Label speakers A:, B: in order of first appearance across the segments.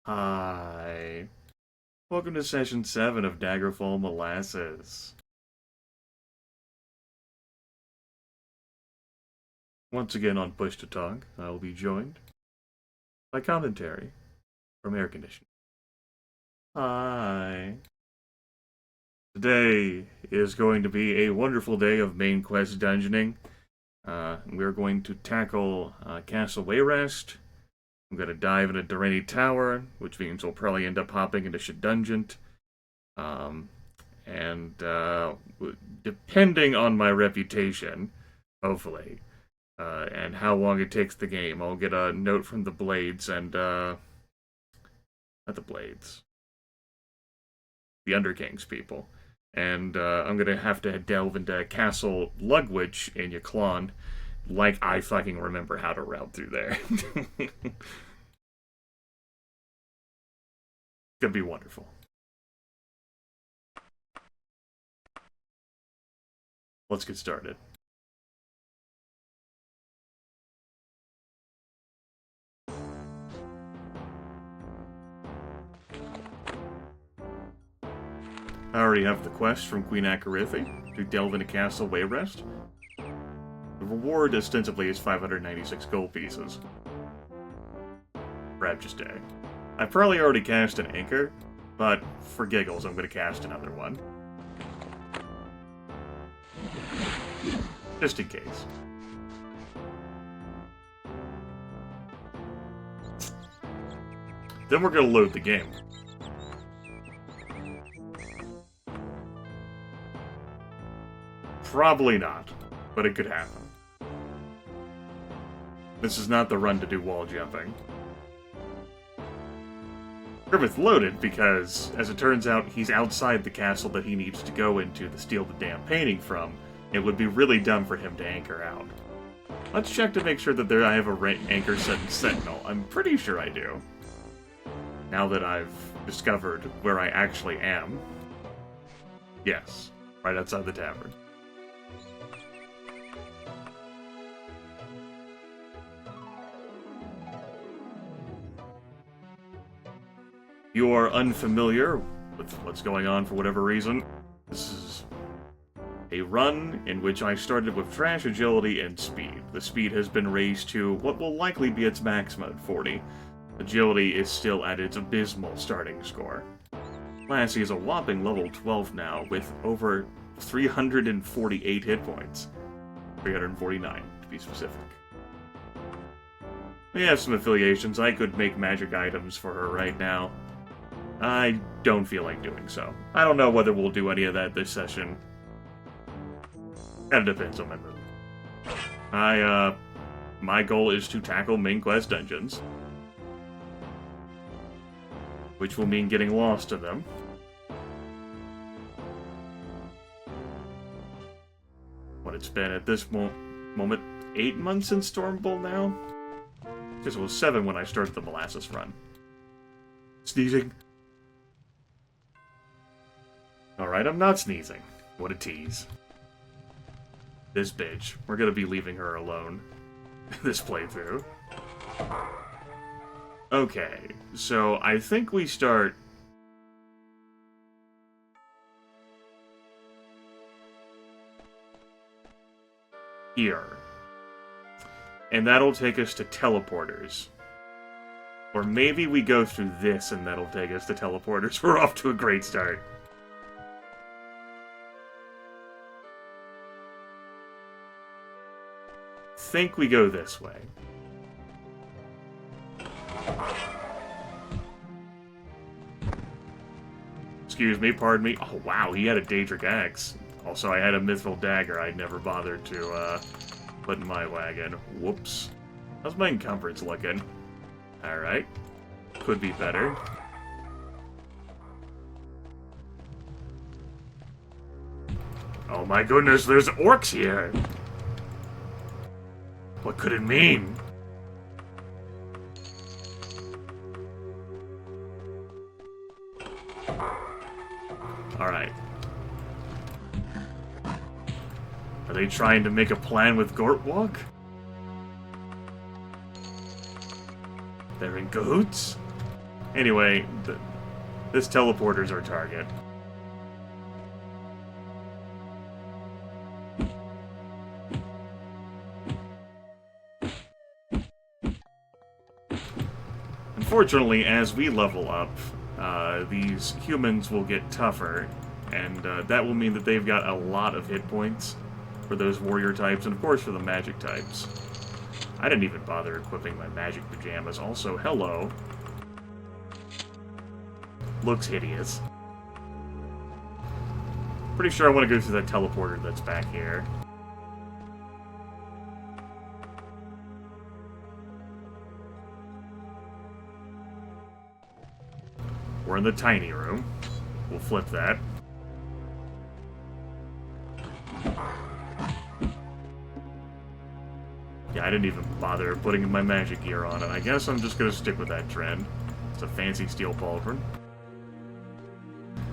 A: Hi. Welcome to Session 7 of Daggerfall Molasses. Once again on Push to Talk, I will be joined by commentary from Air Conditioning. Hi. Today is going to be a wonderful day of main quest dungeoning. We're going to tackle Castle Wayrest. I'm going to dive into Direnni Tower, which means we'll probably end up hopping into Shedungent. And depending on my reputation, hopefully, and how long it takes the game, I'll get a note from the Blades and, not the Blades, the Underkings people. And I'm going to have to delve into Castle Llugwych in Llugwych, like I fucking remember how to route through there. Gonna be wonderful. Let's get started. I already have the quest from Queen Akarithi to delve into Castle Wayrest. The reward ostensibly is 596 gold pieces. Perhaps just day. I probably already cast an anchor, but for giggles, I'm going to cast another one. Just in case. Then we're going to load the game. Probably not, but it could happen. This is not the run to do wall jumping. Grimith loaded because, as it turns out, he's outside the castle that he needs to go into to steal the damn painting from. It would be really dumb for him to anchor out. Let's check to make sure that I have a anchor set in Sentinel. I'm pretty sure I do. Now that I've discovered where I actually am. Yes, right outside the tavern. You are unfamiliar with what's going on for whatever reason. This is a run in which I started with trash agility and speed. The speed has been raised to what will likely be its maximum at 40. Agility is still at its abysmal starting score. Lassie is a whopping level 12 now, with over 348 hit points. 349, to be specific. We have some affiliations. I could make magic items for her right now. I don't feel like doing so. I don't know whether we'll do any of that this session. That depends on my mood. My goal is to tackle main quest dungeons. Which will mean getting lost to them. What it's been at this moment, 8 months in Stormbolt now? Because it was 7 when I started the Molasses run. Sneezing. Alright, I'm not sneezing. What a tease. This bitch. We're gonna be leaving her alone. This playthrough. Okay, so I think we start... here. And that'll take us to teleporters. Or maybe we go through this and that'll take us to teleporters. We're off to a great start. Think we go this way. Excuse me, pardon me. Oh wow, he had a Daedric Axe. Also, I had a Mithril Dagger I'd never bothered to put in my wagon. Whoops. How's my encumbrance looking? Alright. Could be better. Oh my goodness, there's orcs here! What could it mean? Alright. Are they trying to make a plan with Gortwalk? They're in cahoots? Anyway, this teleporter's our target. Unfortunately, as we level up, these humans will get tougher, and that will mean that they've got a lot of hit points for those warrior types, and of course for the magic types. I didn't even bother equipping my magic pajamas. Also, hello. Looks hideous. Pretty sure I want to go through that teleporter that's back here. We're in the tiny room. We'll flip that. Yeah, I didn't even bother putting my magic gear on, and I guess I'm just gonna stick with that trend. It's a fancy steel pauldron.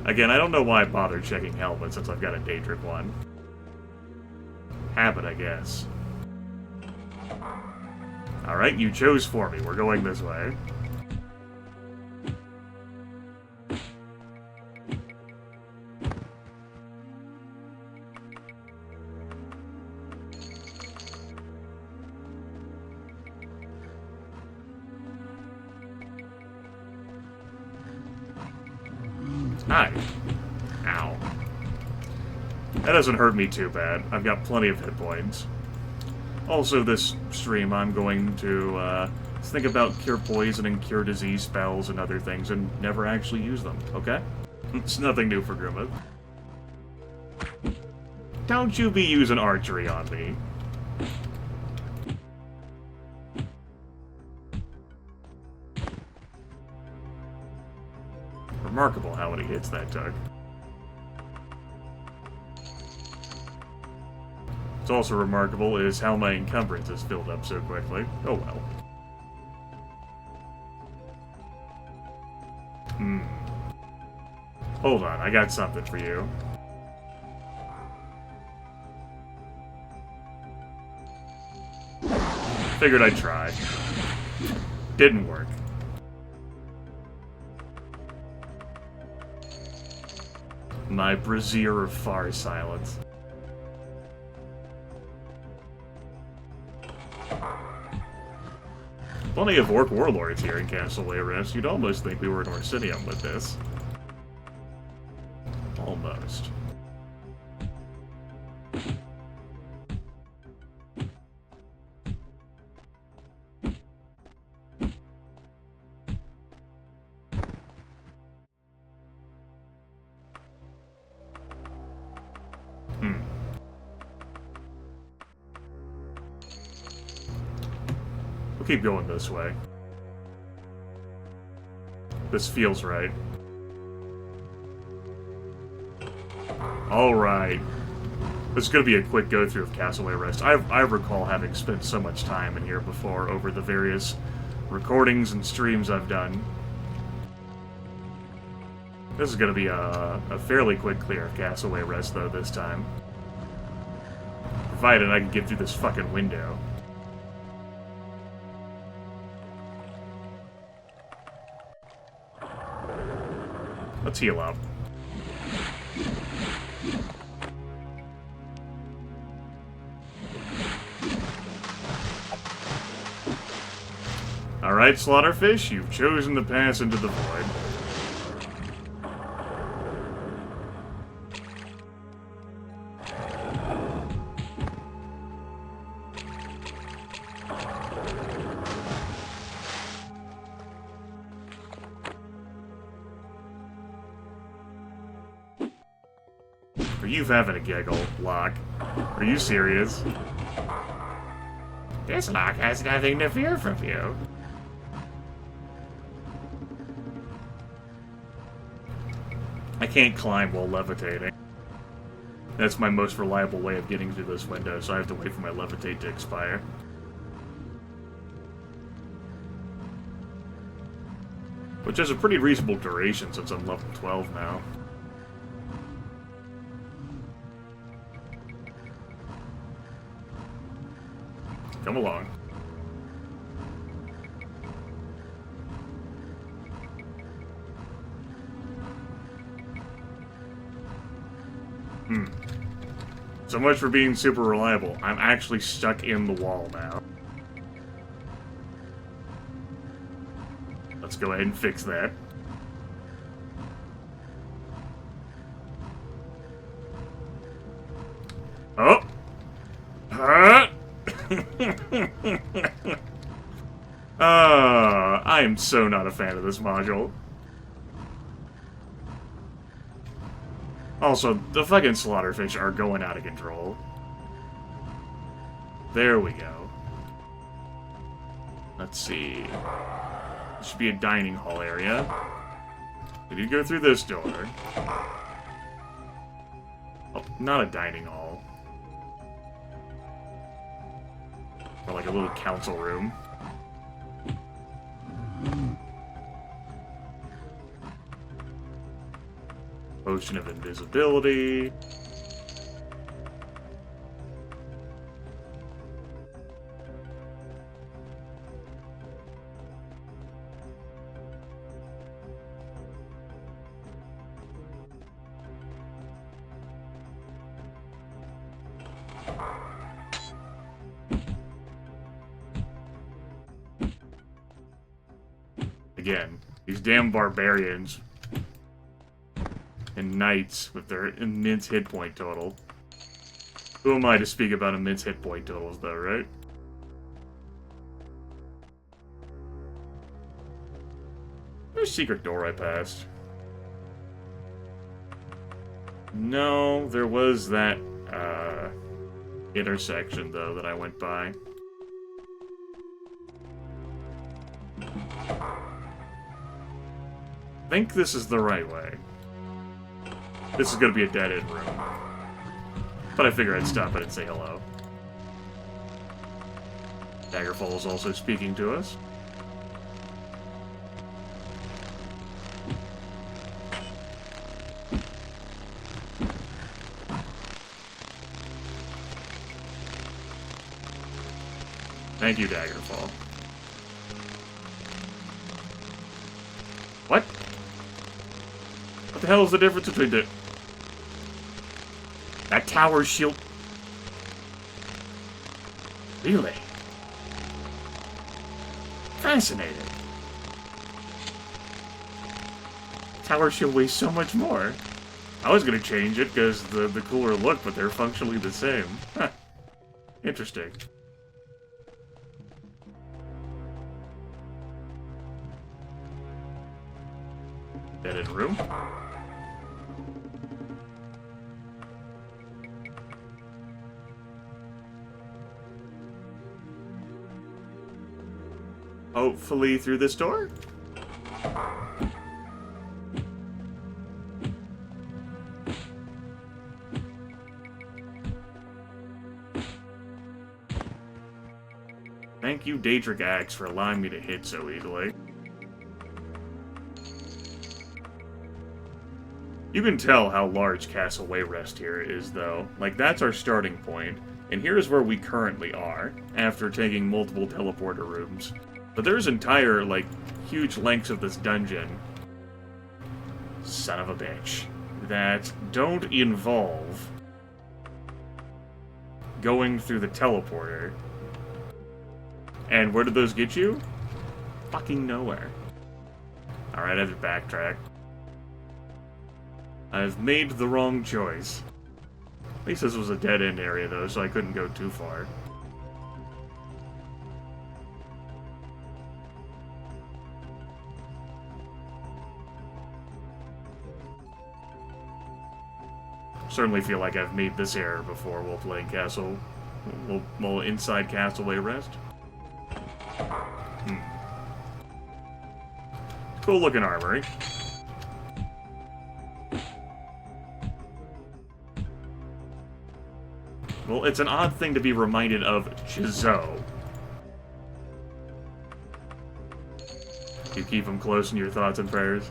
A: Again, I don't know why I bothered checking helmet since I've got a Daedric one. Habit, I guess. Alright, you chose for me. We're going this way. Hi. Ow. That doesn't hurt me too bad. I've got plenty of hit points. Also, this stream, I'm going to think about cure poison and cure disease spells and other things and never actually use them, okay? It's nothing new for Grimith. Don't you be using archery on me. Remarkable how many hits that took. What's also remarkable is how my encumbrance has filled up so quickly. Oh well. Hold on, I got something for you. Figured I'd try. Didn't work. My brazier of far silence. Plenty of orc warlords here in Castle Wayrest. You'd almost think we were in Orsinium with this. Almost. We'll keep going this way. This feels right. Alright. This is going to be a quick go-through of Castle Wayrest. I recall having spent so much time in here before over the various recordings and streams I've done. This is going to be a fairly quick clear of Castle Wayrest, though, this time. Provided I can get through this fucking window. Let's heal up. Alright, Slaughterfish, you've chosen to pass into the void. Are you having a giggle, Locke? Are you serious? This Locke has nothing to fear from you. I can't climb while levitating. That's my most reliable way of getting through this window, so I have to wait for my levitate to expire. Which is a pretty reasonable duration since I'm level 12 now. Come along. So much for being super reliable. I'm actually stuck in the wall now. Let's go ahead and fix that. Oh! Huh? I am so not a fan of this module. Also, the fucking slaughterfish are going out of control. There we go. Let's see. This should be a dining hall area. We need to go through this door. Oh, not a dining hall. Or like a little council room. Potion of invisibility. Again, these damn barbarians and knights with their immense hit point total. Who am I to speak about immense hit point totals, though, right? There's a secret door I passed. No, there was that, intersection, though, that I went by. I think this is the right way. This is gonna be a dead-end room. But I figure I'd stop it and say hello. Daggerfall is also speaking to us. Thank you, Daggerfall. What? What the hell is the difference between the... That tower shield... Really? Fascinating. Tower shield weighs so much more. I was gonna change it because the cooler look, but they're functionally the same. Huh. Interesting. Dead-end room. Hopefully through this door? Thank you, Daedric Axe, for allowing me to hit so easily. You can tell how large Castle Wayrest here is, though. Like, that's our starting point, and here's where we currently are, after taking multiple teleporter rooms. But there's entire, like, huge lengths of this dungeon, son of a bitch, that don't involve going through the teleporter. And where did those get you? Fucking nowhere. Alright, I have to backtrack. I've made the wrong choice. At least this was a dead-end area, though, so I couldn't go too far. Certainly feel like I've made this error before while playing while inside Castle Wayrest. Cool-looking armory. Well, it's an odd thing to be reminded of Chizo. You keep him close in your thoughts and prayers.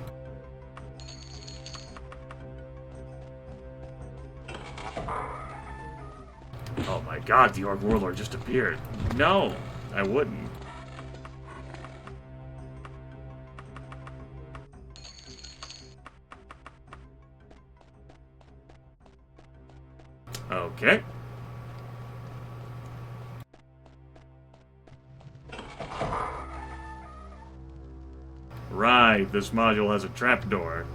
A: Oh my god, the Orc Warlord just appeared. No, I wouldn't. Okay. Right, this module has a trapdoor.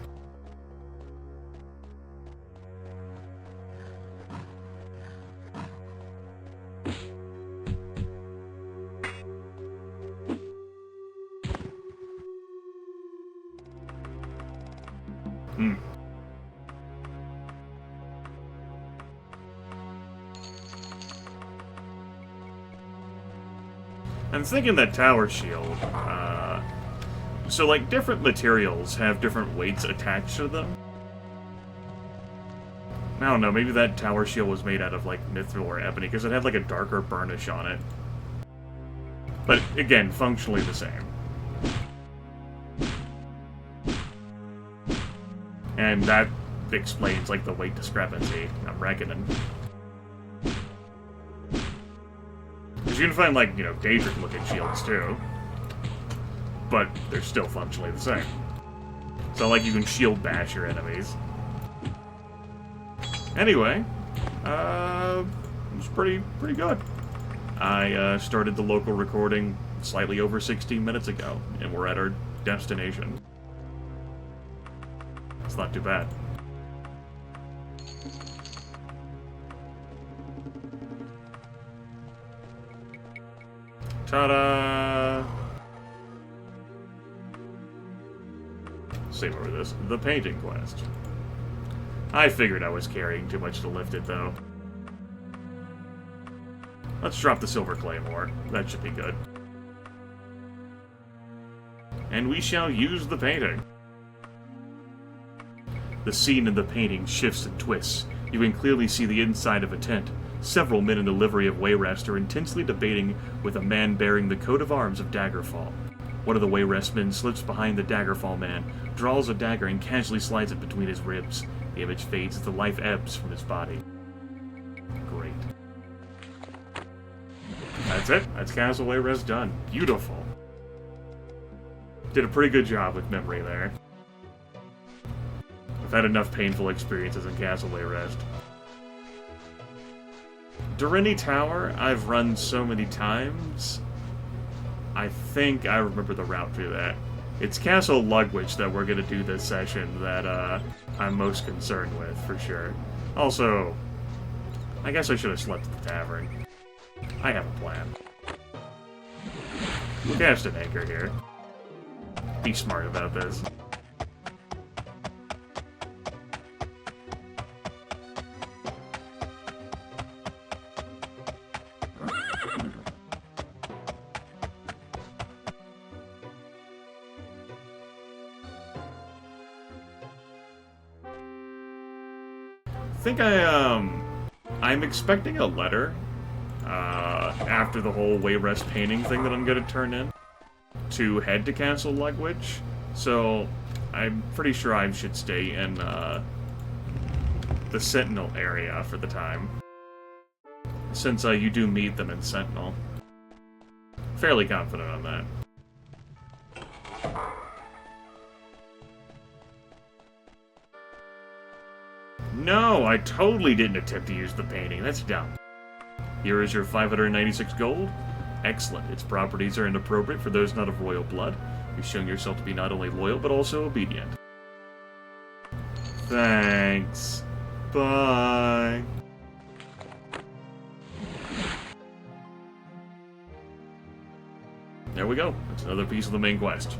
A: I'm thinking that tower shield, so like different materials have different weights attached to them. I don't know, maybe that tower shield was made out of like mithril or ebony because it had like a darker burnish on it. But again, functionally the same. And that explains like the weight discrepancy, I'm reckoning. Because you can find, like, you know, Daedric-looking shields, too. But they're still functionally the same. It's not like you can shield bash your enemies. Anyway, it was pretty good. I started the local recording slightly over 16 minutes ago, and we're at our destination. It's not too bad. Ta-da! Same over this. The painting quest. I figured I was carrying too much to lift it, though. Let's drop the silver claymore. That should be good. And we shall use the painting. The scene in the painting shifts and twists. You can clearly see the inside of a tent. Several men in the livery of Wayrest are intensely debating with a man bearing the coat of arms of Daggerfall. One of the Wayrest men slips behind the Daggerfall man, draws a dagger, and casually slides it between his ribs. The image fades as the life ebbs from his body. Great. That's it. That's Castle Wayrest done. Beautiful. Did a pretty good job with memory there. I've had enough painful experiences in Castle Wayrest. Direnni Tower, I've run so many times. I think I remember the route through that. It's Castle Llugwych that we're going to do this session that I'm most concerned with, for sure. Also, I guess I should have slept at the tavern. I have a plan. We'll cast an anchor here. Be smart about this. I think I'm expecting a letter, after the whole Wayrest painting thing that I'm gonna turn in, to head to Castle Llugwych, so I'm pretty sure I should stay in, the Sentinel area for the time, since, you do meet them in Sentinel. Fairly confident on that. No, I totally didn't attempt to use the painting. That's dumb. Here is your 596 gold. Excellent. Its properties are inappropriate for those not of royal blood. You've shown yourself to be not only loyal, but also obedient. Thanks. Bye. There we go. That's another piece of the main quest.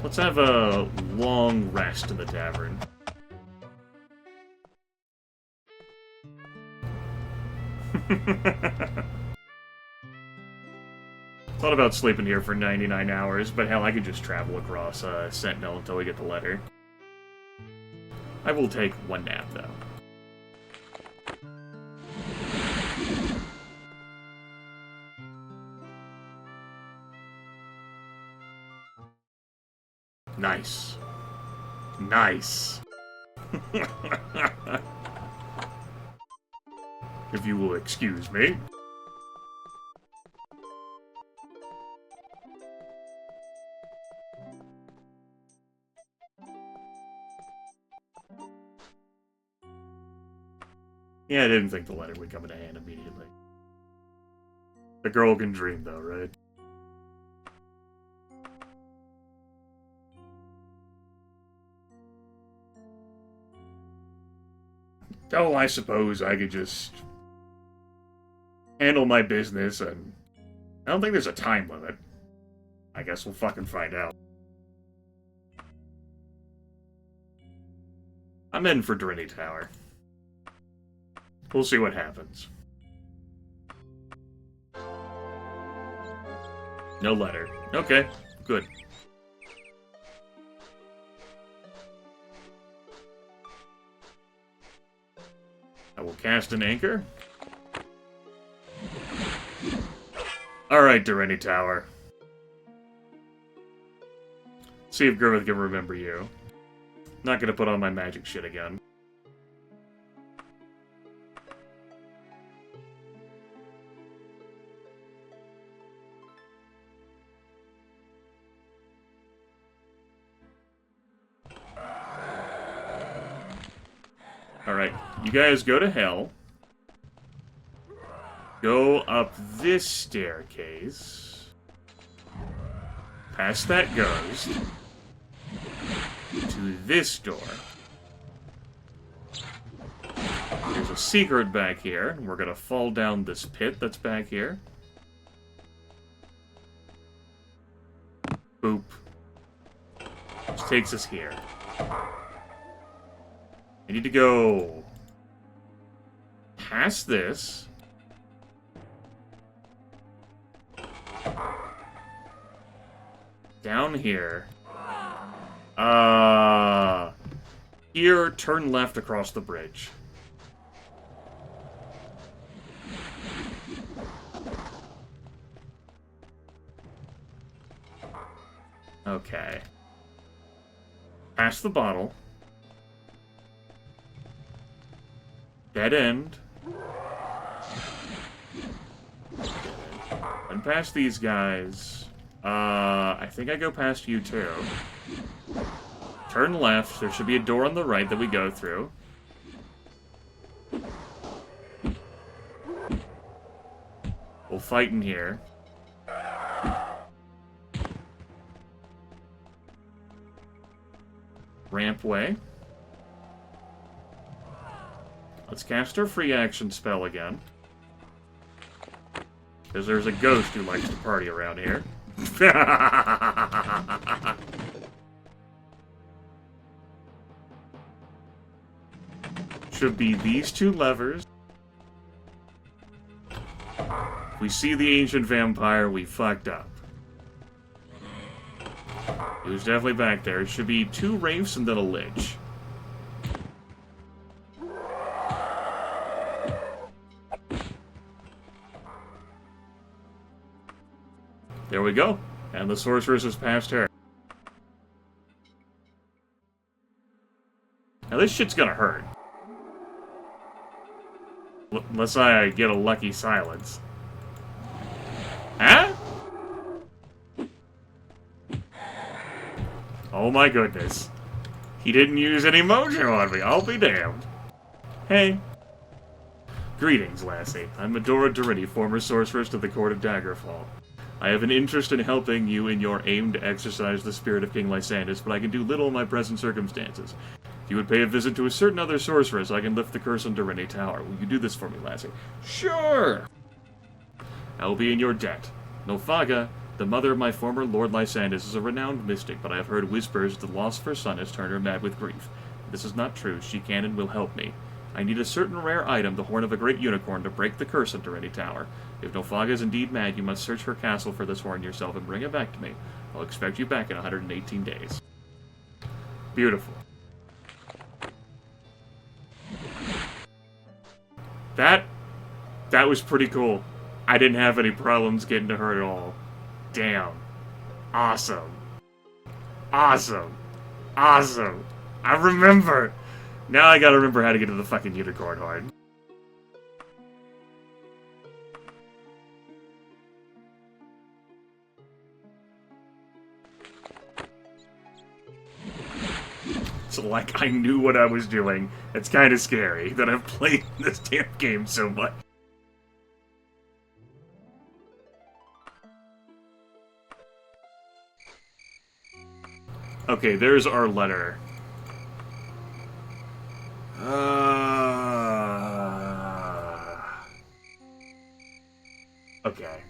A: Let's have a long rest in the tavern. Thought about sleeping here for 99 hours, but hell, I could just travel across Sentinel until we get the letter. I will take one nap, though. Nice. Nice. If you will excuse me. Yeah, I didn't think the letter would come into hand immediately. The girl can dream, though, right? Oh, I suppose I could just handle my business, and I don't think there's a time limit. I guess we'll fucking find out. I'm in for Direnni Tower. We'll see what happens. No letter. Okay, good. I will cast an anchor. Alright, Direnni Tower. See if Grimith can remember you. Not gonna put on my magic shit again. Alright, you guys go to hell. Go up this staircase. Past that ghost. To this door. There's a secret back here. We're gonna fall down this pit that's back here. Boop. Which takes us here. I need to go past this. Down here. Here, turn left across the bridge. Okay. Pass the bottle. Dead end. And past these guys. I think I go past you too. Turn left. There should be a door on the right that we go through. We'll fight in here. Ramp way. Let's cast our free action spell again. Because there's a ghost who likes to party around here. Should be these two levers. If we see the ancient vampire, we fucked up. He was definitely back there. It should be two wraiths and then a lich. There we go. And the sorceress has passed her. Now this shit's gonna hurt. Unless I get a lucky silence. Huh? Oh my goodness. He didn't use any mojo on me. I'll be damned. Hey. Greetings, lassie. I'm Medora Direnni, former sorceress of the court of Daggerfall. I have an interest in helping you in your aim to exorcise the spirit of King Lysander, but I can do little in my present circumstances. If you would pay a visit to a certain other sorceress, I can lift the curse on Direnni Tower. Will you do this for me, lassie? Sure! I will be in your debt. Nolfaga, the mother of my former Lord Lysandus, is a renowned mystic, but I have heard whispers that the loss of her son has turned her mad with grief. If this is not true, she can and will help me. I need a certain rare item, the horn of a great unicorn, to break the curse on Direnni Tower. If Nolfaga is indeed mad, you must search her castle for this horn yourself and bring it back to me. I'll expect you back in 118 days. Beautiful. That was pretty cool. I didn't have any problems getting to her at all. Damn. Awesome. Awesome. Awesome. I remember. Now I gotta remember how to get to the fucking unicorn horn. So, like, I knew what I was doing. It's kind of scary that I've played this damn game so much. Okay, there's our letter. Okay.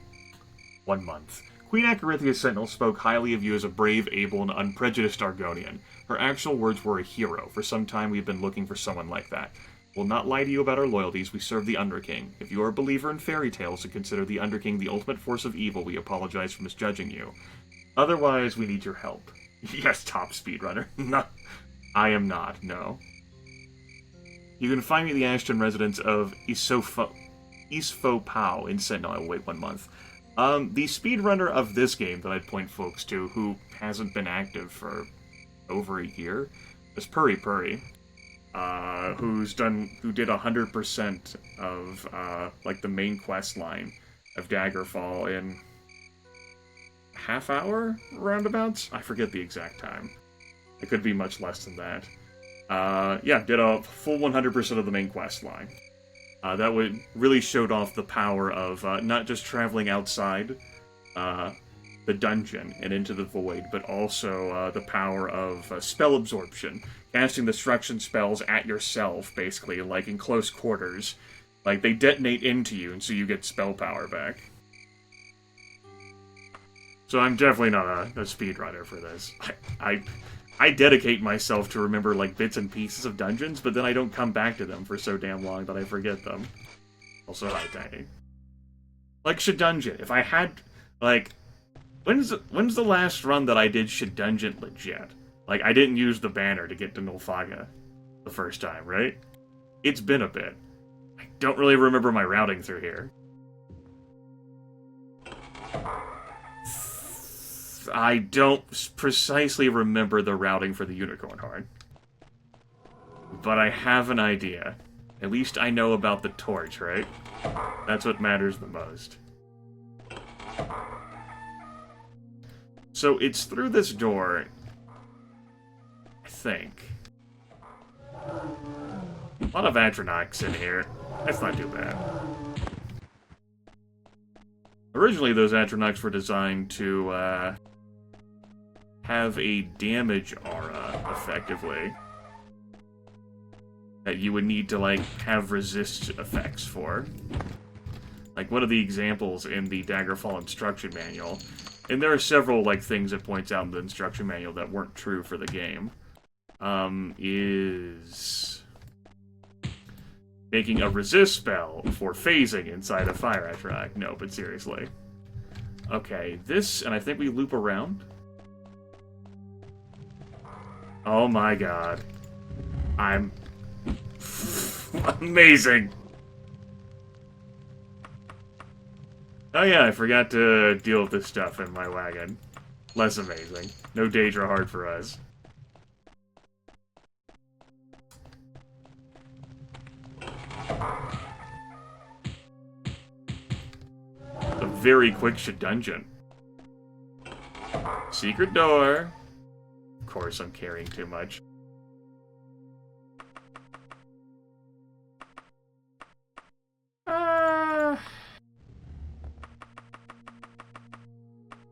A: 1 month. Queen Acherithia's Sentinel spoke highly of you as a brave, able, and unprejudiced Argonian. Her actual words were a hero. For some time we've been looking for someone like that. We'll not lie to you about our loyalties, we serve the Underking. If you are a believer in fairy tales and consider the Underking the ultimate force of evil, we apologize for misjudging you. Otherwise, we need your help. Yes, top speedrunner. No, I am not, no. You can find me at the Ashton residence of Isfo Pao in Sentinel. I will wait 1 month. The speedrunner of this game that I'd point folks to, who hasn't been active for over a year, is Puri Puri, who did 100% of, like, the main quest line of Daggerfall in half hour, roundabouts? I forget the exact time. It could be much less than that. Yeah, did a full 100% of the main quest line. That really showed off the power of not just traveling outside the dungeon and into the void, but also the power of spell absorption. Casting destruction spells at yourself, basically, like in close quarters. Like, they detonate into you, and so you get spell power back. So I'm definitely not a speedrunner for this. I dedicate myself to remember, like, bits and pieces of dungeons, but then I don't come back to them for so damn long that I forget them. Also, hi, Tiny. Like, Shedungent. If I had, like... When's the last run that I did Shedungent legit? Like, I didn't use the banner to get to Nulfaga the first time, right? It's been a bit. I don't really remember my routing through here. I don't precisely remember the routing for the Unicorn Horn. But I have an idea. At least I know about the torch, right? That's what matters the most. So it's through this door, I think. A lot of Atronachs in here. That's not too bad. Originally, those Atronachs were designed to, have a damage aura, effectively, that you would need to, like, have resist effects for. Like, one of the examples in the Daggerfall instruction manual, and there are several, like, things it points out in the instruction manual that weren't true for the game, is making a resist spell for phasing inside a fire Atronach. No, but seriously. Okay, this, and I think we loop around. Oh my god. I'm... amazing! Oh yeah, I forgot to deal with this stuff in my wagon. Less amazing. No Daedra hard for us. A very quick Shedungent. Secret door. Of course, I'm carrying too much.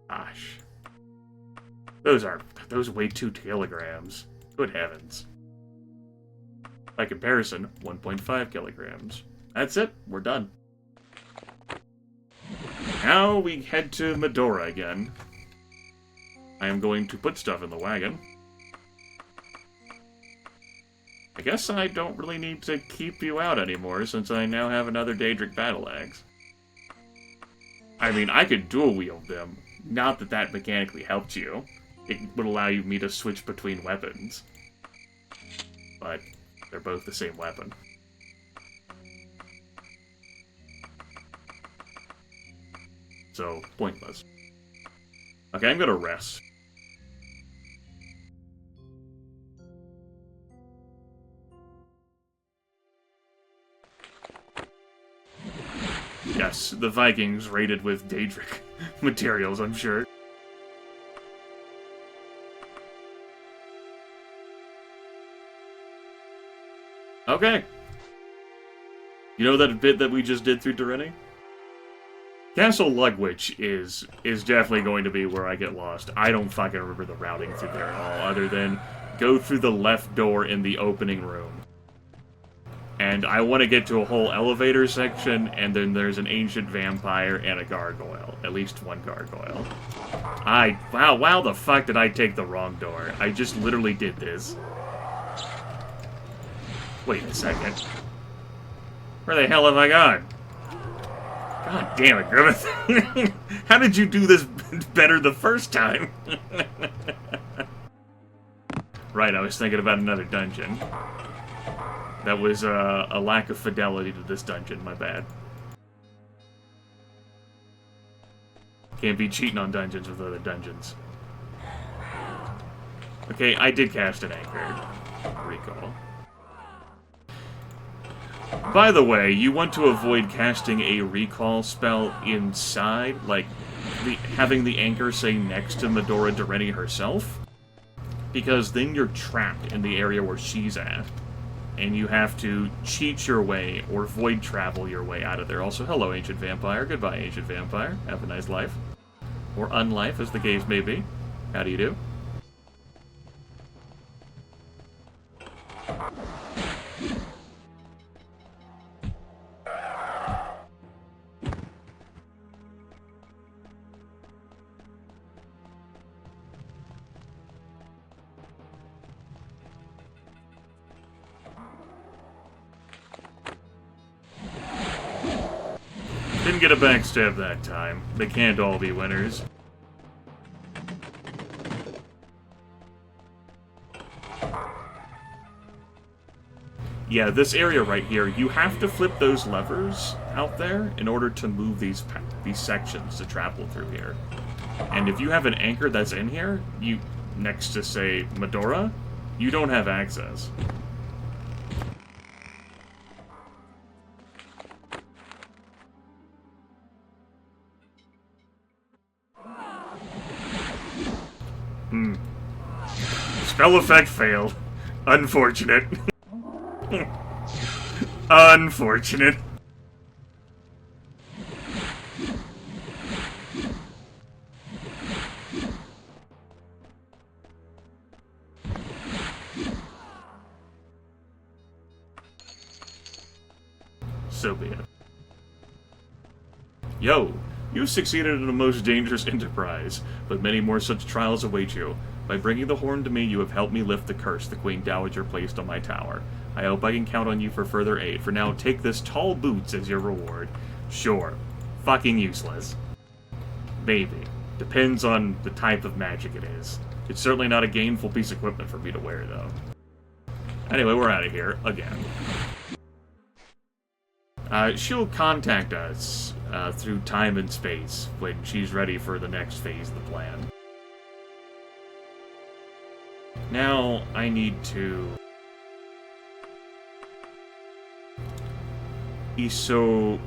A: Gosh. Those weigh 2 kilograms. Good heavens. By comparison, 1.5 kilograms. That's it. We're done. Now we head to Medora again. I am going to put stuff in the wagon. I guess I don't really need to keep you out anymore, since I now have another Daedric battle axe. I mean, I could dual wield them. Not that that mechanically helped you. It would allow me to switch between weapons. But they're both the same weapon. So, pointless. Okay, I'm gonna rest. Yes, the Vikings raided with Daedric materials, I'm sure. Okay. You know that bit that we just did through Direnni? Castle Llugwych is definitely going to be where I get lost. I don't fucking remember the routing through there at all, other than go through the left door in the opening room. And I want to get to a whole elevator section, and then there's an ancient vampire and a gargoyle. At least one gargoyle. Wow, the fuck did I take the wrong door? I just literally did this. Wait a second. Where the hell have I gone? God damn it, Grimith. How did you do this better the first time? Right, I was thinking about another dungeon. That was a lack of fidelity to this dungeon, my bad. Can't be cheating on dungeons with other dungeons. Okay, I did cast an anchor. Recall. By the way, you want to avoid casting a recall spell inside, like having the anchor say next to Medora Direnni herself, because then you're trapped in the area where she's at, and you have to cheat your way or void travel your way out of there. Also, hello, Ancient Vampire. Goodbye, Ancient Vampire. Have a nice life. Or unlife, as the case may be. How do you do? Didn't get a backstab that time. They can't all be winners. Yeah, this area right here, you have to flip those levers out there in order to move these sections to travel through here. And if you have an anchor that's in here, next to, say, Medora, you don't have access. Spell effect failed. Unfortunate. Unfortunate. So be it. Yo, you succeeded in a most dangerous enterprise, but many more such trials await you. By bringing the horn to me, you have helped me lift the curse the Queen Dowager placed on my tower. I hope I can count on you for further aid. For now, take this tall boots as your reward. Sure. Fucking useless. Maybe. Depends on the type of magic it is. It's certainly not a gainful piece of equipment for me to wear, though. Anyway, we're out of here. Again. She'll contact us through time and space when she's ready for the next phase of the plan. Now, I need to... Isfopao.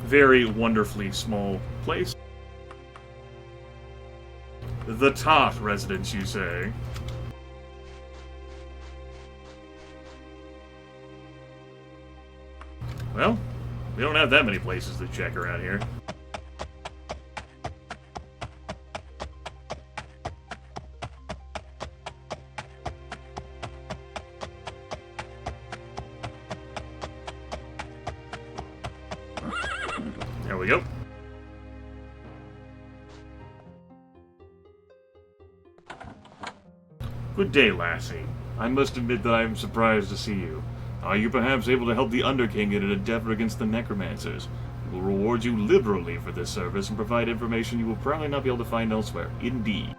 A: Very wonderfully small place. The Tot residence, you say? Well, we don't have that many places to check around here. There we go. Good day, lassie. I must admit that I am surprised to see you. Are you perhaps able to help the Underking in an endeavor against the Necromancers? We will reward you liberally for this service and provide information you will probably not be able to find elsewhere. Indeed.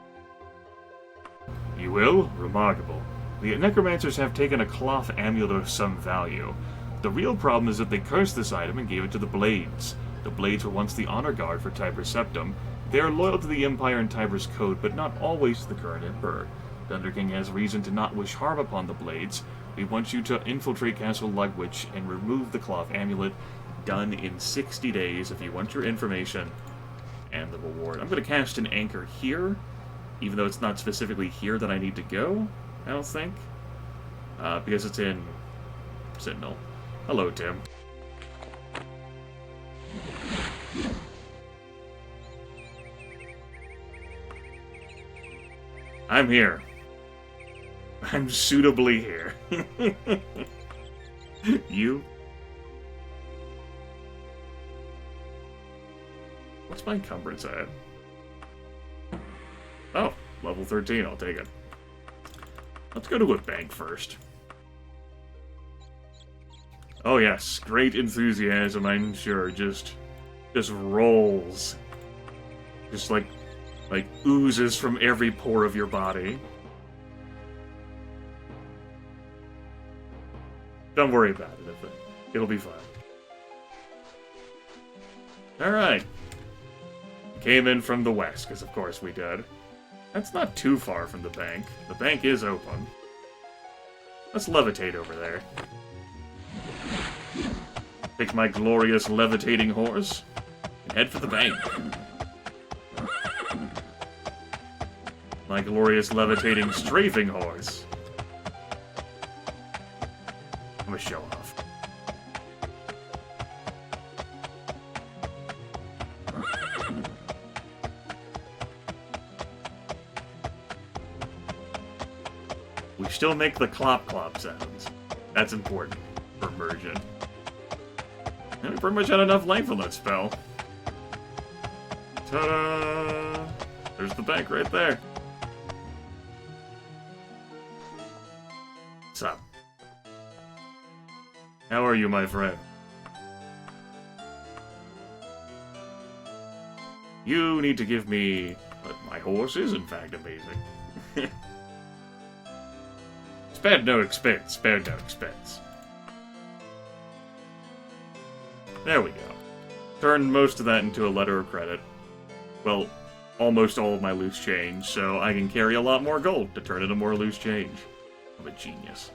A: You will? Remarkable. The necromancers have taken a cloth amulet of some value. The real problem is that they cursed this item and gave it to the Blades. The Blades were once the honor guard for Tiber Septim. They are loyal to the Empire and Tiber's code, but not always to the current Emperor. The Underking has reason to not wish harm upon the Blades. We want you to infiltrate Castle Llugwych and remove the cloth amulet. Done in 60 days if you want your information and the reward. I'm going to cast an anchor here, even though it's not specifically here that I need to go, I don't think. Because it's in Sentinel. Hello, Tim. I'm here. I'm suitably here. You? What's my encumbrance at? Oh, level 13, I'll take it. Let's go to a bank first. Oh yes, great enthusiasm, I'm sure, just rolls. Just like oozes from every pore of your body. Don't worry about it, it'll be fine. Alright. Came in from the west, because of course we did. That's not too far from the bank. The bank is open. Let's levitate over there. Take my glorious levitating horse and head for the bank. My glorious levitating strafing horse. I'm gonna show off. We still make the clop-clop sounds. That's important for immersion. And we pretty much had enough life on that spell. Ta-da! There's the bank right there. What's up? How are you, my friend? You need to give me... But my horse is, in fact, amazing. Spared no expense. Spared no expense. There we go. Turned most of that into a letter of credit. Well, almost all of my loose change, so I can carry a lot more gold to turn into more loose change. I'm a genius.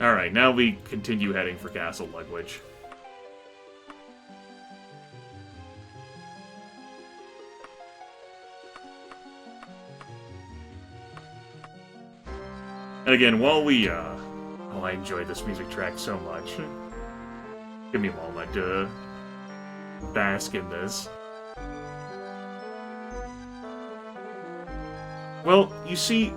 A: Alright, now we continue heading for Castle Llugwych. And again, while we, oh, I enjoyed this music track so much. Give me a moment to bask in this. Well, you see,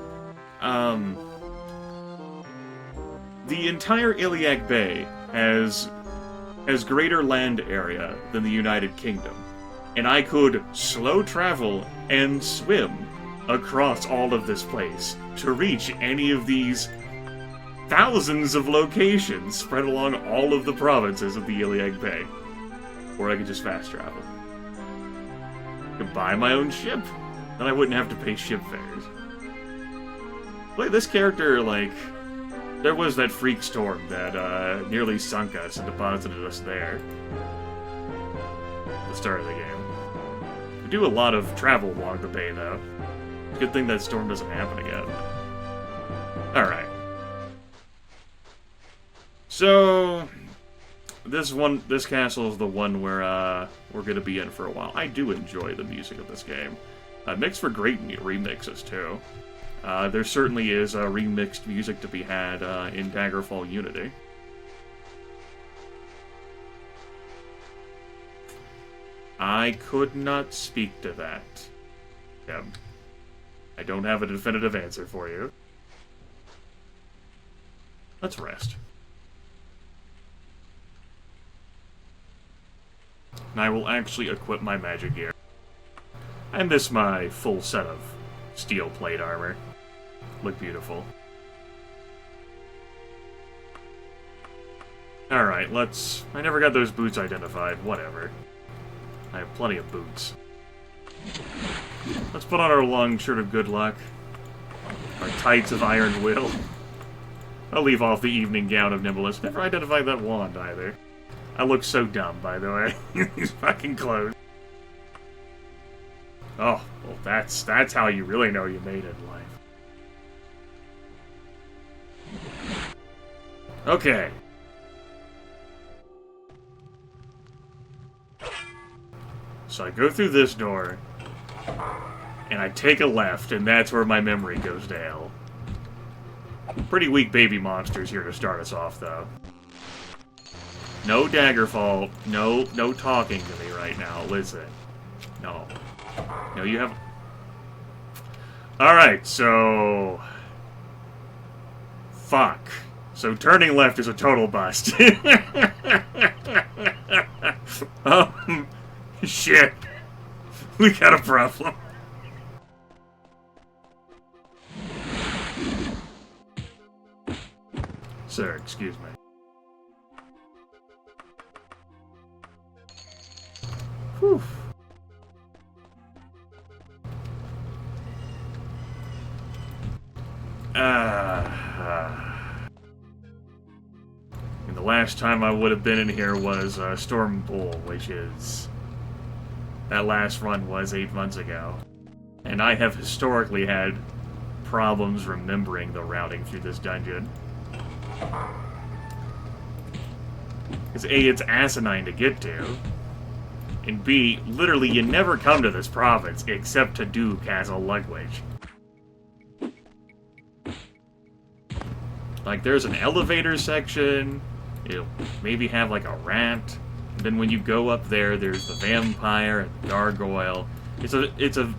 A: the entire Llugwych Bay has greater land area than the United Kingdom, and I could slow travel and swim across all of this place to reach any of these thousands of locations spread along all of the provinces of the Llugwych Bay. Or I could just fast travel. I could buy my own ship, then I wouldn't have to pay ship fares. Like, this character, like, there was that freak storm that nearly sunk us and deposited us there at the start of the game. We do a lot of travel along the bay, though. Good thing that storm doesn't happen again. Alright. So, this castle is the one where we're gonna be in for a while. I do enjoy the music of this game. Makes for great remixes, too. There certainly is remixed music to be had in Daggerfall Unity. I could not speak to that. Yeah. I don't have a definitive answer for you. Let's rest. And I will actually equip my magic gear. I miss my full set of steel plate armor. Look beautiful. Alright, let's... I never got those boots identified. Whatever. I have plenty of boots. Let's put on our long shirt of good luck. Our tights of iron will. I'll leave off the evening gown of nimbleness. Never identified that wand either. I look so dumb, by the way. These fucking clothes. Oh, well, that's how you really know you made it in life. Okay. So I go through this door, and I take a left, and that's where my memory goes to hell. Pretty weak baby monsters here to start us off, though. No Daggerfall. No talking to me right now. Listen. No. No, you have... Alright, so... Fuck. So turning left is a total bust. Shit. We got a problem. Sir, excuse me. Whew. And the last time I would have been in here was Storm Bull, which is... That last run was 8 months ago. And I have historically had problems remembering the routing through this dungeon. Because A, it's asinine to get to, and B, literally you never come to this province except to do Castle Llugwych. Like, there's an elevator section, it'll maybe have like a rat, and then when you go up there, there's the vampire and the gargoyle. It's a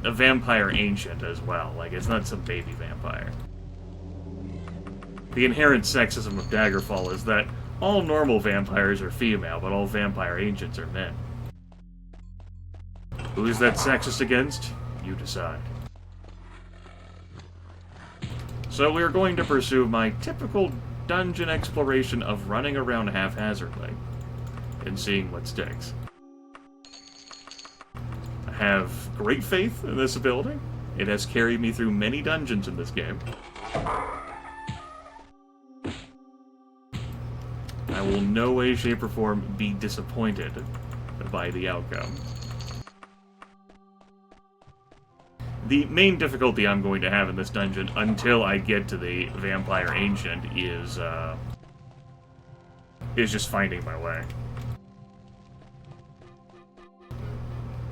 A: vampire ancient as well, like it's not some baby vampire. The inherent sexism of Daggerfall is that all normal vampires are female, but all vampire ancients are men. Who is that sexist against? You decide. So we are going to pursue my typical dungeon exploration of running around haphazardly and seeing what sticks. I have great faith in this ability. It has carried me through many dungeons in this game. I will in no way, shape, or form be disappointed by the outcome. The main difficulty I'm going to have in this dungeon until I get to the Vampire Ancient is just finding my way.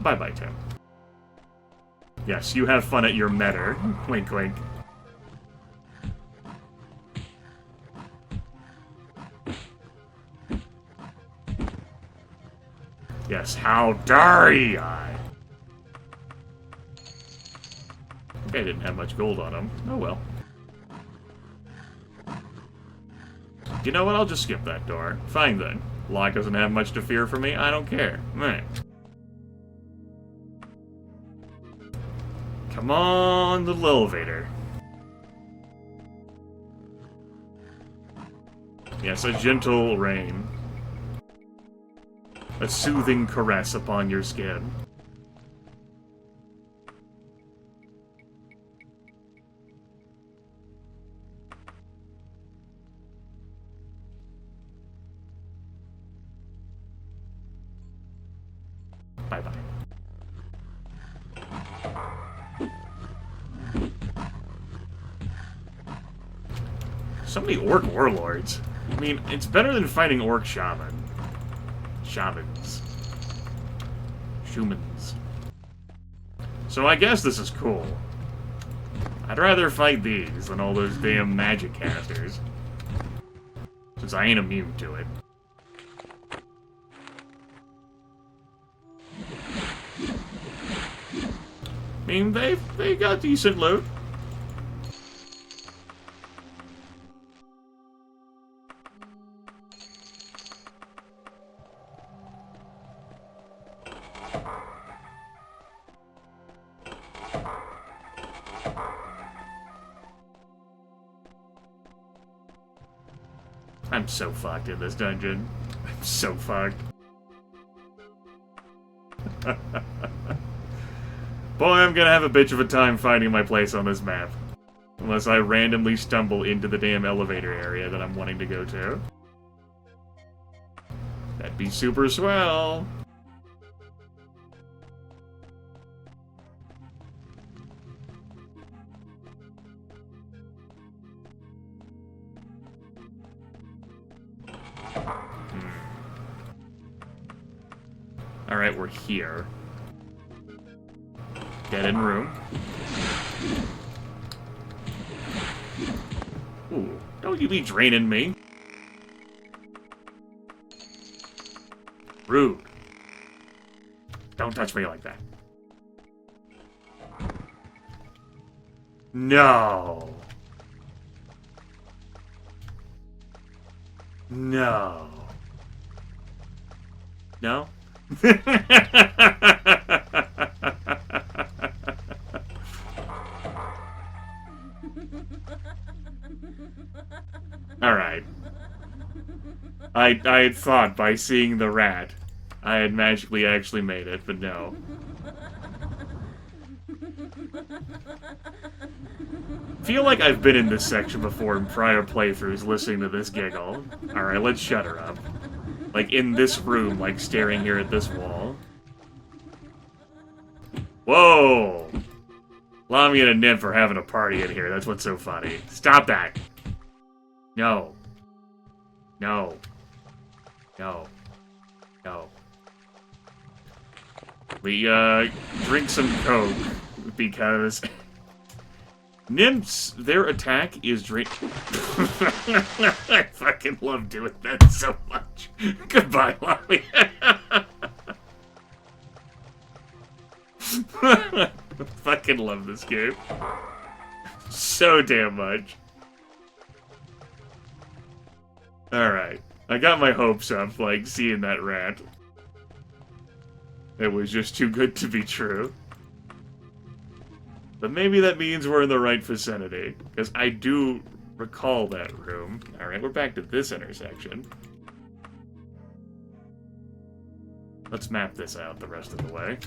A: Bye-bye, Tim. Yes, you have fun at your metter. Wink, wink. Yes, how dare I? I didn't have much gold on him. Oh well. You know what? I'll just skip that door. Fine then. Locke doesn't have much to fear from me. I don't care. Meh. Come on, the elevator. Yes, a gentle rain. A soothing caress upon your skin. Bye-bye. So many orc warlords. I mean, it's better than fighting orc shamans. Shumans. So I guess this is cool. I'd rather fight these than all those damn magic casters. Since I ain't immune to it. I mean, they got decent loot. I'm so fucked in this dungeon. I'm so fucked. Boy, I'm gonna have a bitch of a time finding my place on this map. Unless I randomly stumble into the damn elevator area that I'm wanting to go to. That'd be super swell. Alright, we're here. Dead end room. Ooh, don't you be draining me. Rude. Don't touch me like that. No. No. No? Alright. I had thought by seeing the rat I had magically actually made it, but no. Feel like I've been in this section before in prior playthroughs listening to this giggle. Alright, let's shut her up. Like, in this room, like, staring here at this wall. Whoa! Lami and a nymph are having a party in here. That's what's so funny. Stop that! No. No. No. No. We, drink some Coke, because... Nymphs, their attack is drink... I fucking love doing that so much. Goodbye, Lami. Fucking love this game. So damn much. Alright. I got my hopes up, like, seeing that rat. It was just too good to be true. But maybe that means we're in the right vicinity, because I do recall that room. Alright, we're back to this intersection. Let's map this out the rest of the way.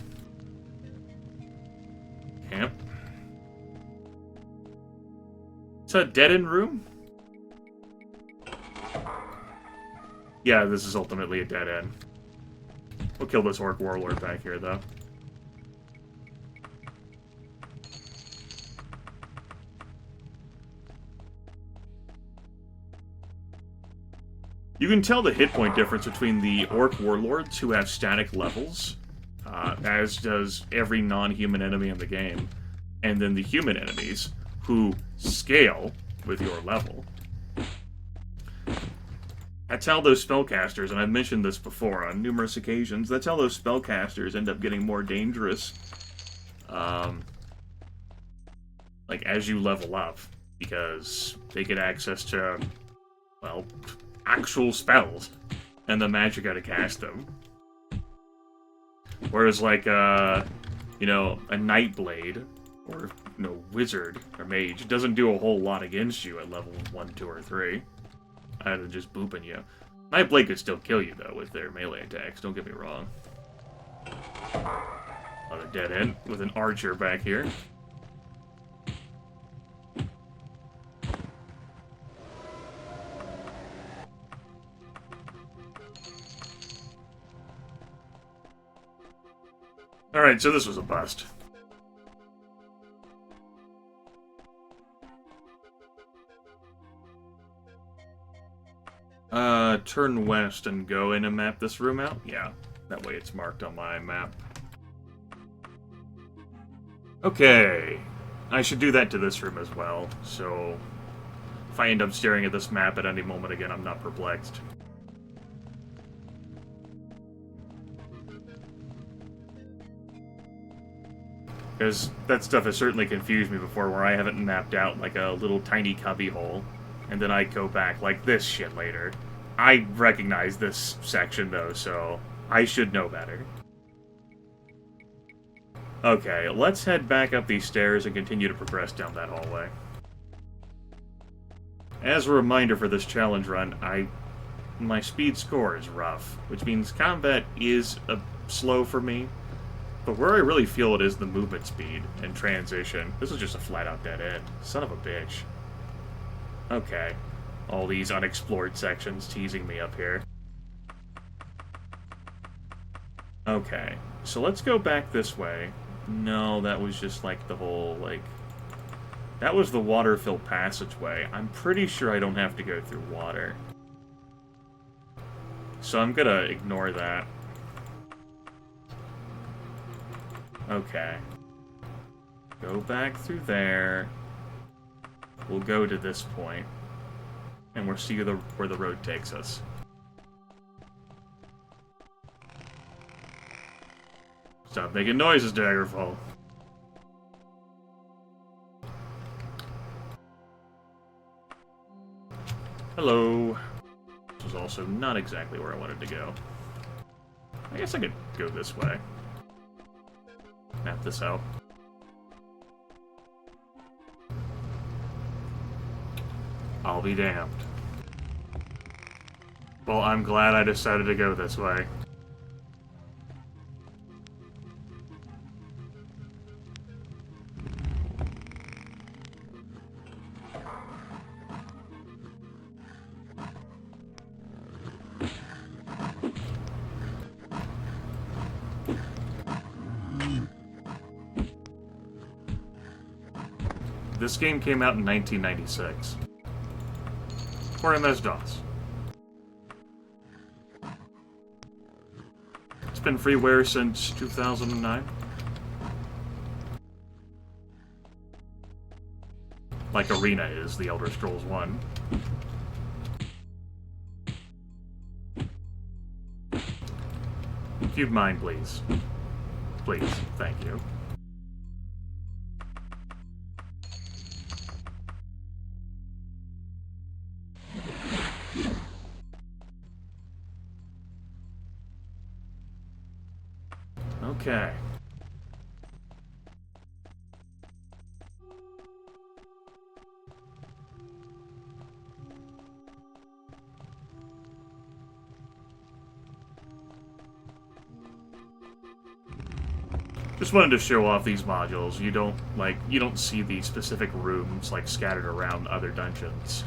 A: Camp. It's a dead-end room? Yeah, this is ultimately a dead end. We'll kill this orc warlord back here, though. You can tell the hit point difference between the orc warlords who have static levels, as does every non-human enemy in the game, and then the human enemies who scale with your level. That's how those spellcasters, and I've mentioned this before on numerous occasions, that's how those spellcasters end up getting more dangerous, like, as you level up, because they get access to, well, actual spells, and the magicka to cast them. Whereas, like, you know, a Nightblade, or, you know, Wizard, or Mage, doesn't do a whole lot against you at level 1, 2, or 3. Other than just booping you. Nightblade could still kill you, though, with their melee attacks, don't get me wrong. Another dead end, with an archer back here. Alright, so this was a bust. Turn west and go in and map this room out? Yeah, that way it's marked on my map. Okay, I should do that to this room as well, so if I end up staring at this map at any moment again, I'm not perplexed. Because that stuff has certainly confused me before, where I haven't mapped out like a little tiny cubby hole, and then I go back like this shit later. I recognize this section though, so I should know better. Okay, let's head back up these stairs and continue to progress down that hallway. As a reminder for this challenge run, my speed score is rough, which means combat is slow for me. But where I really feel it is the movement speed and transition. This is just a flat-out dead end. Son of a bitch. Okay. All these unexplored sections teasing me up here. Okay. So let's go back this way. No, that was just like the whole, like... That was the water-filled passageway. I'm pretty sure I don't have to go through water. So I'm gonna ignore that. Okay. Go back through there. We'll go to this point. And we'll see where the road takes us. Stop making noises, Daggerfall. Hello. This was also not exactly where I wanted to go. I guess I could go this way. Map this out. I'll be damned. Well, I'm glad I decided to go this way. This game came out in 1996. For MS-DOS. It's been freeware since 2009. Like Arena is the Elder Scrolls 1. If you'd mind, please. Please, thank you. Okay. Just wanted to show off these modules. You don't see the specific rooms like scattered around other dungeons.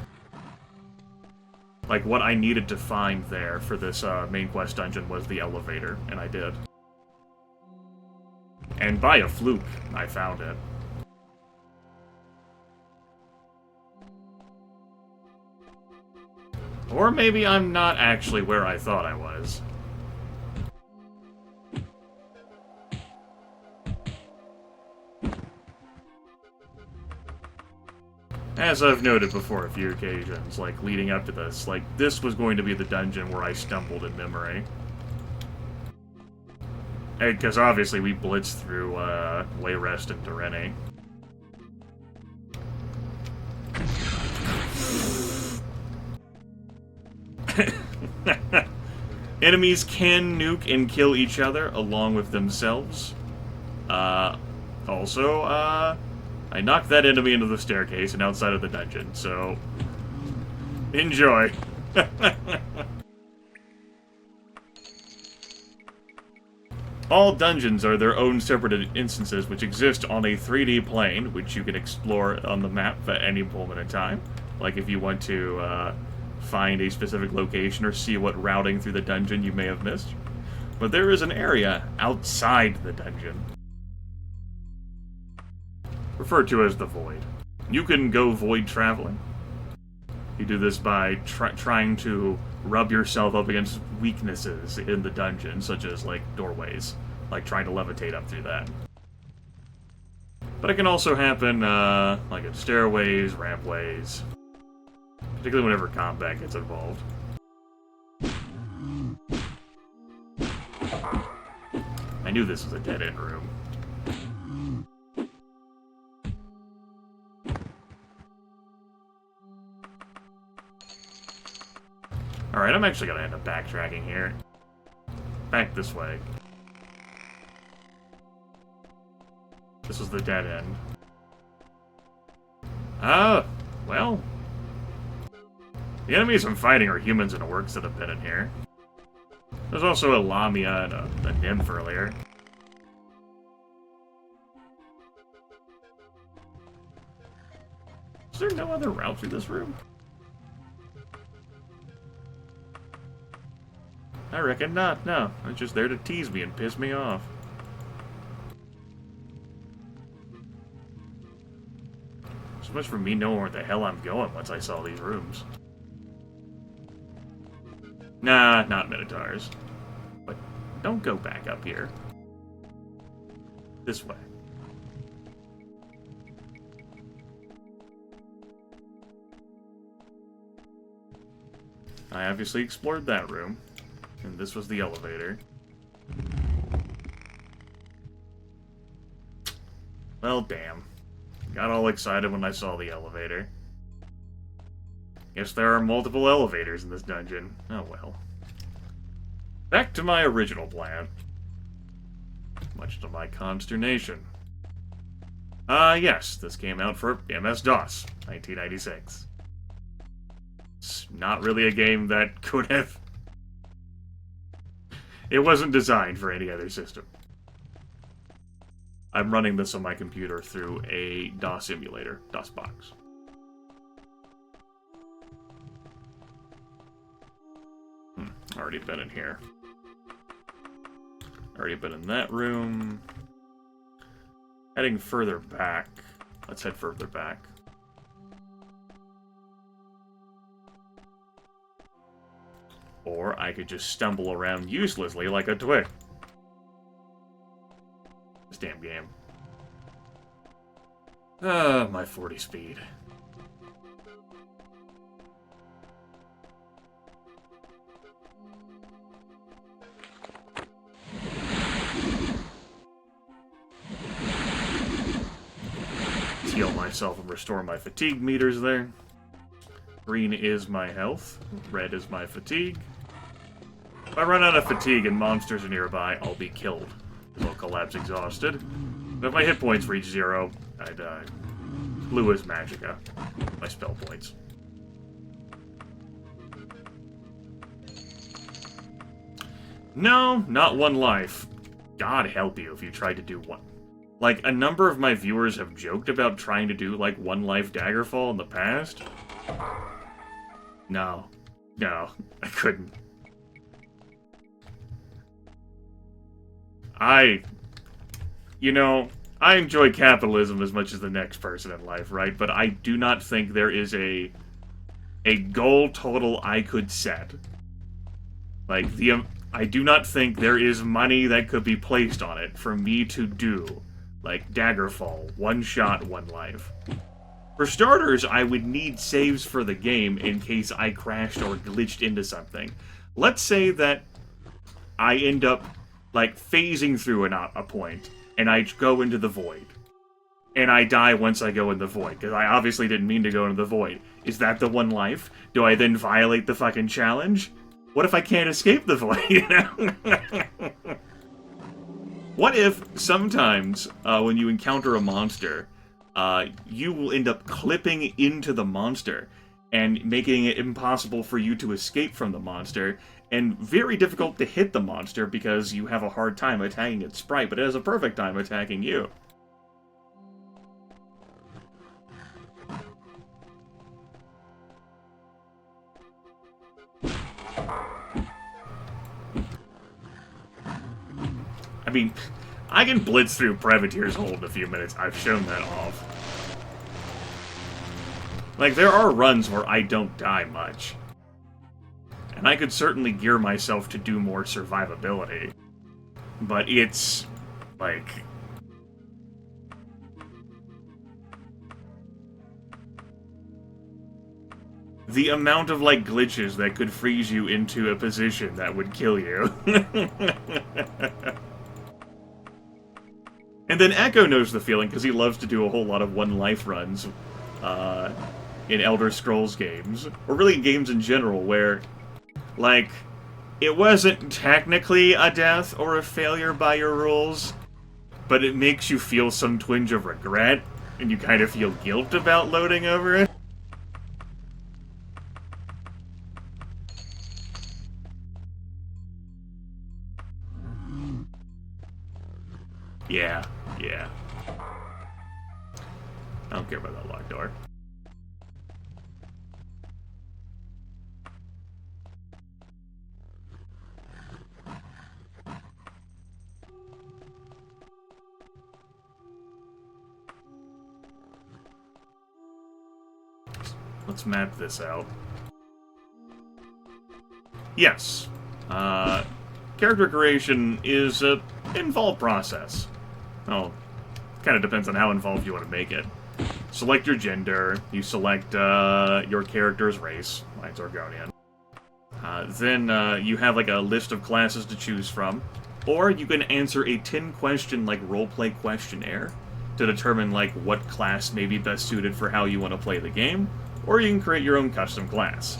A: Like what I needed to find there for this main quest dungeon was the elevator, and I did. And by a fluke, I found it. Or maybe I'm not actually where I thought I was. As I've noted before a few occasions, like, leading up to this, like, this was going to be the dungeon where I stumbled in memory. Because obviously we blitzed through Wayrest and Direnni. Enemies can nuke and kill each other along with themselves. Also, I knocked that enemy into the staircase and outside of the dungeon, so enjoy. All dungeons are their own separate instances which exist on a 3D plane, which you can explore on the map at any moment in time. Like if you want to find a specific location or see what routing through the dungeon you may have missed. But there is an area outside the dungeon, referred to as the Void. You can go void traveling. You do this by trying to rub yourself up against weaknesses in the dungeon, such as, like, doorways. Like, trying to levitate up through that. But it can also happen, like, in stairways, rampways. Particularly whenever combat gets involved. I knew this was a dead-end room. Alright, I'm actually gonna end up backtracking here. Back this way. This is the dead end. Well. The enemies I'm fighting are humans and orcs that have been in here. There's also a Lamia and a nymph earlier. Is there no other route through this room? I reckon not, no. It's just there to tease me and piss me off. So much for me knowing where the hell I'm going once I saw these rooms. Nah, not Minotaurs. But don't go back up here. This way. I obviously explored that room, and this was the elevator. Well, damn. Got all excited when I saw the elevator. Guess there are multiple elevators in this dungeon. Oh well. Back to my original plan. Much to my consternation. Yes, this came out for MS-DOS, 1996. It's not really a game that could have... It wasn't designed for any other system. I'm running this on my computer through a DOS emulator, DOS box. Already been in here. Already been in that room. Heading further back. Let's head further back. Or I could just stumble around uselessly like a twig. This damn game. My 40 speed. Heal myself and restore my fatigue meters there. Green is my health. Red is my fatigue. If I run out of fatigue and monsters are nearby, I'll be killed. I'll collapse exhausted. But if my hit points reach 0, I die. Blue is Magicka. My spell points. No, not one life. God help you if you tried to do one. Like, a number of my viewers have joked about trying to do, like, one life Daggerfall in the past. No. No, I couldn't. You know, I enjoy capitalism as much as the next person in life, right? But I do not think there is a goal total I could set. Like, I do not think there is money that could be placed on it for me to do, like, Daggerfall, one shot, one life. For starters, I would need saves for the game in case I crashed or glitched into something. Let's say that I end up, like, phasing through a point, and I go into the void. And I die once I go in the void, because I obviously didn't mean to go into the void. Is that the one life? Do I then violate the fucking challenge? What if I can't escape the void? What if sometimes, when you encounter a monster, you will end up clipping into the monster, and making it impossible for you to escape from the monster, and very difficult to hit the monster because you have a hard time attacking its sprite, but it has a perfect time attacking you. I mean, I can blitz through Privateer's Hold in a few minutes. I've shown that off. Like, there are runs where I don't die much. And I could certainly gear myself to do more survivability. But it's, like... the amount of, like, glitches that could freeze you into a position that would kill you. And then Echo knows the feeling, because he loves to do a whole lot of one-life runs in Elder Scrolls games. Or really games in general, where, like, it wasn't technically a death or a failure by your rules, but it makes you feel some twinge of regret, and you kind of feel guilt about loading over it. Yeah. I don't care about that locked door. let's map this out. Yes. Character creation is an involved process. Well, kind of depends on how involved you want to make it. Select your gender, you select your character's race, mine's Argonian. Then you have like a list of classes to choose from, or you can answer a 10-question like roleplay questionnaire to determine like what class may be best suited for how you want to play the game, or you can create your own custom class,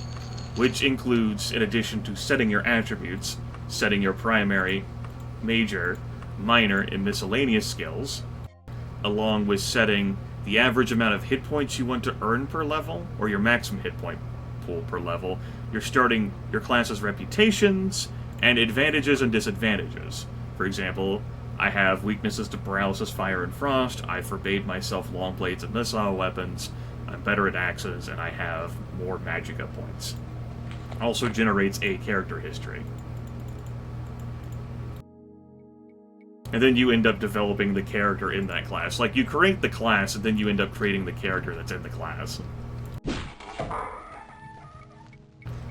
A: which includes, in addition to setting your attributes, setting your primary, major, minor, and miscellaneous skills, along with setting the average amount of hit points you want to earn per level, or your maximum hit point pool per level. You're starting your class's reputations, and advantages and disadvantages. For example, I have weaknesses to paralysis, fire, and frost, I forbade myself long blades and missile weapons, I'm better at axes, and I have more magicka points. Also generates a character history. And then you end up developing the character in that class. Like, you create the class, and then you end up creating the character that's in the class.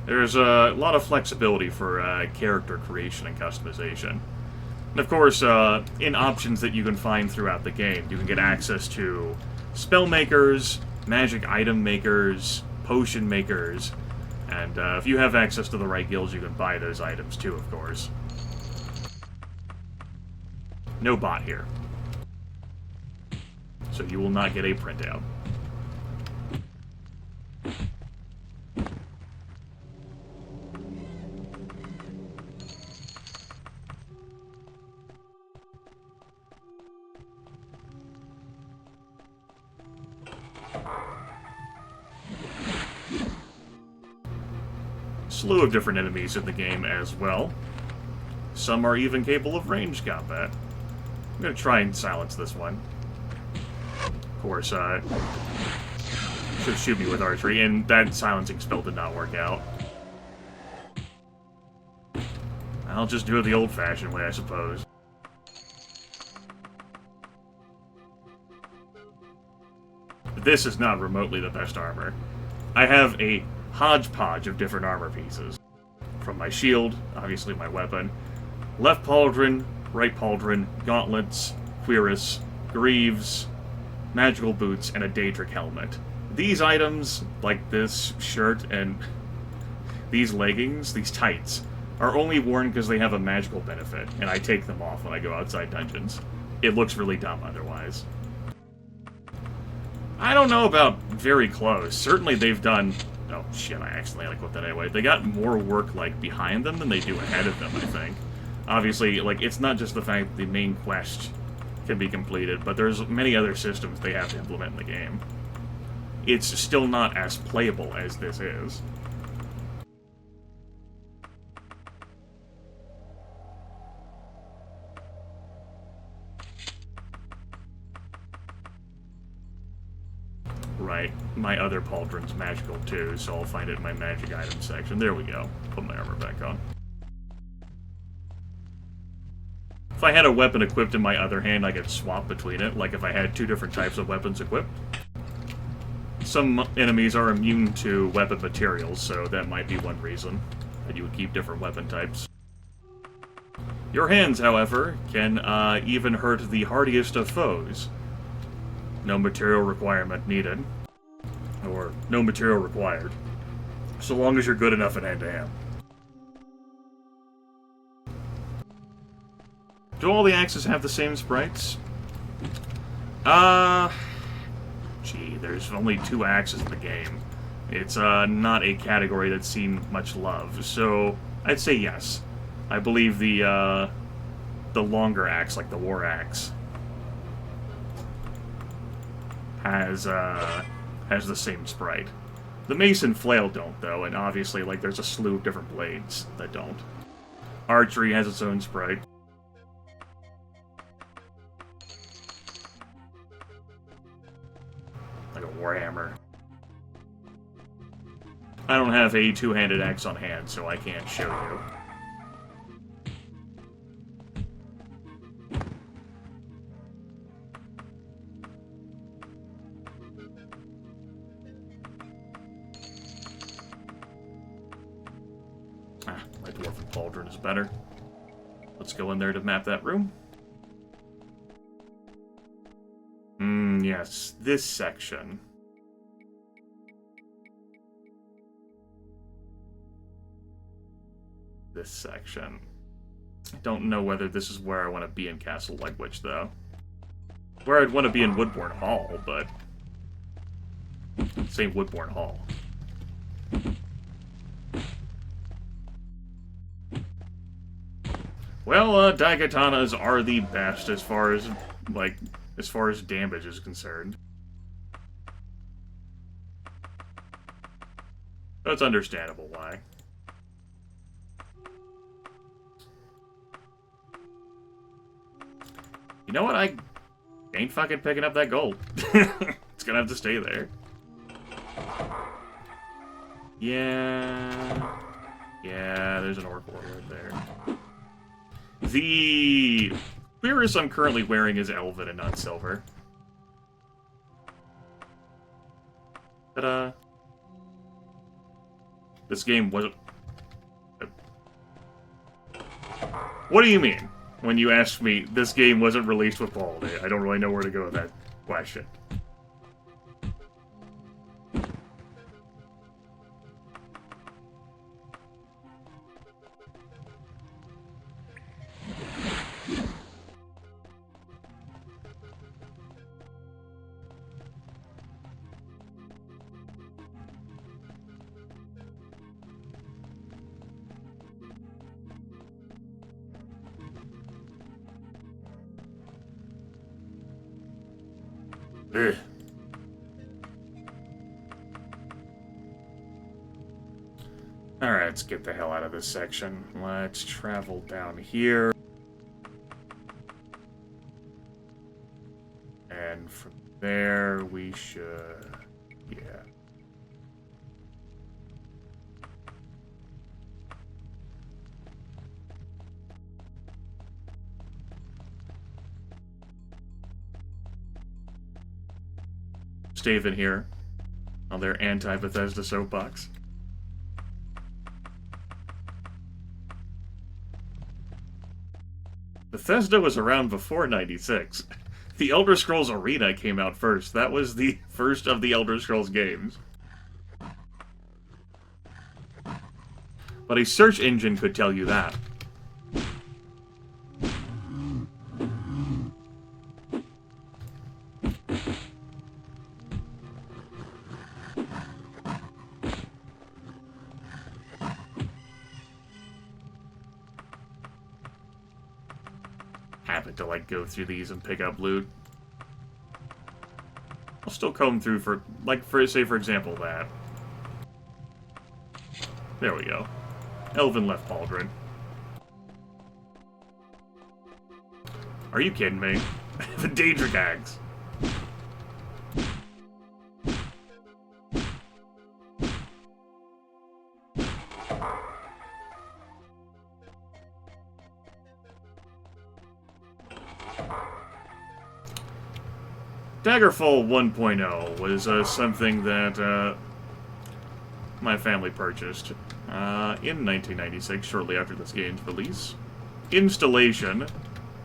A: There's a lot of flexibility for character creation and customization. And of course, in options that you can find throughout the game, you can get access to spell makers, magic item makers, potion makers, and if you have access to the right guilds, you can buy those items too, of course. No bot here. So you will not get a printout. Slew of different enemies in the game as well. Some are even capable of ranged combat. I'm gonna try and silence this one. Of course, should shoot me with archery, and that silencing spell did not work out. I'll just do it the old-fashioned way, I suppose. This is not remotely the best armor. I have a hodgepodge of different armor pieces. From my shield, obviously my weapon, left pauldron, right pauldron, gauntlets, cuirass, greaves, magical boots, and a Daedric helmet. These items, like this shirt and these leggings, these tights, are only worn because they have a magical benefit, and I take them off when I go outside dungeons. It looks really dumb otherwise. I don't know about very close. Certainly they've done... Oh, shit, I accidentally clicked that anyway. They got more work, like, behind them than they do ahead of them, I think. Obviously, like, it's not just the fact that the main quest can be completed, but there's many other systems they have to implement in the game. It's still not as playable as this is. Right, my other pauldron's magical too, so I'll find it in my magic items section. There we go. Put my armor back on. If I had a weapon equipped in my other hand, I could swap between it, like if I had two different types of weapons equipped. Some enemies are immune to weapon materials, so that might be one reason that you would keep different weapon types. Your hands, however, can even hurt the hardiest of foes. No material requirement needed. Or, no material required. So long as you're good enough at hand-to-hand. Do all the axes have the same sprites? Gee, there's only 2 axes in the game. It's, not a category that's seen much love, so I'd say yes. I believe the longer axe, like the war axe, has the same sprite. The mace and flail don't, though, and obviously, like, there's a slew of different blades that don't. Archery has its own sprite. Like a warhammer. I don't have a two-handed axe on hand, so I can't show you. Pauldron is better. Let's go in there to map that room. Yes, this section. This section. I don't know whether this is where I want to be in Castle Llugwych, though. Where I'd want to be in Woodbourne Hall, but... Same Woodbourne Hall. Well, Daikatanas are the best as far as, like, as far as damage is concerned. That's understandable why. You know what? I ain't fucking picking up that gold. It's gonna have to stay there. Yeah. Yeah, there's an orc lord right there. The cuirass I'm currently wearing is elven and not silver. Ta-da. This game wasn't... What do you mean? When you asked me, this game wasn't released with quality. I don't really know where to go with that question. Ugh. Alright, let's get the hell out of this section. Let's travel down here. And from there, we should... Yeah. Stave in here on their anti-Bethesda soapbox. Bethesda was around before 96. The Elder Scrolls Arena came out first. That was the first of the Elder Scrolls games. But a search engine could tell you that. Happen to, like, go through these and pick up loot. I'll still comb through for, like, say, for example, that. There we go. Elven left Pauldron. Are you kidding me? The Daedric Axe. Daggerfall 1.0 was something that my family purchased in 1996, shortly after this game's release. Installation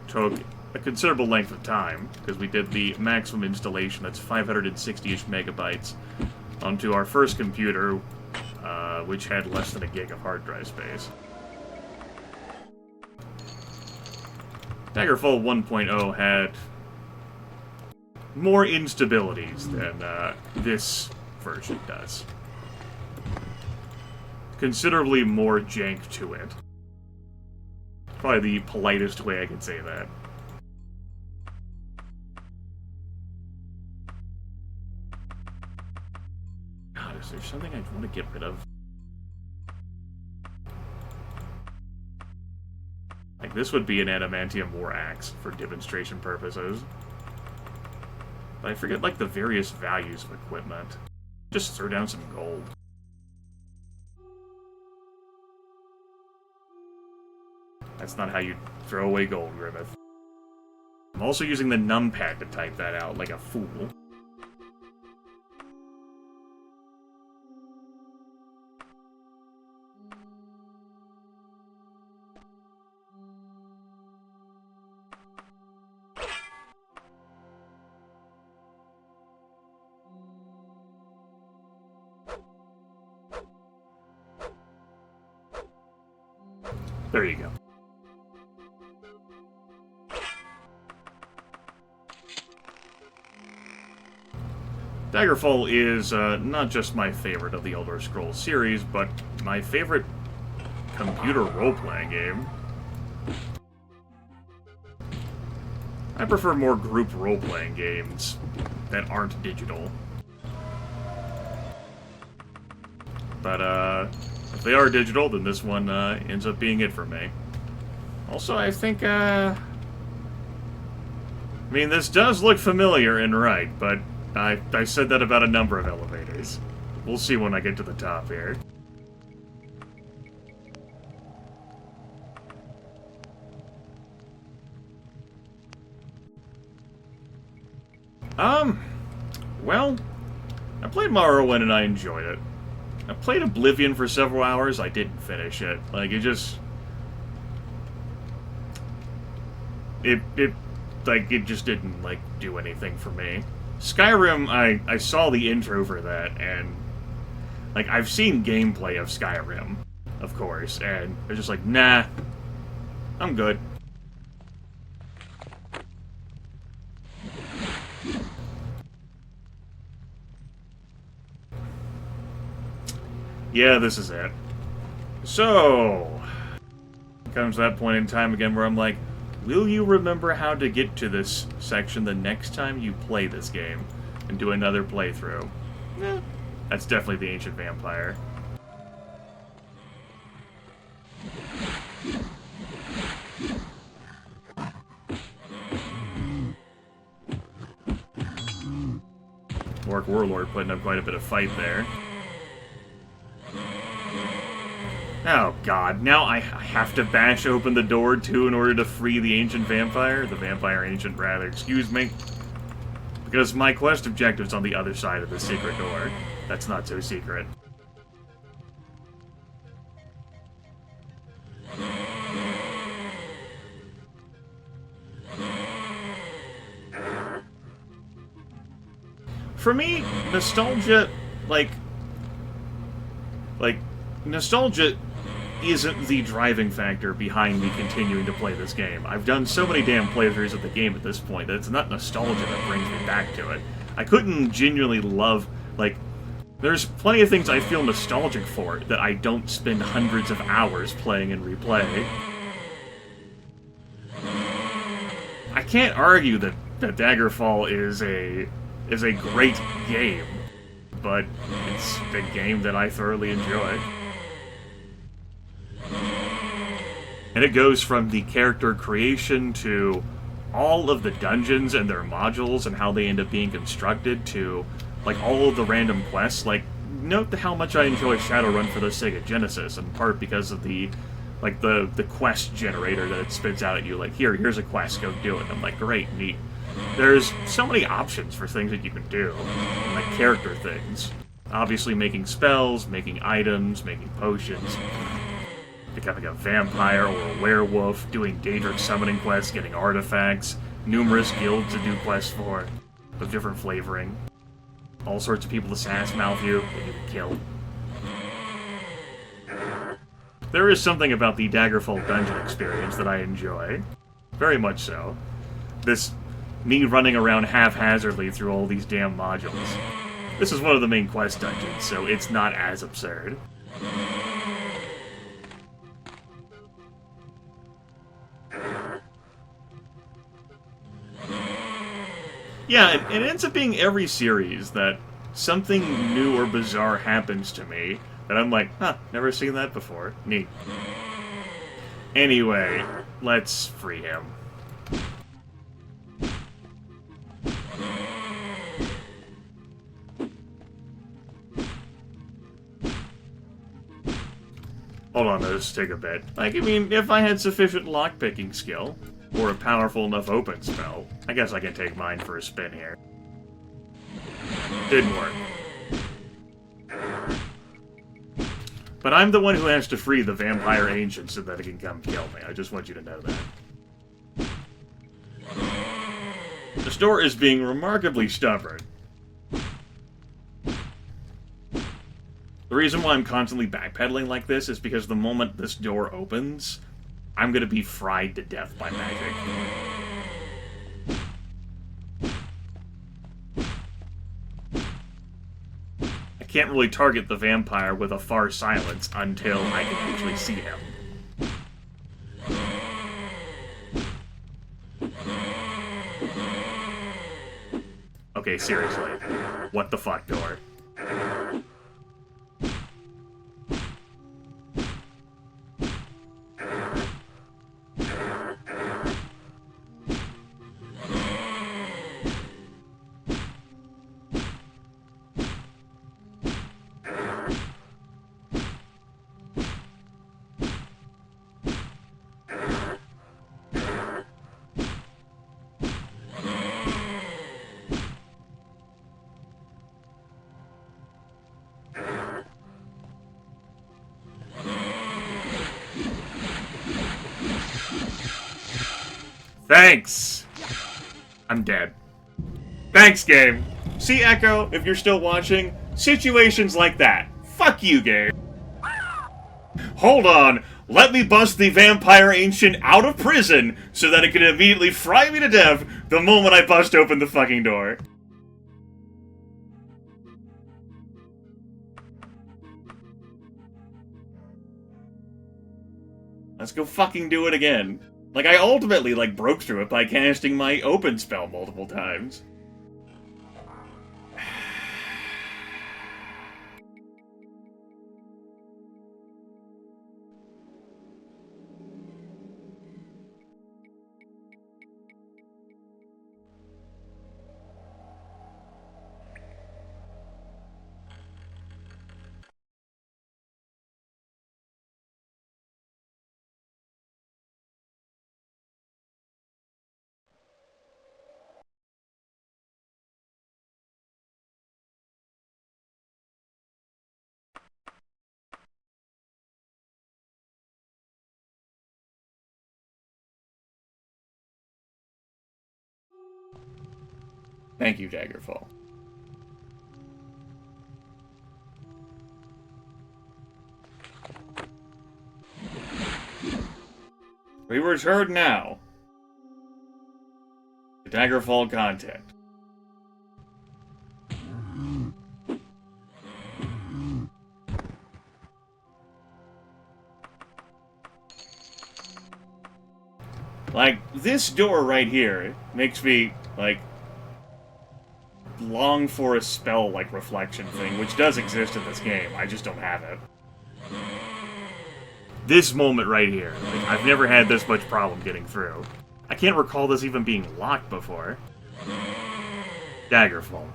A: took a considerable length of time, because we did the maximum installation, that's 560-ish megabytes, onto our first computer, which had less than a gig of hard drive space. Daggerfall 1.0 had more instabilities than this version does. Considerably more jank to it. Probably the politest way I could say that. God, is there something I want to get rid of? Like, this would be an adamantium war axe for demonstration purposes. But I forget, like, the various values of equipment. Just throw down some gold. That's not how you throw away gold, Grimith. I'm also using the numpad to type that out, like a fool. There you go. Daggerfall is not just my favorite of the Elder Scrolls series, but my favorite computer role-playing game. I prefer more group role-playing games that aren't digital. But if they are digital, then this one ends up being it for me. Also, I think, I mean, this does look familiar and right, but I said that about a number of elevators. We'll see when I get to the top here. Well, I played Morrowind and I enjoyed it. I played Oblivion for several hours, I didn't finish it. Like, it just... It just didn't, like, do anything for me. Skyrim, I saw the intro for that, and, like, I've seen gameplay of Skyrim, of course, and they're just like, nah, I'm good. Yeah, this is it. So, comes that point in time again where I'm like, will you remember how to get to this section the next time you play this game and do another playthrough? Eh, that's definitely the Ancient Vampire. Orc Warlord putting up quite a bit of fight there. Oh god, now I have to bash open the door too in order to free the Ancient Vampire? The Vampire Ancient, rather, excuse me. Because my quest objective's on the other side of the secret door. That's not so secret. For me, nostalgia, nostalgia isn't the driving factor behind me continuing to play this game. I've done so many damn playthroughs of the game at this point that it's not nostalgia that brings me back to it. I couldn't genuinely love, like, there's plenty of things I feel nostalgic for that I don't spend hundreds of hours playing and replay. I can't argue that Daggerfall is a great game, but it's a game that I thoroughly enjoy. And it goes from the character creation to all of the dungeons and their modules and how they end up being constructed to, like, all of the random quests. Like, note how much I enjoy Shadowrun for the Sega Genesis, in part because of the quest generator that it spits out at you. Like, here's a quest, go do it. And I'm like, great, neat. There's so many options for things that you can do, and, like, character things. Obviously making spells, making items, making potions, becoming a vampire or a werewolf, doing Daedric summoning quests, getting artifacts, numerous guilds to do quests for, with different flavoring. All sorts of people to sass mouth you that you can kill. There is something about the Daggerfall dungeon experience that I enjoy. Very much so. Me running around haphazardly through all these damn modules. This is one of the main quest dungeons, so it's not as absurd. Yeah, it ends up being every series that something new or bizarre happens to me that I'm like, huh, never seen that before. Neat. Anyway, let's free him. Hold on, this take a bit. Like, I mean, if I had sufficient lockpicking skill, or a powerful enough open spell, I guess I can take mine for a spin here. Didn't work. But I'm the one who has to free the Vampire Ancient so that it can come kill me. I just want you to know that. The store is being remarkably stubborn. The reason why I'm constantly backpedaling like this is because the moment this door opens, I'm gonna be fried to death by magic. I can't really target the vampire with a far silence until I can actually see him. Okay, seriously. What the fuck, door? Thanks! I'm dead. Thanks, game. See, Echo, if you're still watching, situations like that. Fuck you, game. Hold on. Let me bust the vampire ancient out of prison so that it can immediately fry me to death the moment I bust open the fucking door. Let's go fucking do it again. Like, I ultimately, like, broke through it by casting my open spell multiple times. Thank you, Daggerfall. We return now to Daggerfall content. Like, this door right here makes me, like, long for a spell like reflection thing, which does exist in this game. I just don't have it. This moment right here, like, I've never had this much problem getting through. I can't recall this even being locked before. Daggerfall.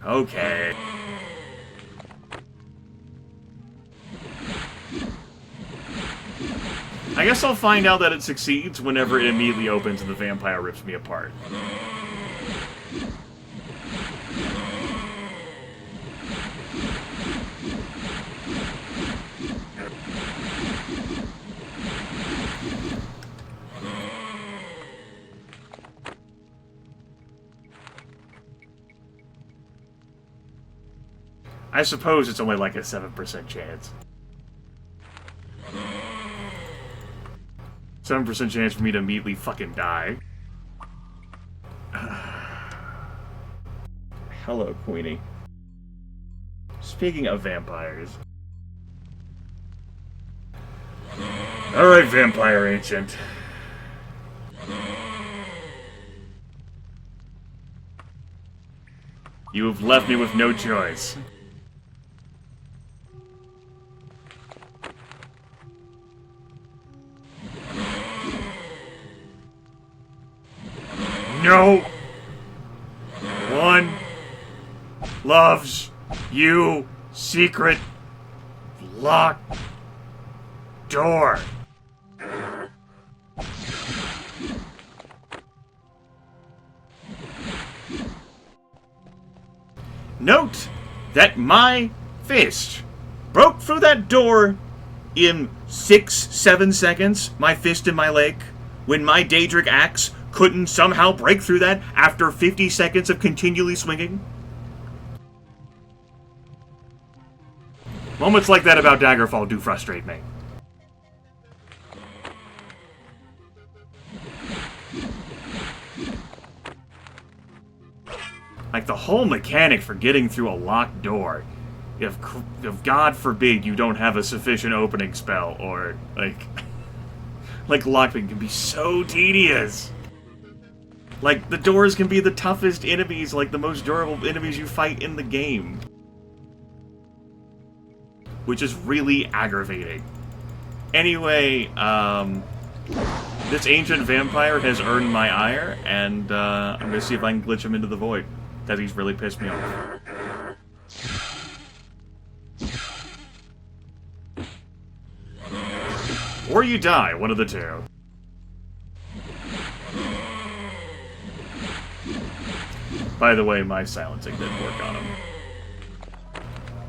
A: Okay. I guess I'll find out that it succeeds whenever it immediately opens and the vampire rips me apart. I suppose it's only like a 7% chance. 7% chance for me to immediately fucking die. Hello, Queenie. Speaking of vampires. Alright, Vampire Ancient. You have left me with no choice. No one loves you, secret locked door. Note that my fist broke through that door in 6-7 seconds, my fist in my leg, when my Daedric axe couldn't somehow break through that after 50 seconds of continually swinging. Moments like that about Daggerfall do frustrate me. Like, the whole mechanic for getting through a locked door, if God forbid you don't have a sufficient opening spell, or, like lockpicking can be so tedious. Like, the doors can be the toughest enemies, like the most durable enemies you fight in the game. Which is really aggravating. Anyway, this ancient vampire has earned my ire, and I'm gonna see if I can glitch him into the void, because he's really pissed me off. Or you die, one of the two. By the way, my silencing didn't work on him.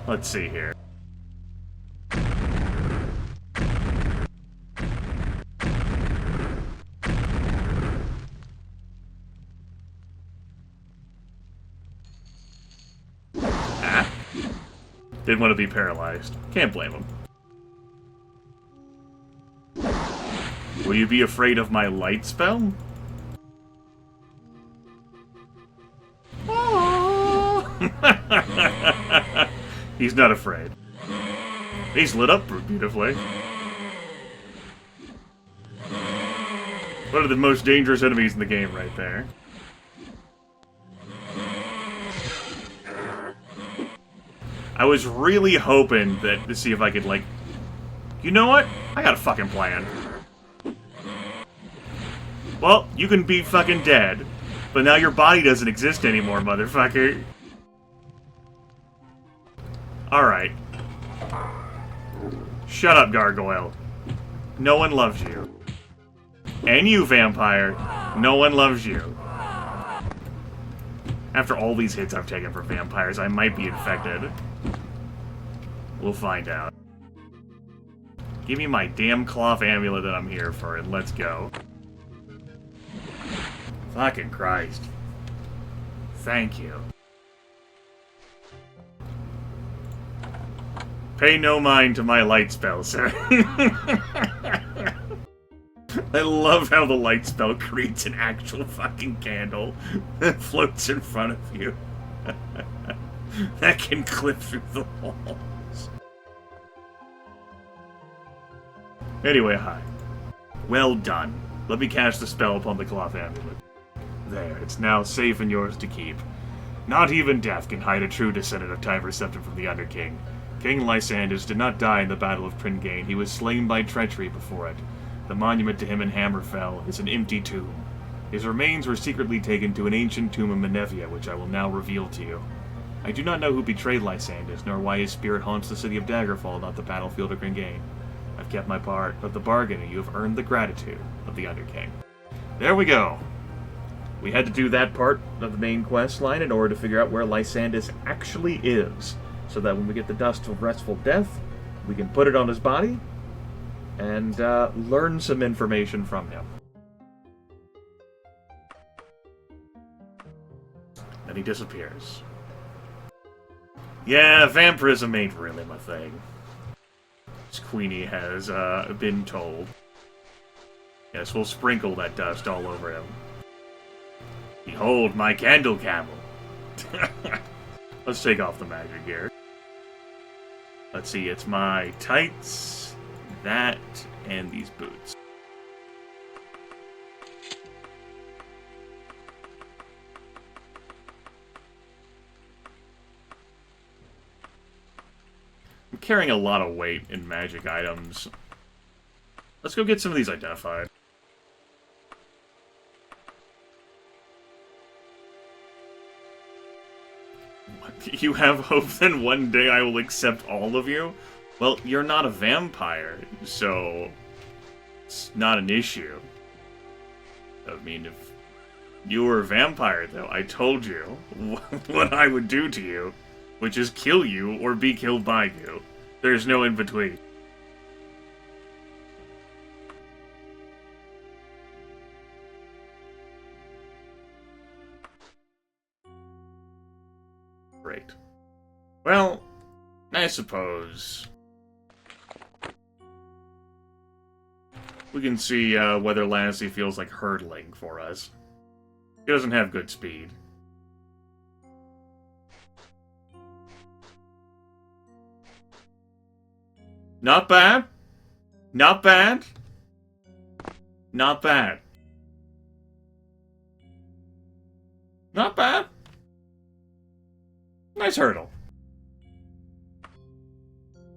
A: Let's see here. Didn't want to be paralyzed. Can't blame him. Will you be afraid of my light spell? He's not afraid. He's lit up beautifully. One of the most dangerous enemies in the game right there. I was really hoping that to see if I could, like... You know what? I got a fucking plan. Well, you can be fucking dead, but now your body doesn't exist anymore, motherfucker. Alright. Shut up, Gargoyle. No one loves you. And you, Vampire. No one loves you. After all these hits I've taken for vampires, I might be infected. We'll find out. Give me my damn cloth amulet that I'm here for, and let's go. Fucking Christ. Thank you. Pay no mind to my light spell, sir. I love how the light spell creates an actual fucking candle that floats in front of you. That can clip through the walls. Anyway, hi. Well done. Let me cast the spell upon the cloth amulet. There, it's now safe and yours to keep. Not even death can hide a true descendant of Tiber Septim from the Underking. King Lysander's did not die in the Battle of Pringane. He was slain by treachery before it. The monument to him in Hammerfell is an empty tomb. His remains were secretly taken to an ancient tomb in Menevia, which I will now reveal to you. I do not know who betrayed Lysander's, nor why his spirit haunts the city of Daggerfall, not the battlefield of Pringane. I've kept my part of the bargain, and you have earned the gratitude of the Underking. There we go. We had to do that part of the main quest line in order to figure out where Lysandus actually is, so that when we get the Dust of Restful Death, we can put it on his body and learn some information from him. Then he disappears. Yeah, vampirism ain't really my thing. As Queenie has been told. Yes, we'll sprinkle that dust all over him. Behold my candle camel. Let's take off the magic gear. Let's see, it's my tights, that, and these boots. I'm carrying a lot of weight in magic items. Let's go get some of these identified. You have hope that one day I will accept all of you? Well, you're not a vampire, so it's not an issue. I mean, if you were a vampire, though, I told you what I would do to you, which is kill you or be killed by you. There's no in-between. Great. Well, I suppose we can see whether Lassie feels like hurdling for us. He doesn't have good speed. Not bad. Not bad. Not bad. Not bad. Nice hurdle.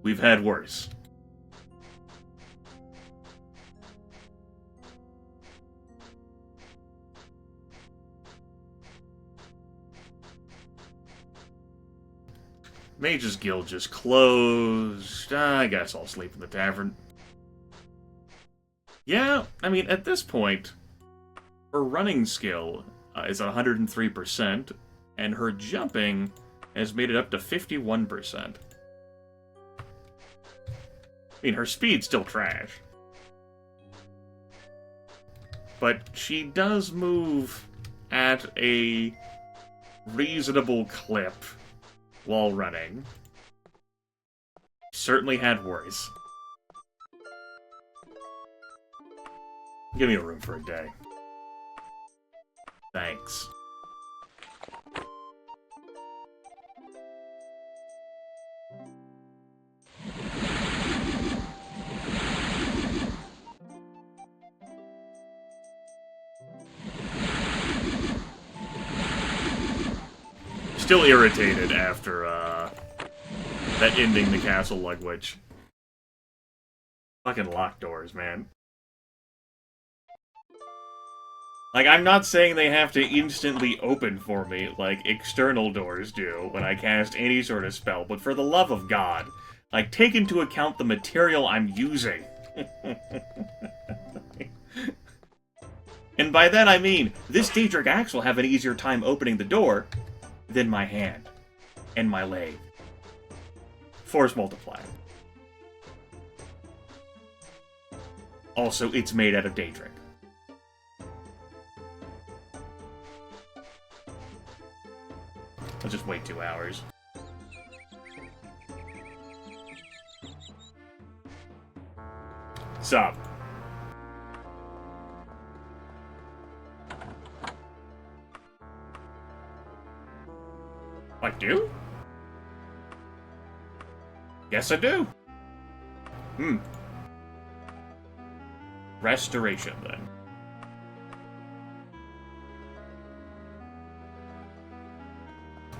A: We've had worse. Mage's Guild just closed. I guess I'll sleep in the tavern. Yeah, I mean, at this point, her running skill is at 103%, and her jumping has made it up to 51%. I mean, her speed's still trash. But she does move at a reasonable clip while running. Certainly had worse. Give me a room for a day. Thanks. Still irritated after, that ending the Castle Llugwych. Fucking locked doors, man. Like, I'm not saying they have to instantly open for me like external doors do when I cast any sort of spell, but for the love of God, like, take into account the material I'm using. And by that I mean, this Daedric Axe will have an easier time opening the door than my hand and my leg. Force multiply. Also, it's made out of Daedric. I'll just wait 2 hours. Sup? I do? Yes, I do. Restoration, then.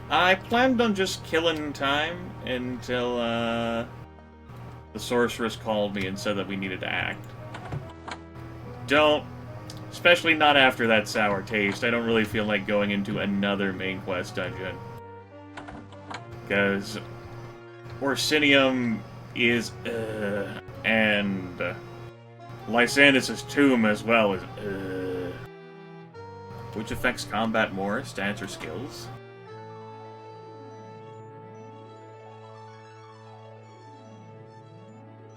A: I planned on just killing time until, the sorceress called me and said that we needed to act. Don't. Especially not after that sour taste. I don't really feel like going into another main quest dungeon. Because Orsinium is, and Lysandus' tomb as well is, which affects combat more, stats or skills?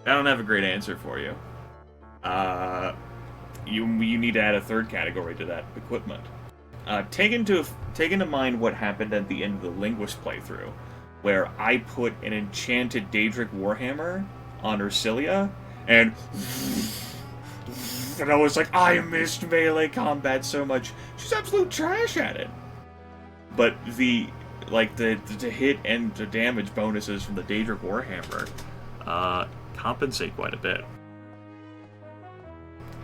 A: I don't have a great answer for you. You need to add a third category to that equipment. Take into mind what happened at the end of the Linguist playthrough, where I put an enchanted Daedric Warhammer on Ursilia, and I was like, I missed melee combat so much. She's absolute trash at it. But the hit and the damage bonuses from the Daedric Warhammer compensate quite a bit.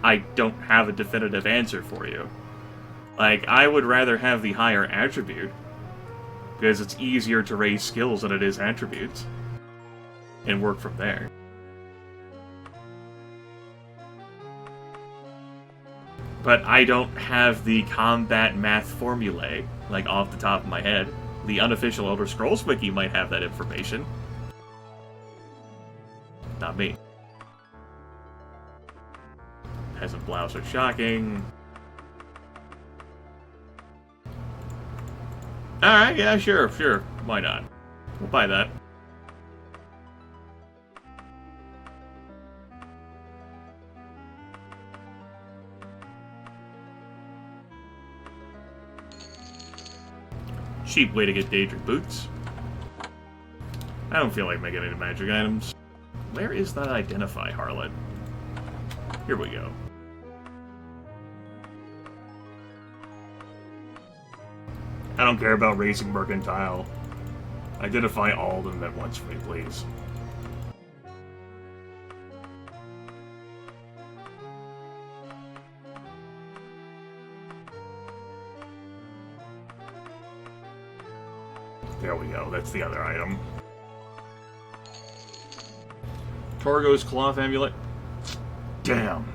A: I don't have a definitive answer for you. Like, I would rather have the higher attribute, because it's easier to raise skills than it is attributes, and work from there. But I don't have the combat math formulae, like, off the top of my head. The unofficial Elder Scrolls wiki might have that information. Not me. Peasant blouse are shocking. Alright, yeah, sure. Why not? We'll buy that. Cheap way to get Daedric boots. I don't feel like making any magic items. Where is that identify harlot? Here we go. I don't care about racing mercantile. Identify all of them at once for me, please. There we go, that's the other item. Torgo's Cloth Amulet. Damn.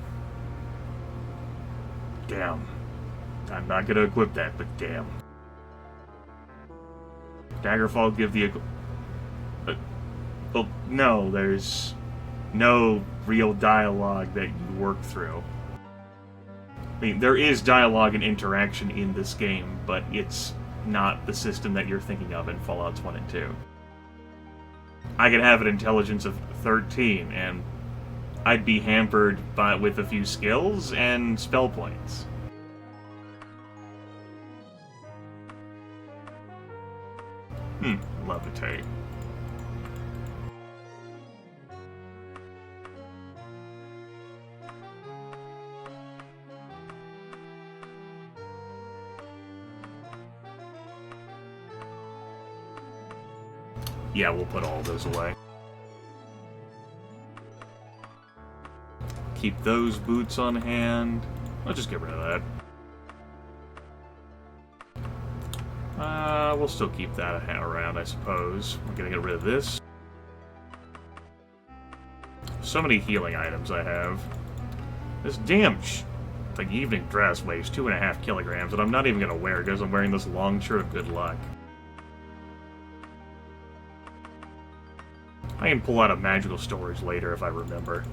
A: Damn. I'm not gonna equip that, but damn. Daggerfall give the... well, no, there's no real dialogue that you work through. I mean, there is dialogue and interaction in this game, but it's not the system that you're thinking of in Fallouts 1 and 2. I could have an intelligence of 13, and I'd be hampered with a few skills and spell points. Levitate. Yeah, we'll put all those away. Keep those boots on hand. I'll just get rid of that. We'll still keep that around, I suppose. We're gonna get rid of this. So many healing items I have. This damn like evening dress weighs 2.5 kilograms, and I'm not even gonna wear it because I'm wearing this long shirt of good luck. I can pull out a magical storage later if I remember.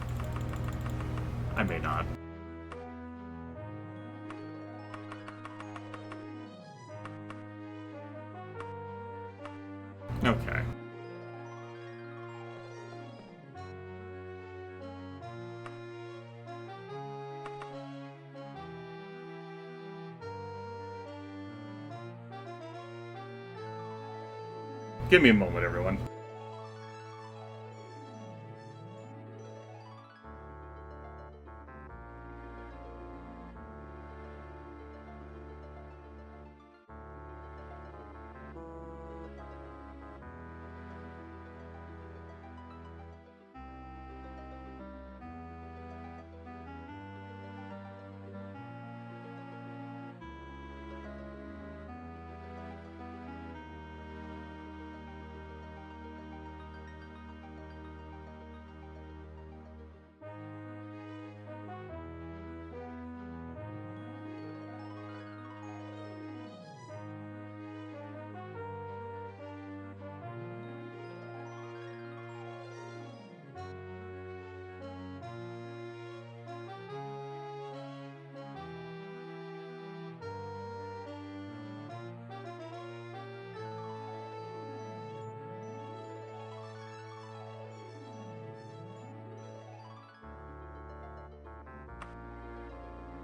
A: I may not. Okay. Give me a moment, everyone.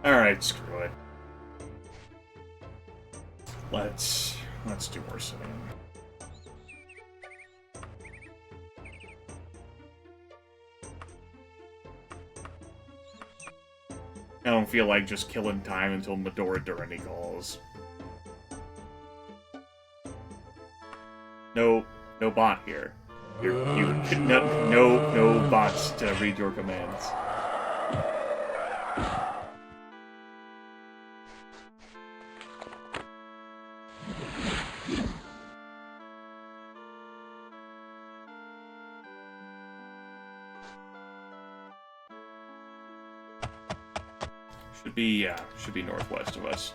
A: Alright, screw it. Let's do Orsinium. I don't feel like just killing time until Medora Direnni calls. No bot here. No bots to read your commands. Should be northwest of us.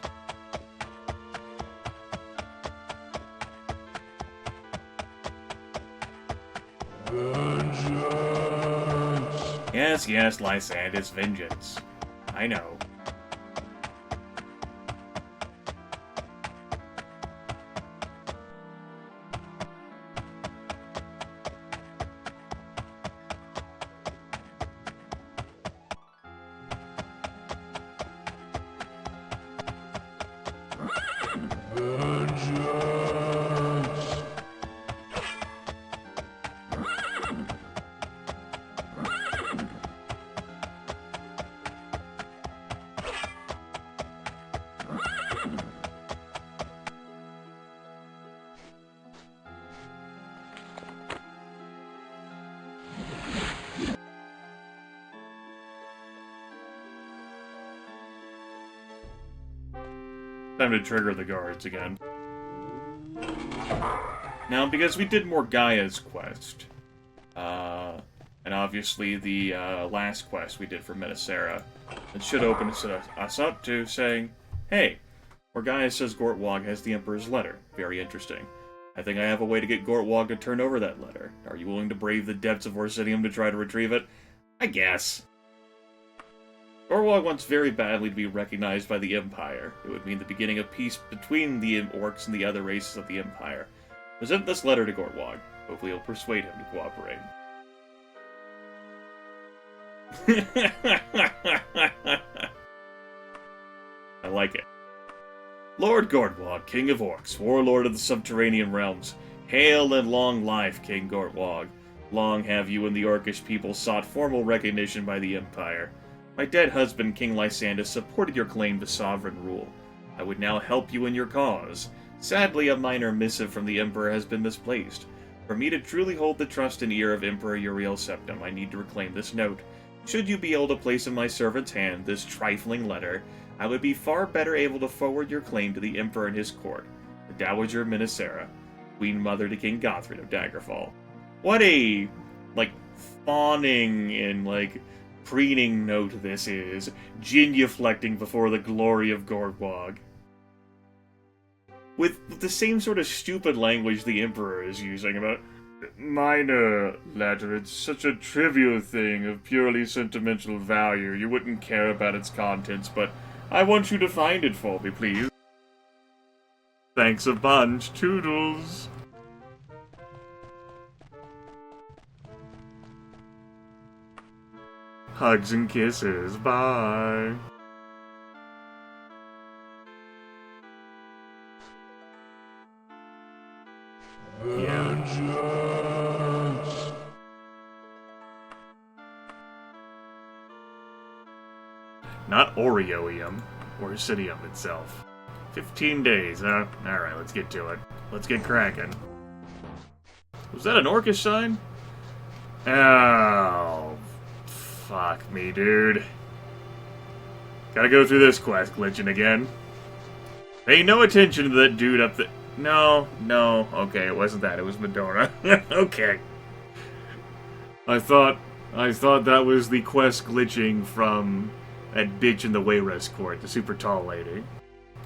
A: Vengeance. Yes, Lysander's vengeance. I know. Time to trigger the guards again. Now, because we did Morgaia's quest, and obviously the last quest we did for Metasera, it should open us up to saying, hey, Morgaia says Gortwog has the Emperor's letter. Very interesting. I think I have a way to get Gortwog to turn over that letter. Are you willing to brave the depths of Orsinium to try to retrieve it? I guess. Gortwog wants very badly to be recognized by the Empire. It would mean the beginning of peace between the orcs and the other races of the Empire. Present this letter to Gortwog. Hopefully it'll persuade him to cooperate. I like it. Lord Gortwog, King of Orcs, Warlord of the Subterranean Realms, hail and long life, King Gortwog. Long have you and the Orcish people sought formal recognition by the Empire. My dead husband, King Lysandas, supported your claim to sovereign rule. I would now help you in your cause. Sadly, a minor missive from the Emperor has been misplaced. For me to truly hold the trust and ear of Emperor Uriel Septim, I need to reclaim this note. Should you be able to place in my servant's hand this trifling letter, I would be far better able to forward your claim to the Emperor and his court, the Dowager Metasera, Queen Mother to King Gothred of Daggerfall. What a, fawning and, preening note this is, genuflecting before the glory of Gortwog. With the same sort of stupid language the Emperor is using about, minor letter, it's such a trivial thing of purely sentimental value, you wouldn't care about its contents, but I want you to find it for me, please. Thanks a bunch, Toodles. Hugs and kisses, bye.
B: Vengeance.
A: Not Oreoium, Orsinium itself. 15 days, huh? Alright, let's get to it. Let's get cracking. Was that an orcish sign? Oh, fuck me, dude. Gotta go through this quest glitching again. Pay no attention to that dude up there. No, okay, it wasn't that. It was Medora. Okay. I thought that was the quest glitching from that bitch in the Wayrest court, the super tall lady.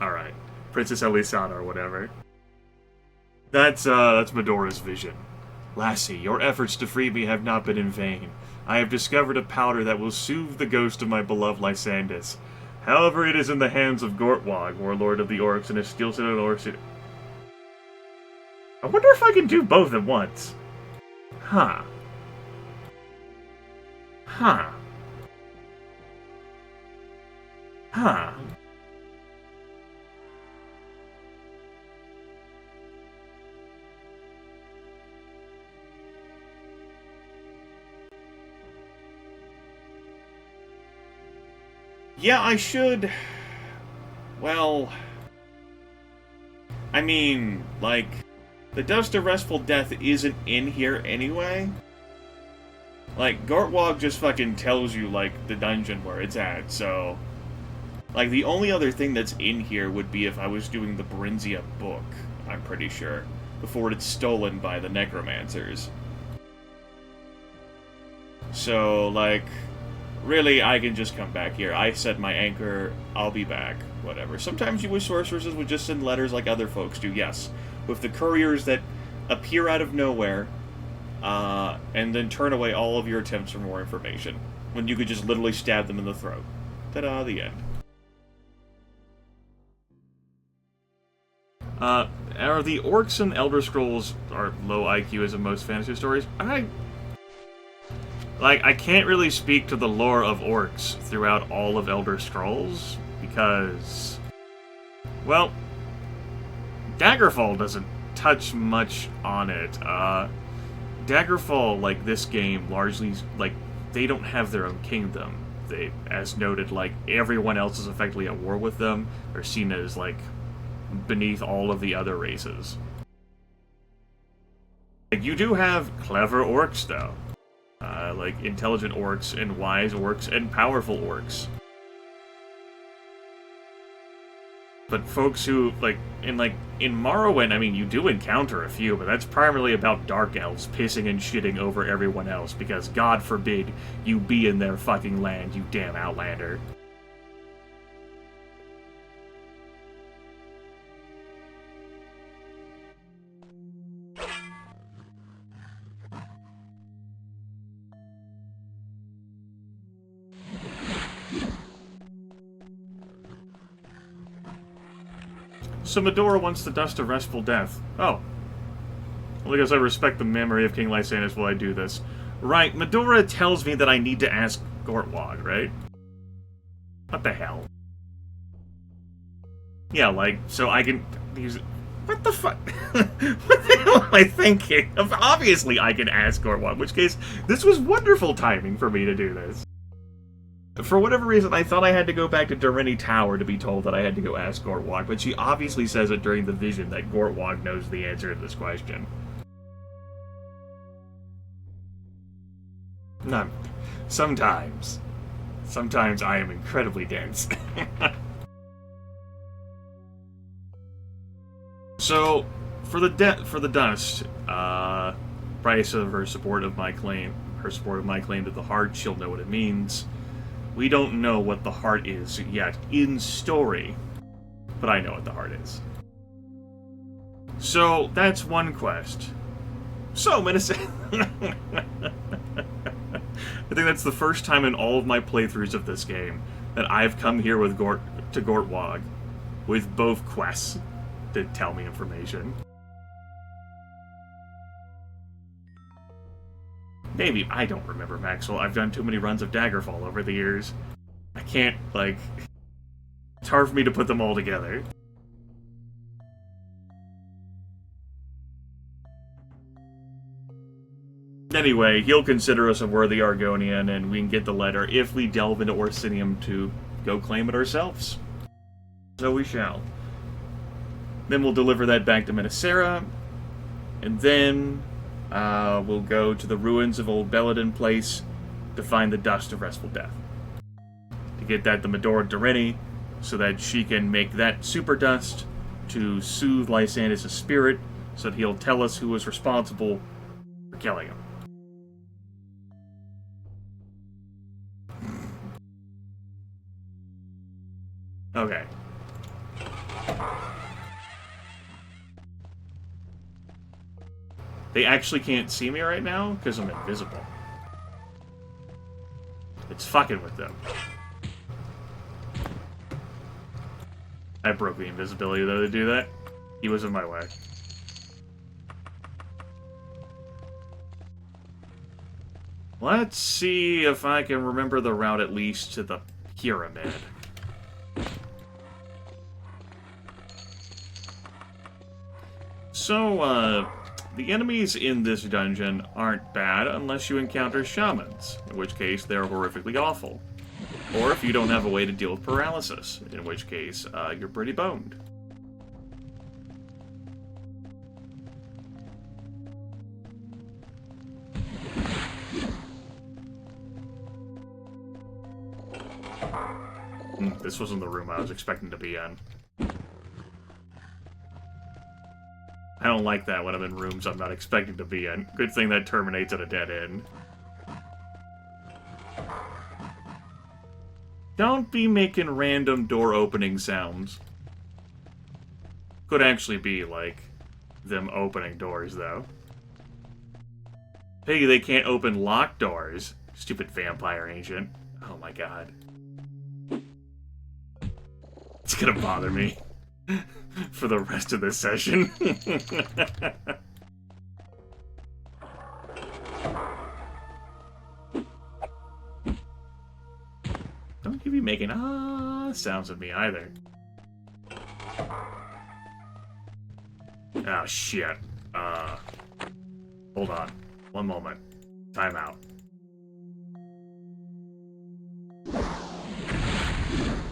A: Alright. Princess Elisana or whatever. That's Medora's vision. Lassie, your efforts to free me have not been in vain. I have discovered a powder that will soothe the ghost of my beloved Lysandas. However, it is in the hands of Gortwog, Warlord of the Orcs, and is still set at Orsinium. I wonder if I can do both at once. Huh. Yeah, I should... Well... I mean, the Dust of Restful Death isn't in here anyway. Gortwog just fucking tells you, the dungeon where it's at, so... the only other thing that's in here would be if I was doing the Berinzia book, I'm pretty sure, before it's stolen by the Necromancers. So, really, I can just come back here. I set my anchor, I'll be back, whatever. Sometimes you wish sorceresses would just send letters like other folks do, yes. With the couriers that appear out of nowhere, and then turn away all of your attempts for more information, when you could just literally stab them in the throat. Ta-da, the end. Are the orcs and Elder Scrolls are low IQ as in most fantasy stories? I can't really speak to the lore of orcs throughout all of Elder Scrolls, because, well, Daggerfall doesn't touch much on it. Daggerfall, this game, largely, they don't have their own kingdom. They, as noted, everyone else is effectively at war with them. They're seen as, beneath all of the other races. You do have clever orcs, though. Intelligent orcs, and wise orcs, and powerful orcs. But folks who, in Morrowind, I mean, you do encounter a few, but that's primarily about dark elves pissing and shitting over everyone else, because God forbid you be in their fucking land, you damn outlander. So Medora wants the dust of restful death. Oh. Well, I guess I respect the memory of King Lysanis while I do this. Right, Medora tells me that I need to ask Gortwog, right? What the hell? Yeah, so I can use... What the fuck? What the hell am I thinking? Obviously I can ask Gortwog, in which case, this was wonderful timing for me to do this. For whatever reason, I thought I had to go back to Direnni Tower to be told that I had to go ask Gortwog, but she obviously says it during the vision that Gortwog knows the answer to this question. Sometimes. Sometimes I am incredibly dense. So, for the dust, price of her support of my claim to the heart, she'll know what it means. We don't know what the heart is yet in story, but I know what the heart is. So, that's one quest. So, Minnesota... I think that's the first time in all of my playthroughs of this game that I've come here with to Gortwog with both quests to tell me information. Maybe. I don't remember, Maxwell. I've done too many runs of Daggerfall over the years. I can't, it's hard for me to put them all together. Anyway, he'll consider us a worthy Argonian, and we can get the letter if we delve into Orsinium to go claim it ourselves. So we shall. Then we'll deliver that back to Minnesera, and then we'll go to the ruins of Old Belladin Place to find the dust of restful death. To get that to Medora Direnni, so that she can make that super dust to soothe Lysanis' spirit, so that he'll tell us who was responsible for killing him. Okay. They actually can't see me right now because I'm invisible. It's fucking with them. I broke the invisibility, though, to do that. He was in my way. Let's see if I can remember the route at least to the pyramid. So, the enemies in this dungeon aren't bad unless you encounter shamans, in which case they're horrifically awful. Or if you don't have a way to deal with paralysis, in which case you're pretty boned. This wasn't the room I was expecting to be in. I don't like that when I'm in rooms I'm not expecting to be in. Good thing that terminates at a dead end. Don't be making random door opening sounds. Could actually be, them opening doors, though. Hey, they can't open locked doors. Stupid vampire ancient. Oh my god. It's gonna bother me. For the rest of this session. Don't you be making sounds at me either. Oh shit. Hold on. One moment. Time out.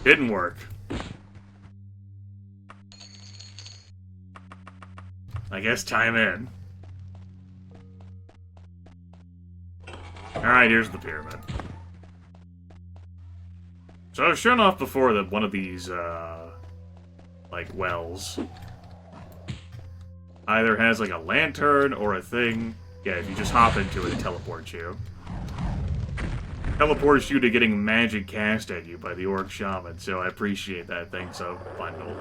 A: Didn't work. I guess time in. Alright, here's the pyramid. So I've shown off before that one of these, like, wells. Either has, like, a lantern or a thing. Yeah, if you just hop into it, it teleports you. Teleports you to getting magic cast at you by the Orc Shaman, so I appreciate that. Thanks, bundle.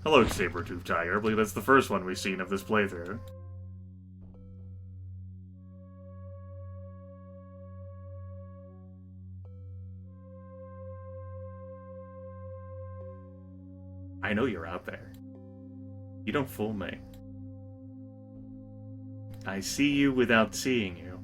A: Hello, Saber-Tooth Tiger. I believe that's the first one we've seen of this playthrough. I know you're out there. You don't fool me. I see you without seeing you.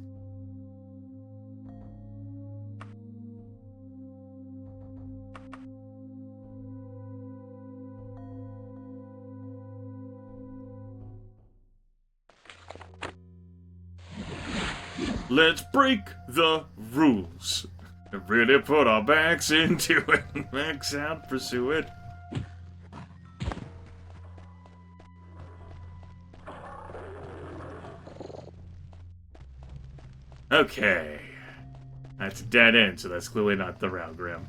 A: Let's break the rules. Really put our backs into it. Max out, pursue it. Okay. That's a dead end, so that's clearly not the route, Grim.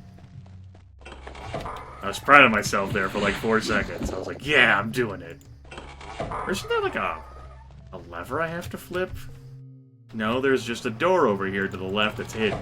A: I was proud of myself there for like 4 seconds. I was like, yeah, I'm doing it. Or isn't there like a lever I have to flip? No, there's just a door over here to the left that's hidden.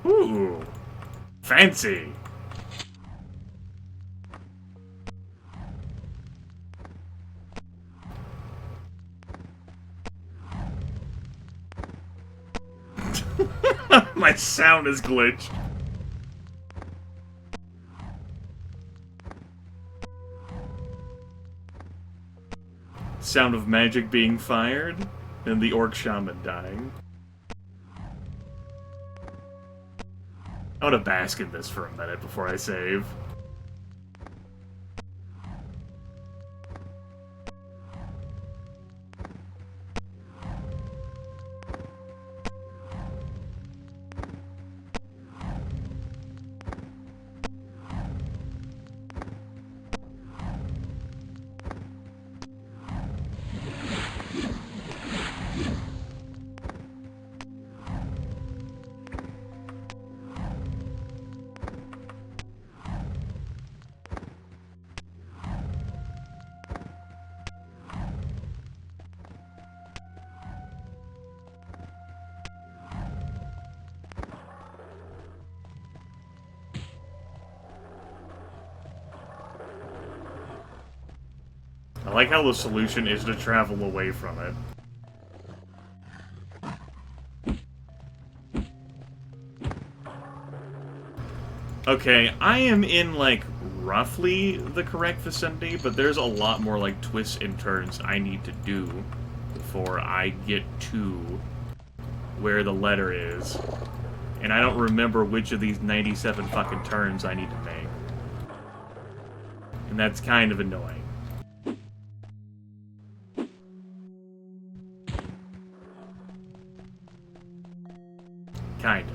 A: Ooh, fancy. My sound is glitched. Sound of magic being fired, and the Orc Shaman dying. I want to bask in this for a minute before I save. I like how the solution is to travel away from it. Okay, I am in, like, roughly the correct vicinity, but there's a lot more, like, twists and turns I need to do before I get to where the letter is. And I don't remember which of these 97 fucking turns I need to make. And that's kind of annoying. Kinda.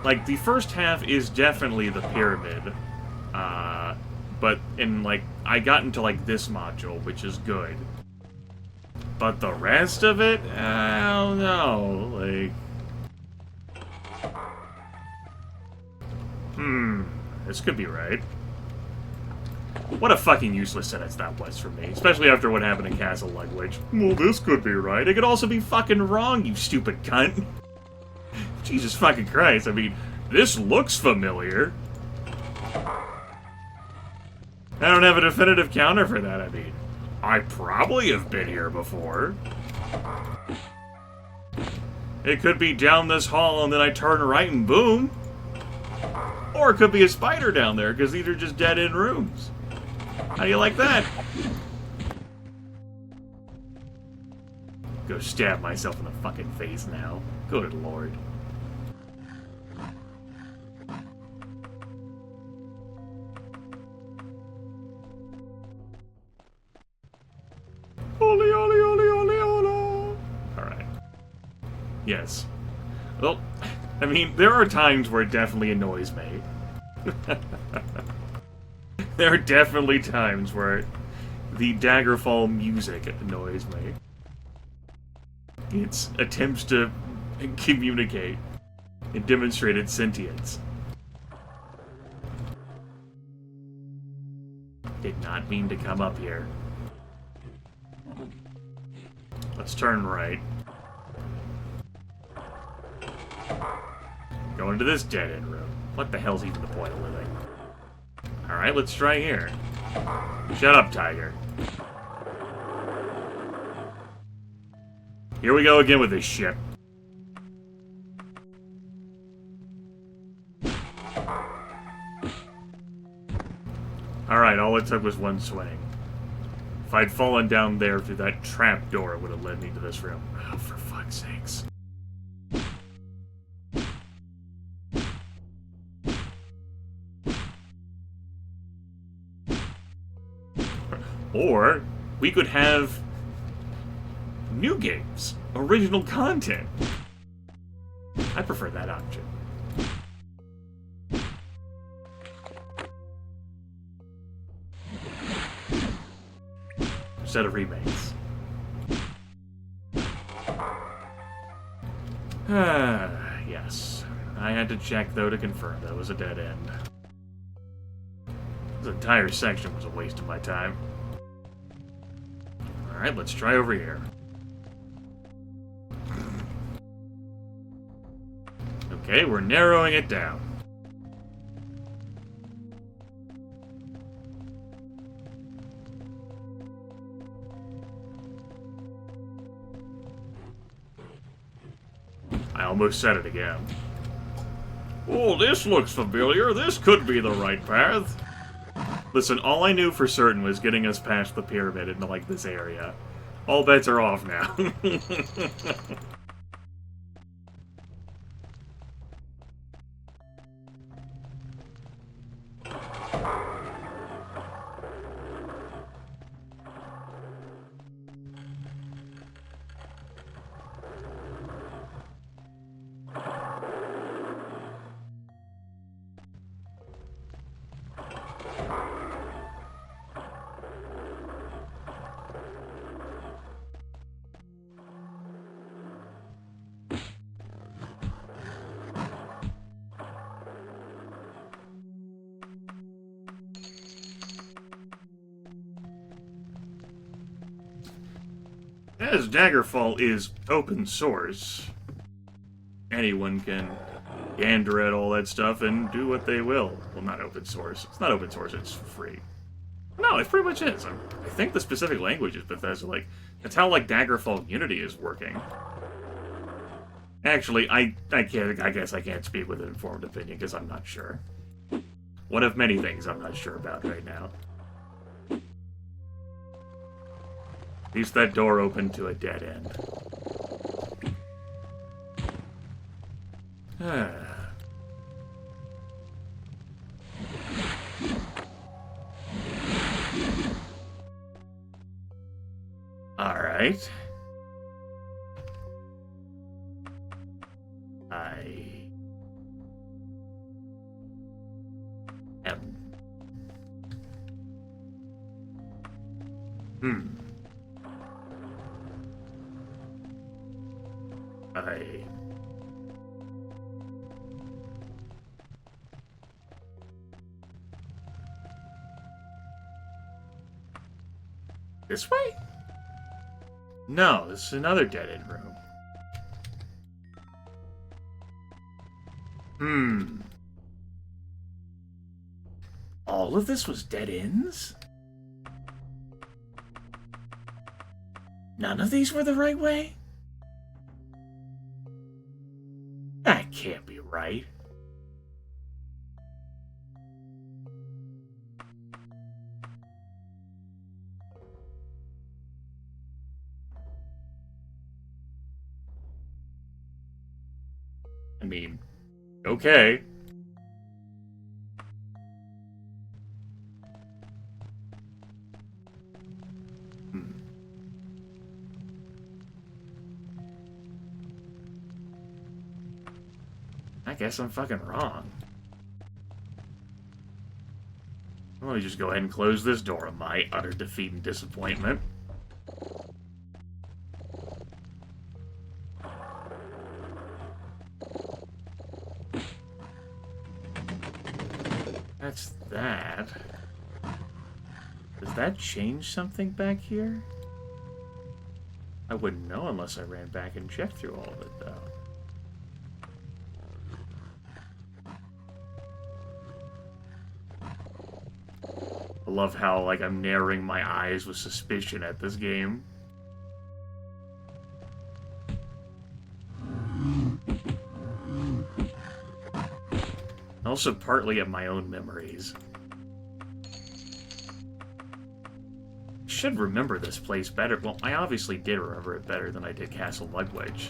A: Like, the first half is definitely the pyramid, but I got into, like, this module, which is good. But the rest of it, I don't know, like... This could be right. What a fucking useless sentence that was for me, especially after what happened in Castle Llugwych. Well, this could be right. It could also be fucking wrong, you stupid cunt. Jesus fucking Christ, I mean, this looks familiar. I don't have a definitive counter for that, I mean. I probably have been here before. It could be down this hall and then I turn right and boom. Or it could be a spider down there, because these are just dead-end rooms. How do you like that? Go stab myself in the fucking face now. Good lord. Ollie, ollie, Yes. Well, I mean, there are times where it definitely annoys me. There are definitely times where the Daggerfall music annoys me. Its attempts to communicate and demonstrate its sentience. Did not mean to come up here. Let's turn right. Go into this dead-end room. What the hell's even the point of living? Alright, let's try here. Shut up, Tiger. Here we go again with this shit. Alright, all it took was one swing. If I'd fallen down there through that trap door, it would have led me to this room. Oh, for fuck's sakes. Or, we could have new games, original content. I prefer that option. Instead of remakes. Yes. I had to check, though, to confirm that it was a dead end. This entire section was a waste of my time. Alright, let's try over here. Okay, we're narrowing it down. I almost said it again. Oh, this looks familiar. This could be the right path. Listen, all I knew for certain was getting us past the pyramid into, like, this area. All bets are off now. As Daggerfall is open source, anyone can gander at all that stuff and do what they will. Well, not open source. It's not open source, it's free. No, it pretty much is. I think the specific language is Bethesda. Like, that's how, like, Daggerfall Unity is working. Actually, I guess I can't speak with an informed opinion, because I'm not sure. One of many things I'm not sure about right now. Leaves that door open to a dead end. Alright. I am... This way? No, this is another dead-end room. All of this was dead ends? None of these were the right way? That can't be right. I mean, okay. guess I'm fucking wrong. Let me just go ahead and close this door of my utter defeat and disappointment. That's that. Does that change something back here? I wouldn't know unless I ran back and checked through all of it, though. I love how, like, I'm narrowing my eyes with suspicion at this game. Also partly at my own memories. Should remember this place better. Well, I obviously did remember it better than I did Castle Llugwych.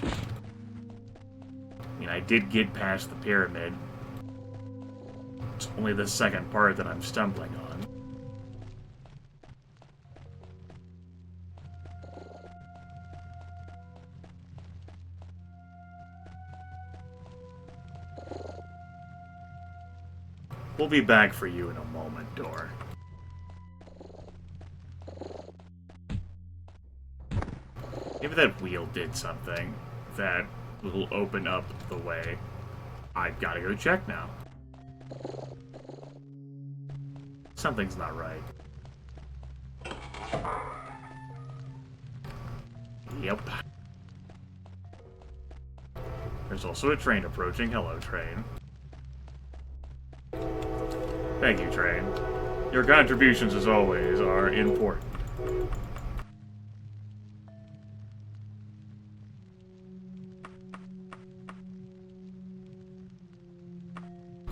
A: I mean, I did get past the pyramid. It's only the second part that I'm stumbling on. We'll be back for you in a moment, door. Maybe that wheel did something that will open up the way. I've got to go check now. Something's not right. Yep. There's also a train approaching. Hello, train. Thank you, train. Your contributions, as always, are important.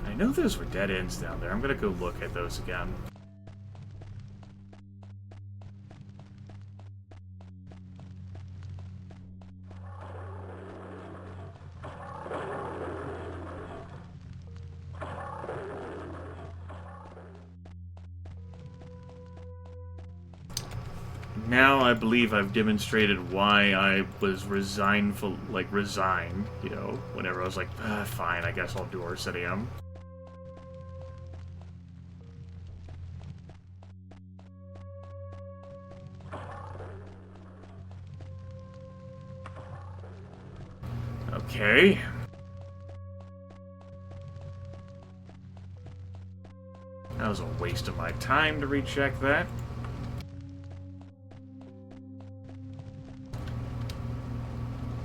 A: I know those were dead ends down there. I'm gonna go look at those again. Now I believe I've demonstrated why I was resigned, you know, whenever I was like, fine, I guess I'll do Orsinium. Okay. That was a waste of my time to recheck that.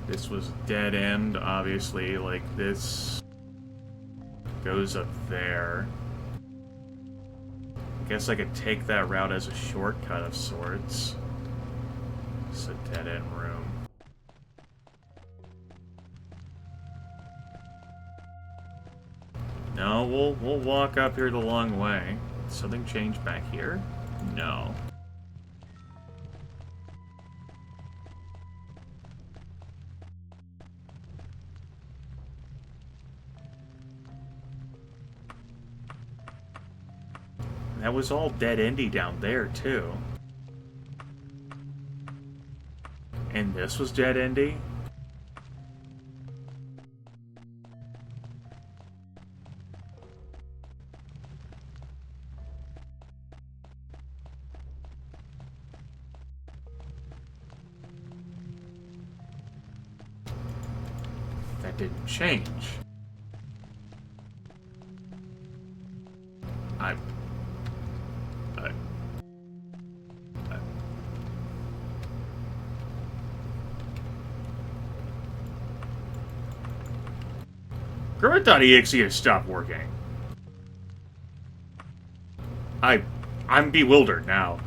A: This was a dead end, obviously, like this goes up there. I guess I could take that route as a shortcut of sorts. It's a dead end room. No, we'll walk up here the long way. Did something change back here? No. That was all dead-endy down there, too. And this was dead-endy? That didn't change. Grimith.exe has stopped working. I'm bewildered now.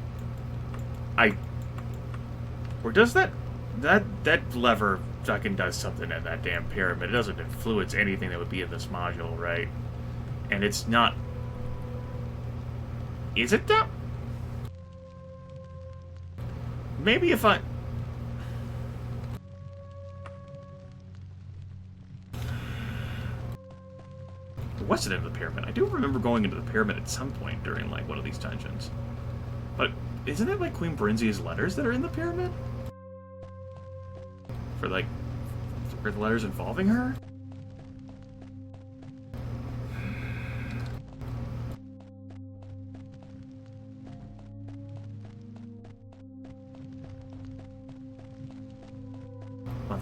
A: Or does that lever fucking does something in that damn pyramid? It doesn't influence anything that would be in this module, right? And it's not... Is it that? Maybe if I... Was it in the pyramid? I do remember going into the pyramid at some point during, like, one of these dungeons. But isn't it, like, Queen Brinzia's letters that are in the pyramid? For, like, for the letters involving her?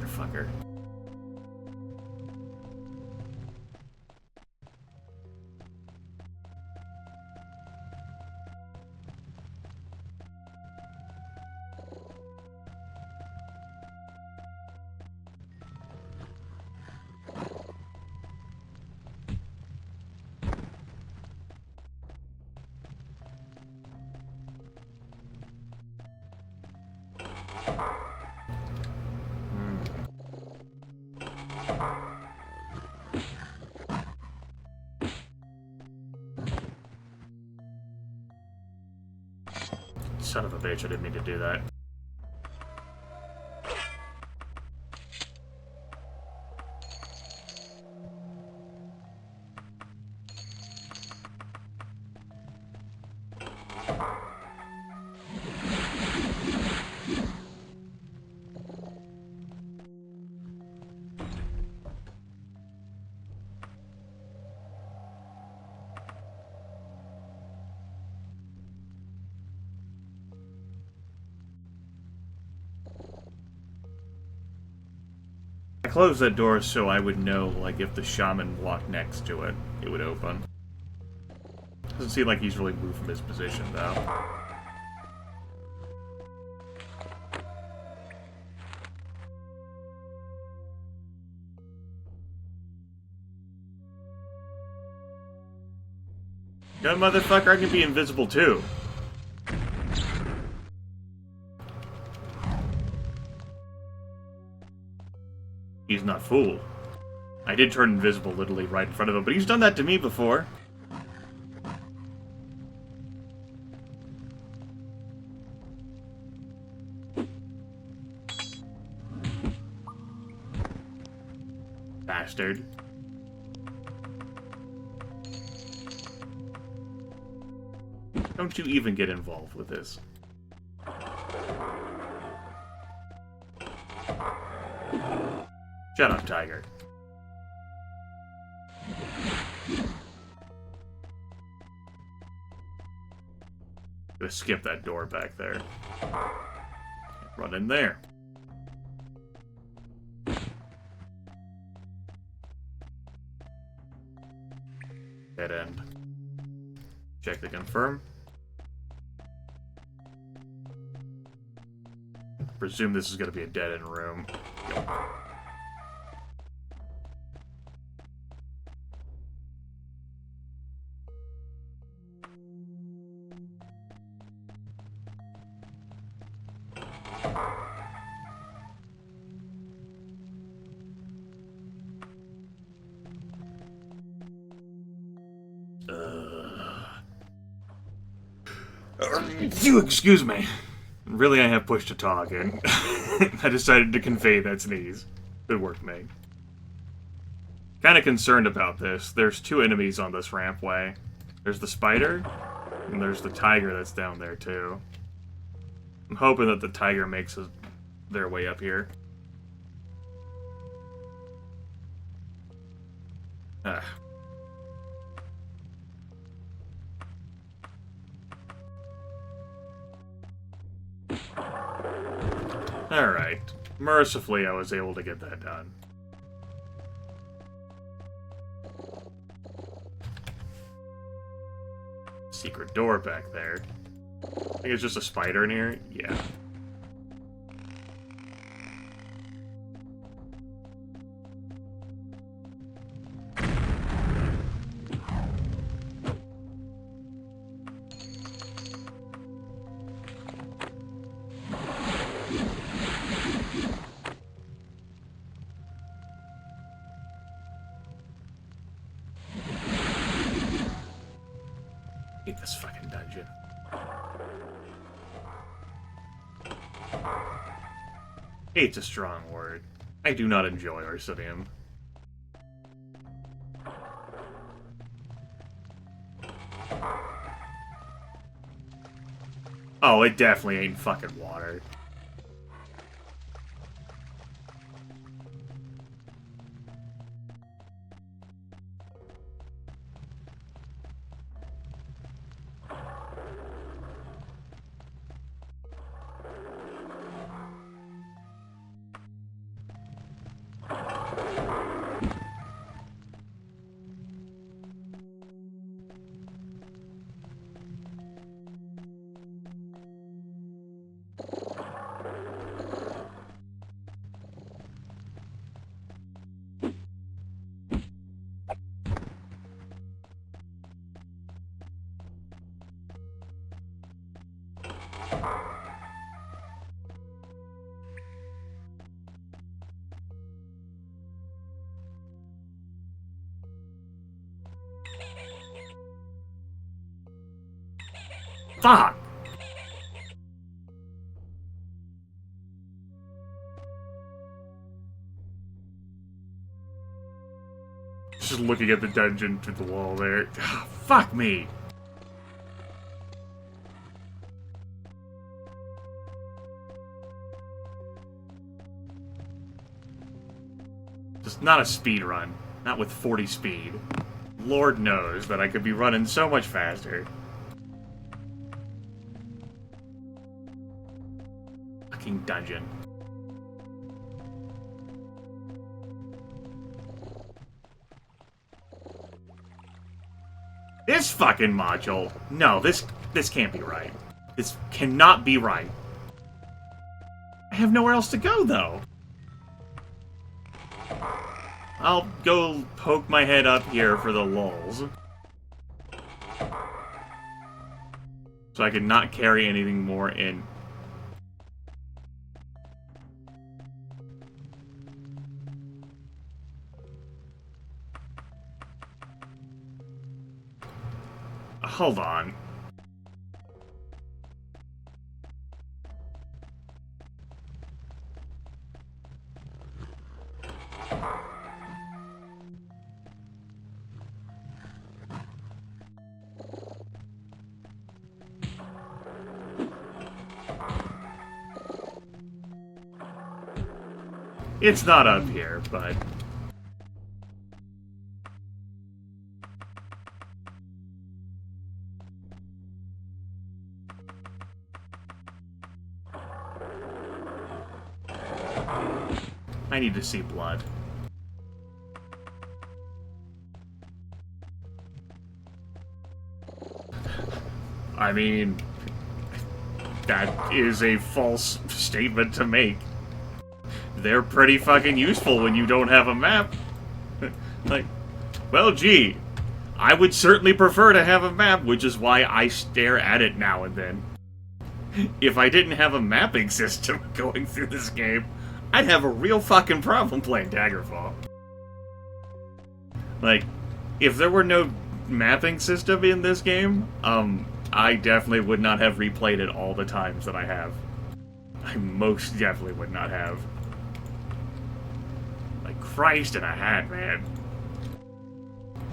A: Motherfucker. Son of a bitch, I didn't mean to do that. I closed that door so I would know, like, if the shaman walked next to it, it would open. Doesn't seem like he's really moved from his position, though. That motherfucker, I can be invisible, too. He's not fooled. I did turn invisible literally right in front of him, but he's done that to me before. Bastard. Don't you even get involved with this. Shut up, Tiger. Gonna skip that door back there. Run in there. Dead end. Check to confirm. Presume this is gonna be a dead end room. Yep. You excuse me. Really, I have push to talk, and I decided to convey that sneeze. Good work, Meg. Kind of concerned about this. There's two enemies on this rampway. There's the spider, and there's the tiger that's down there, too. I'm hoping that the tiger makes their way up here. Ah. Alright. Mercifully, I was able to get that done. Secret door back there. I think it's just a spider in here? Yeah. Hate this fucking dungeon. Hate's a strong word. I do not enjoy Orsinium. Oh, it definitely ain't fucking water. Fuck! Just looking at the dungeon through the wall there. Ah, fuck me! Just not a speed run. Not with 40 speed. Lord knows that I could be running so much faster. Fucking dungeon. This fucking module. No, this can't be right. This cannot be right. I have nowhere else to go, though. I'll go poke my head up here for the lulz. So I can not carry anything more in. Hold on. It's not up here, but... I need to see blood. I mean, that is a false statement to make. They're pretty fucking useful when you don't have a map. Like, well, gee, I would certainly prefer to have a map, which is why I stare at it now and then. If I didn't have a mapping system going through this game, I'd have a real fucking problem playing Daggerfall. Like, if there were no mapping system in this game, I definitely would not have replayed it all the times that I have. I most definitely would not have. Like, Christ in a hat, man.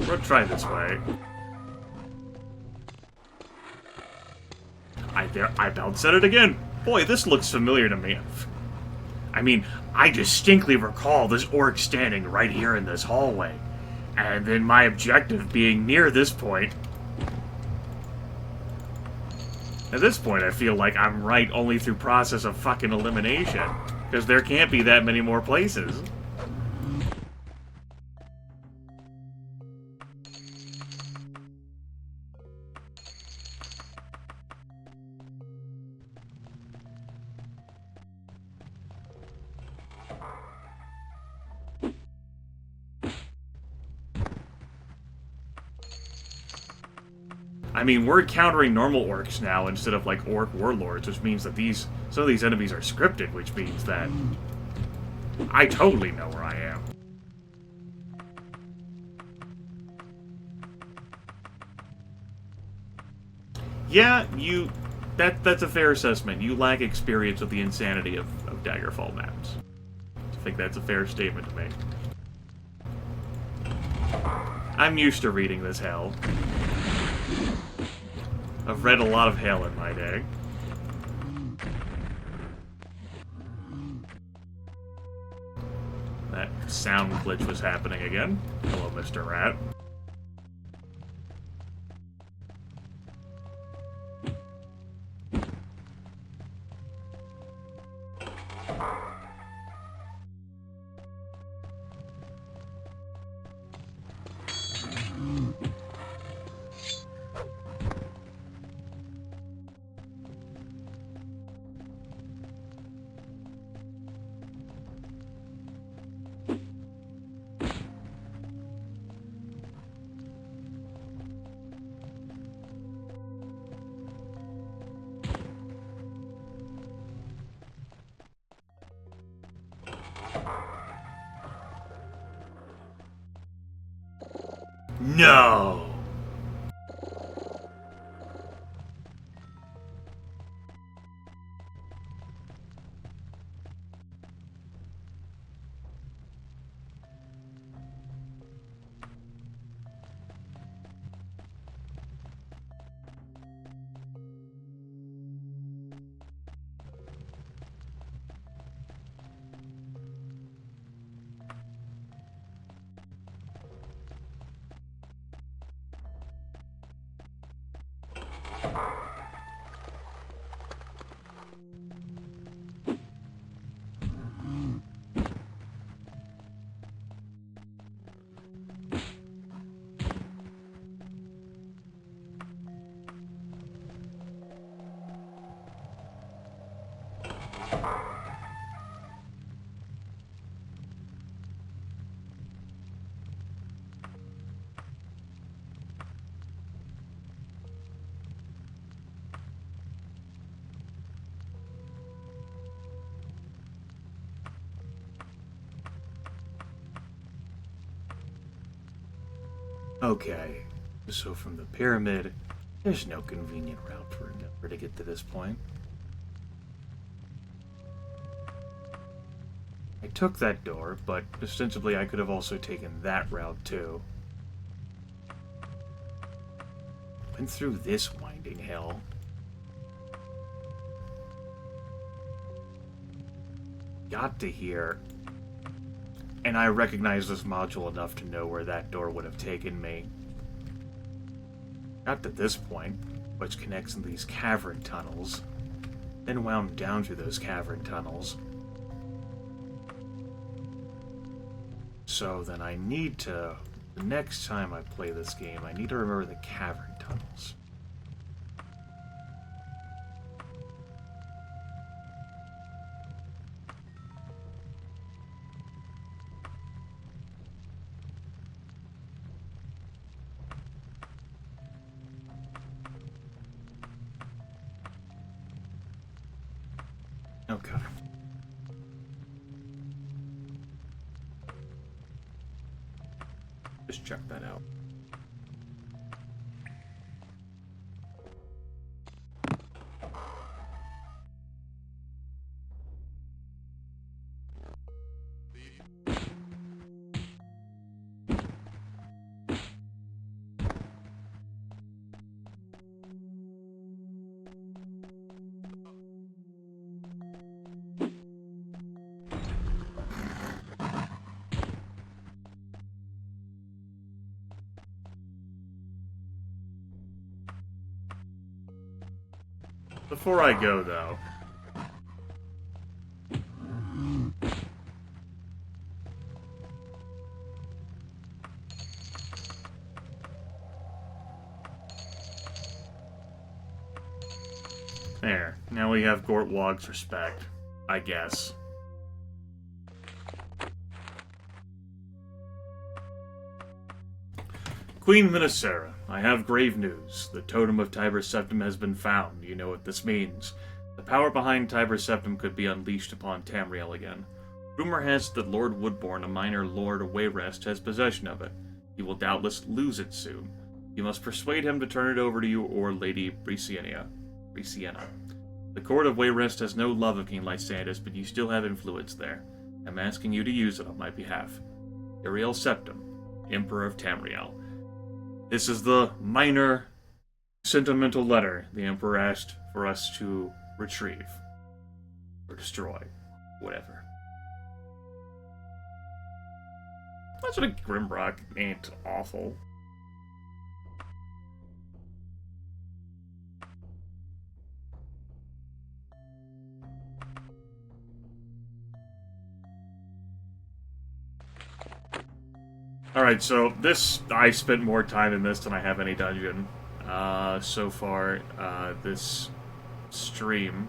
A: We'll try this way. I about said it again. Boy, this looks familiar to me. I mean, I distinctly recall this orc standing right here in this hallway. And then my objective being near this point. At this point, I feel like I'm right only through process of fucking elimination. Because there can't be that many more places. I mean, we're encountering normal orcs now instead of, like, orc warlords, which means that some of these enemies are scripted, which means that I totally know where I am. Yeah, that's a fair assessment. You lack experience with the insanity of Daggerfall maps. I think that's a fair statement to make. I'm used to reading this hell. I've read a lot of hell in my day. That sound glitch was happening again. Hello, Mr. Rat. No! Okay, so from the pyramid, there's no convenient route for her to get to this point. I took that door, but ostensibly I could have also taken that route too. Went through this winding hill. Got to here. And I recognize this module enough to know where that door would have taken me. Got to this point, which connects in these cavern tunnels, then wound down through those cavern tunnels. So then I need to, the next time I play this game, I need to remember the cavern tunnels. Okay. Just check that out. Before I go, though, there. Now we have Gortwog's respect, I guess. Queen Minnesera, I have grave news. The totem of Tiber Septim has been found. You know what this means. The power behind Tiber Septim could be unleashed upon Tamriel again. Rumor has it that Lord Woodbourne, a minor Lord Wayrest, has possession of it. He will doubtless lose it soon. You must persuade him to turn it over to you or Lady Brisiena. The court of Wayrest has no love of King Lysander, but you still have influence there. I'm asking you to use it on my behalf. Iriel Septim, Emperor of Tamriel. This is the minor sentimental letter the Emperor asked for us to retrieve. Or destroy. Whatever. That's what a Grimrock ain't awful. Alright, so this, I spent more time in this than I have any dungeon so far this stream.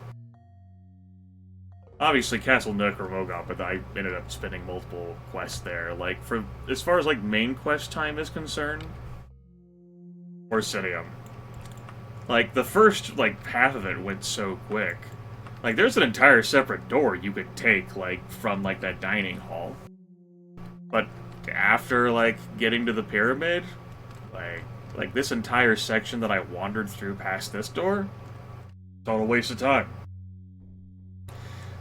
A: Obviously Castle Nook or Mogon, but I ended up spending multiple quests there. Like, for as far as like main quest time is concerned, Orsinium. Like, the first like half of it went so quick. Like, there's an entire separate door you could take, like, from like that dining hall. But after, like, getting to the pyramid, Like this entire section that I wandered through past this door, it's all a waste of time.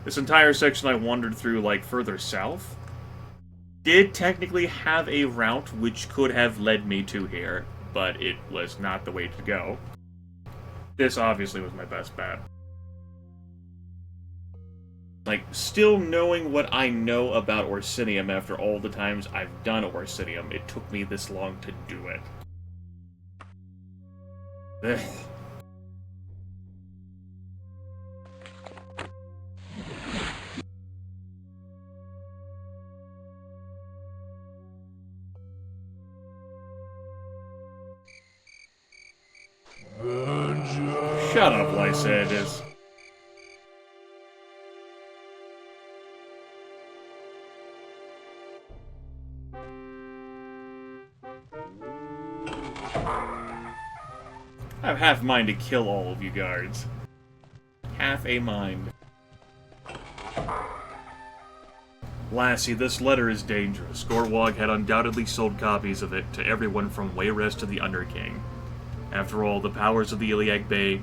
A: This entire section I wandered through, like, further south, did technically have a route which could have led me to here, but it was not the way to go. This obviously was my best bet. Like, still knowing what I know about Orsinium after all the times I've done Orsinium, it took me this long to do it. Ugh. Shut up, Lysander. I have half a mind to kill all of you guards. Half a mind. Lassie, this letter is dangerous. Gorwog had undoubtedly sold copies of it to everyone from Wayrest to the Underking. After all, the powers of the Llugwych Bay...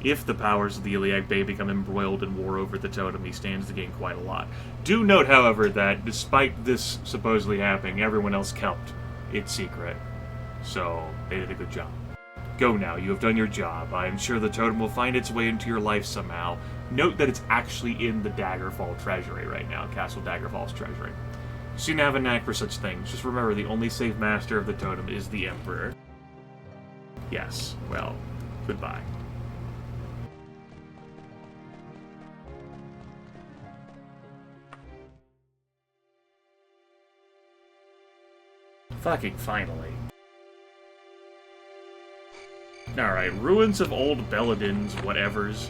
A: If the powers of the Llugwych Bay become embroiled in war over the totem, he stands to gain quite a lot. Do note, however, that despite this supposedly happening, everyone else kept its secret. So, they did a good job. Go now, you have done your job. I am sure the totem will find its way into your life somehow. Note that it's actually in the Daggerfall treasury right now, Castle Daggerfall's treasury. You seem to have a knack for such things. Just remember, the only safe master of the totem is the Emperor. Yes, well, goodbye. Fucking finally. Alright, ruins of old Belladin's whatevers.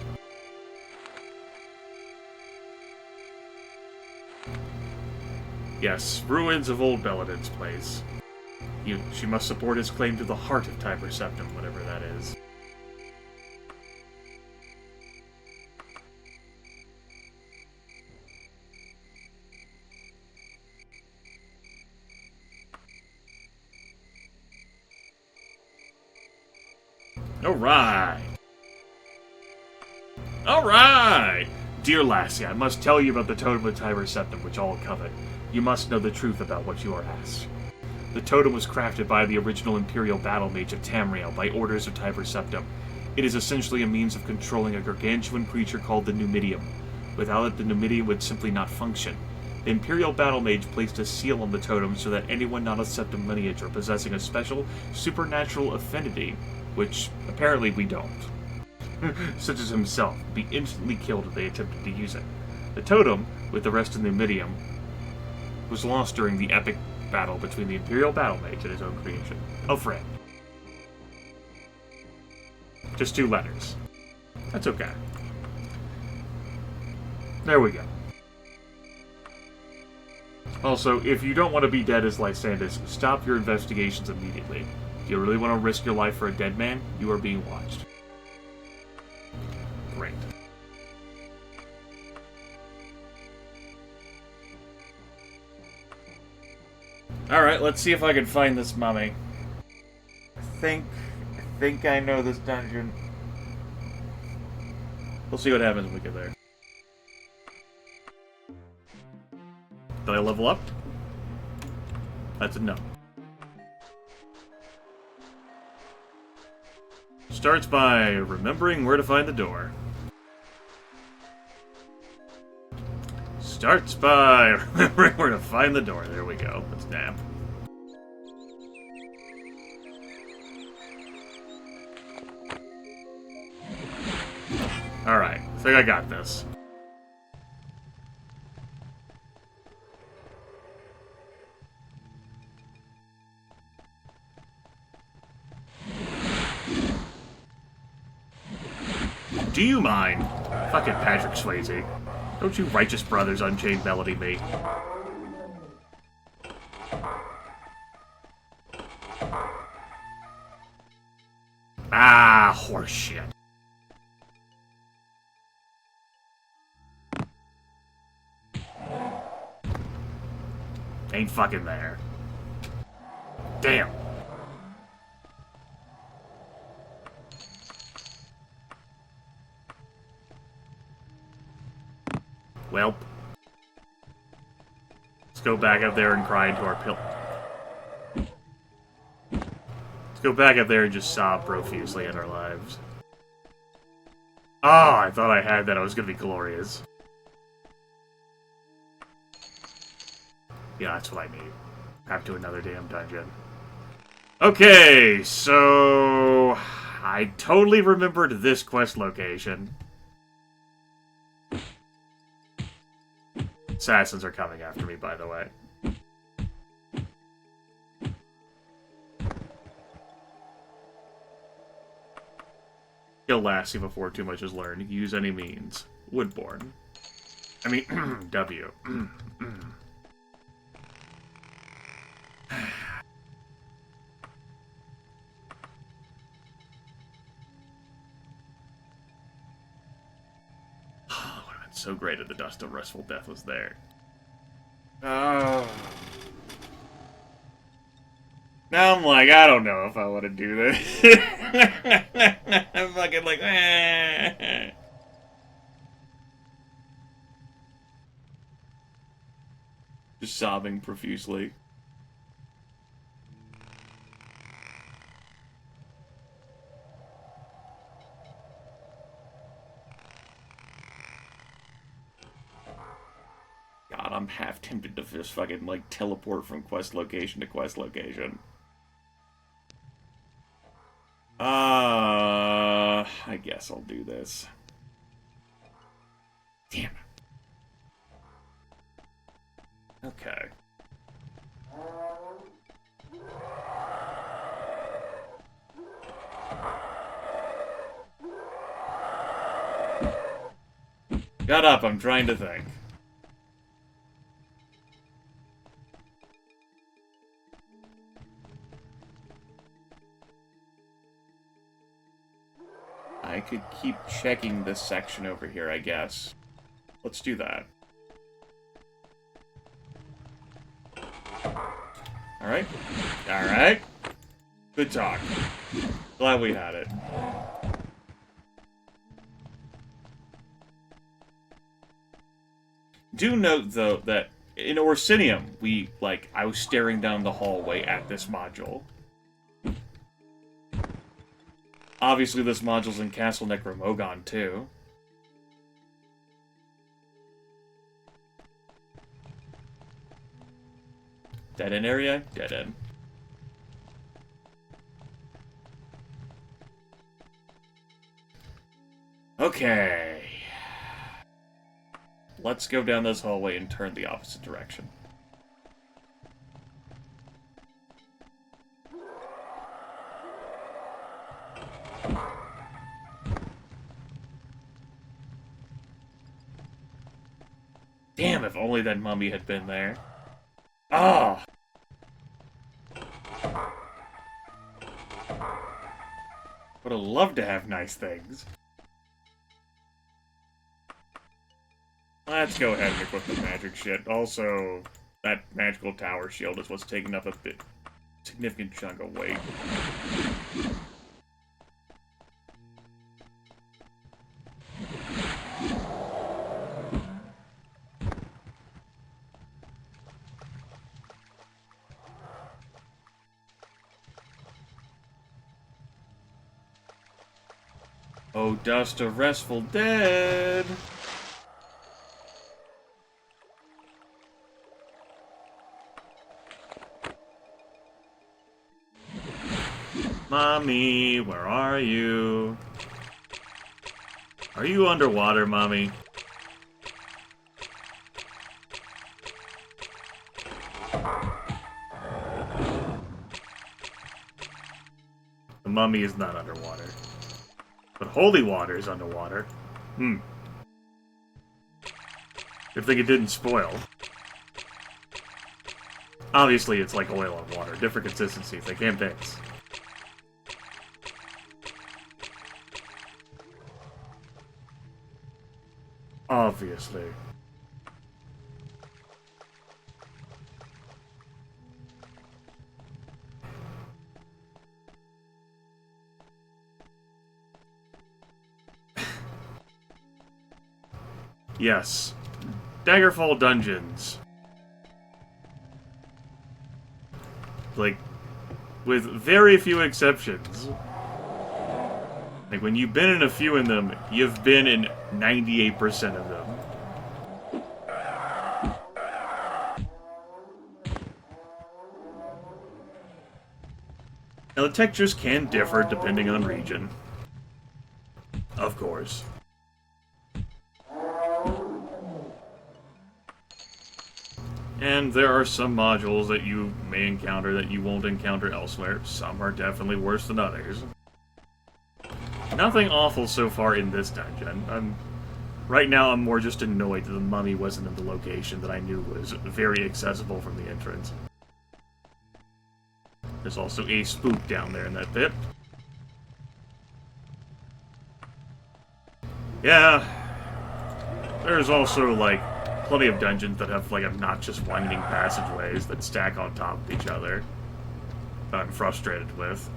A: Yes, ruins of old Belladin's place. She must support his claim to the heart of Tiber Septim, whatever that is. Alright! Alright! Dear Lassie, I must tell you about the Totem of Tiber Septim, which all covet. You must know the truth about what you are asked. The totem was crafted by the original Imperial Battle Mage of Tamriel by orders of Tiber Septim. It is essentially a means of controlling a gargantuan creature called the Numidium. Without it, the Numidium would simply not function. The Imperial Battle Mage placed a seal on the totem so that anyone not of Septim lineage or possessing a special supernatural affinity, which apparently we don't, such as himself, would be instantly killed if they attempted to use it. The totem, with the rest of the Numidium, was lost during the epic battle between the Imperial Battle Mage and his own creation, a friend. Just 2 letters. That's okay. There we go. Also, if you don't want to be dead as Lysander, stop your investigations immediately. If you really want to risk your life for a dead man, you are being watched. Great. Alright, let's see if I can find this mummy. I think I know this dungeon. We'll see what happens when we get there. Did I level up? That's a no. Starts by remembering where to find the door. Starts by remembering where to find the door. There we go. Let's nap. Alright, I think I got this. Do you mind? Fucking Patrick Swayze. Don't you righteous brothers Unchained Melody me. Ah, horseshit. Ain't fucking there. Damn. Welp. Let's go back up there and cry into our pill. Let's go back up there and just sob profusely in our lives. Ah, I thought I had that. I was gonna be glorious. Yeah, that's what I need. Have to another damn dungeon. Okay, so I totally remembered this quest location. Assassins are coming after me, by the way. Kill Lassie before too much is learned. Use any means. Woodborne. I mean, W. So great at the dust of restful death was there. Now I'm like, I don't know if I want to do this. I'm fucking like, just sobbing profusely. God, I'm half tempted to just fucking, like, teleport from quest location to quest location. I guess I'll do this. Damn it. Okay. Shut up, I'm trying to think. I could keep checking this section over here, I guess. Let's do that. Alright. Alright. Good talk. Glad we had it. Do note, though, that in Orsinium, I was staring down the hallway at this module. Obviously, this module's in Castle Necromogon, too. Dead end area? Dead end. Okay. Let's go down this hallway and turn the opposite direction. Damn, if only that mummy had been there. Ah! Would have loved to have nice things. Let's go ahead and equip the magic shit. Also, that magical tower shield is what's taking up a significant chunk of weight. Oh, dust of restful dead! Mommy, where are you? Are you underwater, Mommy? The mummy is not underwater. But holy water is underwater. Good thing it didn't spoil. Obviously, it's like oil and water. Different consistencies. They can't mix. Obviously. Yes. Daggerfall dungeons. Like, with very few exceptions. Like, when you've been in a few in them, you've been in 98% of them. Now, the textures can differ depending on region. Of course. And there are some modules that you may encounter that you won't encounter elsewhere. Some are definitely worse than others. Nothing awful so far in this dungeon. Right now I'm more just annoyed that the mummy wasn't in the location that I knew was very accessible from the entrance. There's also a spook down there in that pit. Yeah, there's also, like, plenty of dungeons that have, like, obnoxious winding passageways that stack on top of each other that I'm frustrated with.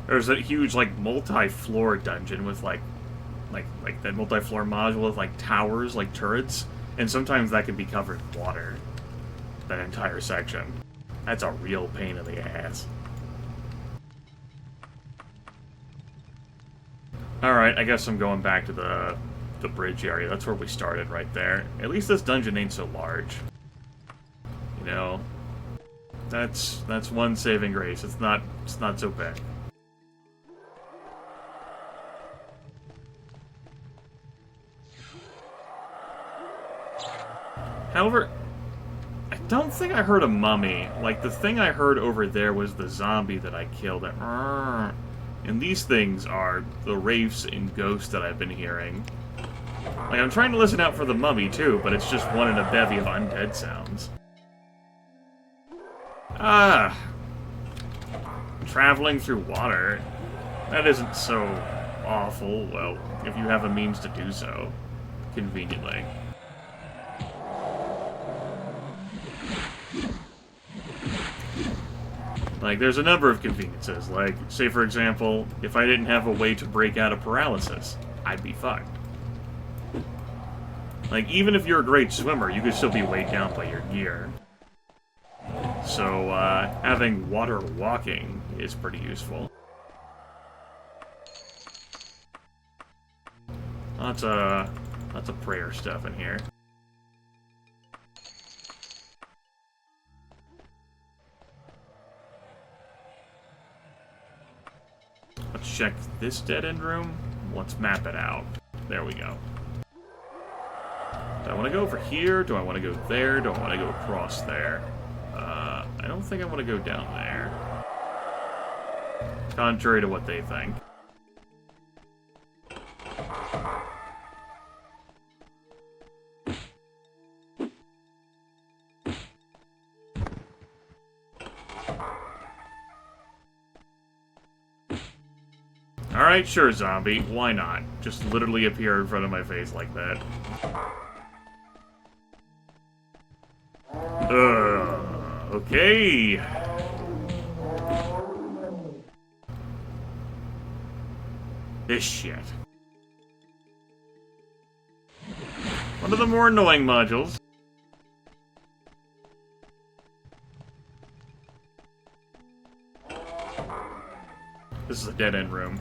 A: There's that huge, like, multi-floor dungeon with, like that multi-floor module with, like, towers, like turrets, and sometimes that can be covered in water. That entire section. That's a real pain in the ass. Alright, I guess I'm going back to the bridge area. That's where we started, right there. At least this dungeon ain't so large. You know, that's one saving grace. It's not so big. However, I don't think I heard a mummy. Like, the thing I heard over there was the zombie that I killed. And these things are the wraiths and ghosts that I've been hearing. Like, I'm trying to listen out for the mummy, too, but it's just one in a bevy of undead sounds. Traveling through water. That isn't so awful, well, if you have a means to do so. Conveniently. Like, there's a number of conveniences. Like, say for example, if I didn't have a way to break out of paralysis, I'd be fucked. Like, even if you're a great swimmer, you could still be weighed down by your gear. So, having water walking is pretty useful. Lots of prayer stuff in here. Let's check this dead-end room. Let's map it out. There we go. Do I want to go over here? Do I want to go there? Do I want to go across there? I don't think I want to go down there. Contrary to what they think. Alright, sure, zombie. Why not? Just literally appear in front of my face like that. Okay. This shit. One of the more annoying modules. This is a dead-end room.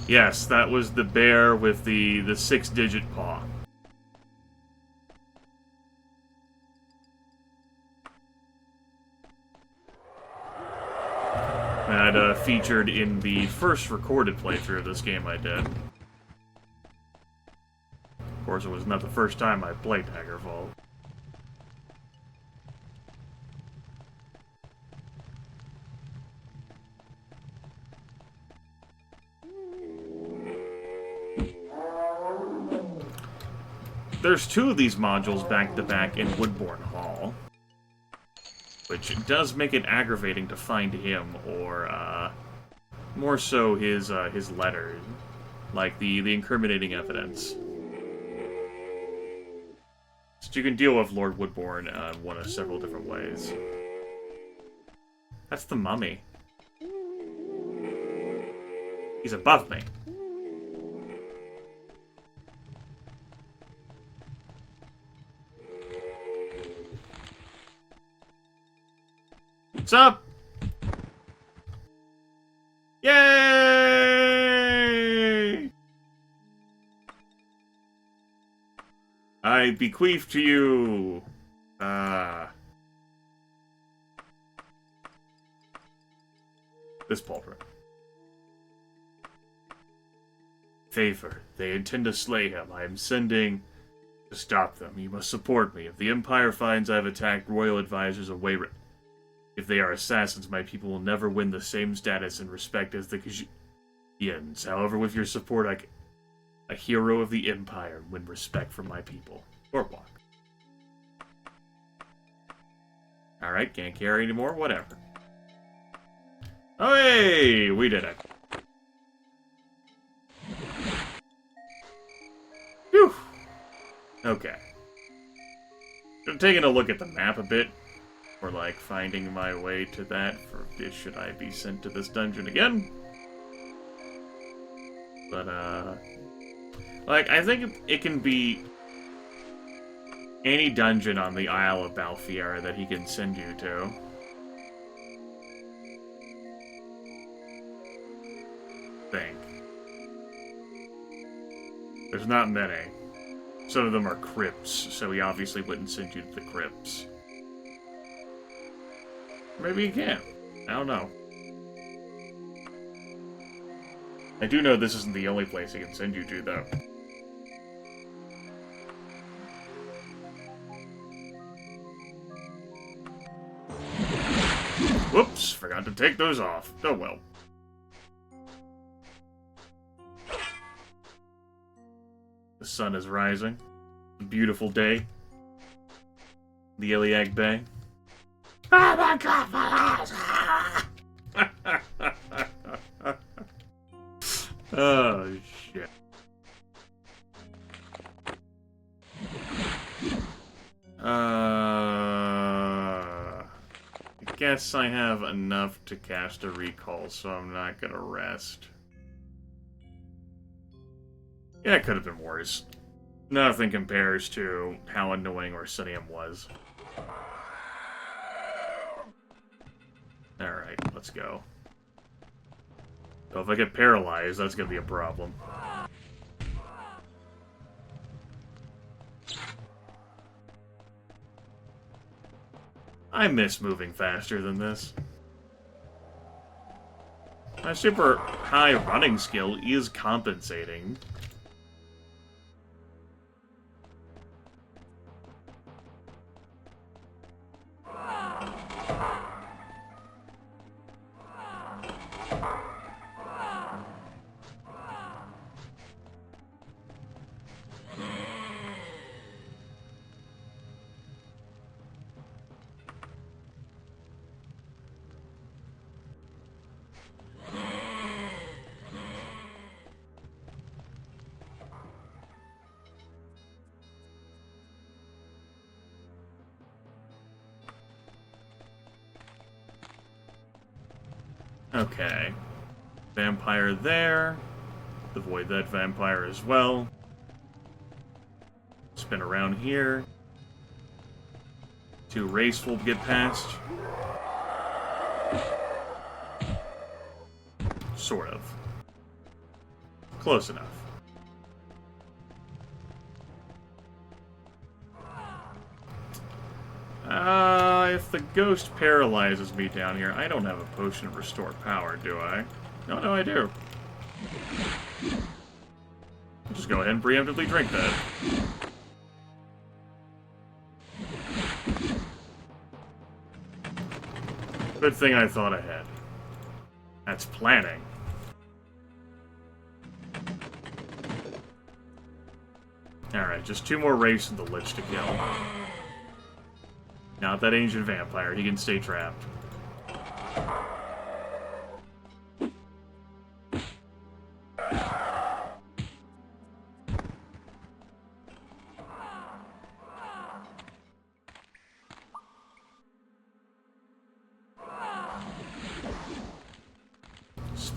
A: Yes, that was the bear with the 6-digit paw. That featured in the first recorded playthrough of this game I did. Of course, it was not the first time I played Daggerfall. There's 2 of these modules back-to-back in Woodbourne Hall, which does make it aggravating to find him, or, more so his letters, like the incriminating evidence. you can deal with Lord Woodbourne one of several different ways. That's the mummy. He's above me. What's up? Yay! I bequeath to you. This pauldron. Favor. They intend to slay him. I am sending to stop them. You must support me. If the Empire finds I have attacked royal advisors of Wayrest, if they are assassins, my people will never win the same status and respect as the Khajiits. However, with your support, a hero of the Empire, win respect from my people. Boardwalk. Alright, can't carry anymore, whatever. Oh, hey! We did it. Phew! Okay. I'm taking a look at the map a bit. Or, like, finding my way to that for should I be sent to this dungeon again? But, like, I think it can be any dungeon on the Isle of Balfiera that he can send you to. Think. There's not many. Some of them are crypts, so he obviously wouldn't send you to the crypts. Maybe he can. I don't know. I do know this isn't the only place he can send you to, though. Whoops, forgot to take those off. Oh well. The sun is rising. A beautiful day. The Iliag Bay. Oh my god, oh, shit. I guess I have enough to cast a recall, so I'm not gonna rest. Yeah, it could have been worse. Nothing compares to how annoying Orsinium was. Alright, let's go. So if I get paralyzed, that's gonna be a problem. I miss moving faster than this. My super high running skill is compensating. Okay. Vampire there. Avoid that vampire as well. Spin around here. 2 race will get past. Sort of. Close enough. If the ghost paralyzes me down here, I don't have a potion of restore power, do I? No, I do. I'll just go ahead and preemptively drink that. Good thing I thought ahead. That's planning. Alright, just 2 more wraiths and the Lich to kill. Not that ancient vampire, he can stay trapped.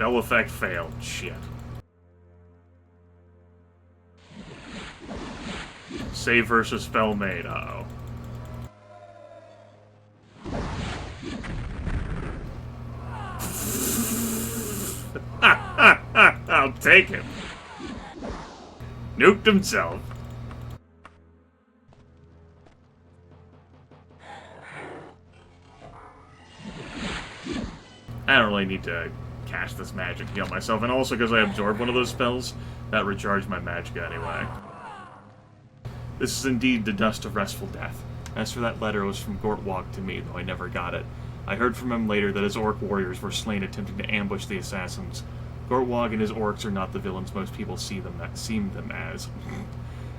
A: Spell effect failed. Shit. Save versus spell made. Uh-oh. I'll take him. Nuked himself. I don't really need to cast this magic to heal myself, and also because I absorbed one of those spells, that recharged my magicka anyway. This is indeed the dust of restful death. As for that letter, it was from Llugwych to me, though I never got it. I heard from him later that his orc warriors were slain attempting to ambush the assassins. Llugwych and his orcs are not the villains most people seem them as.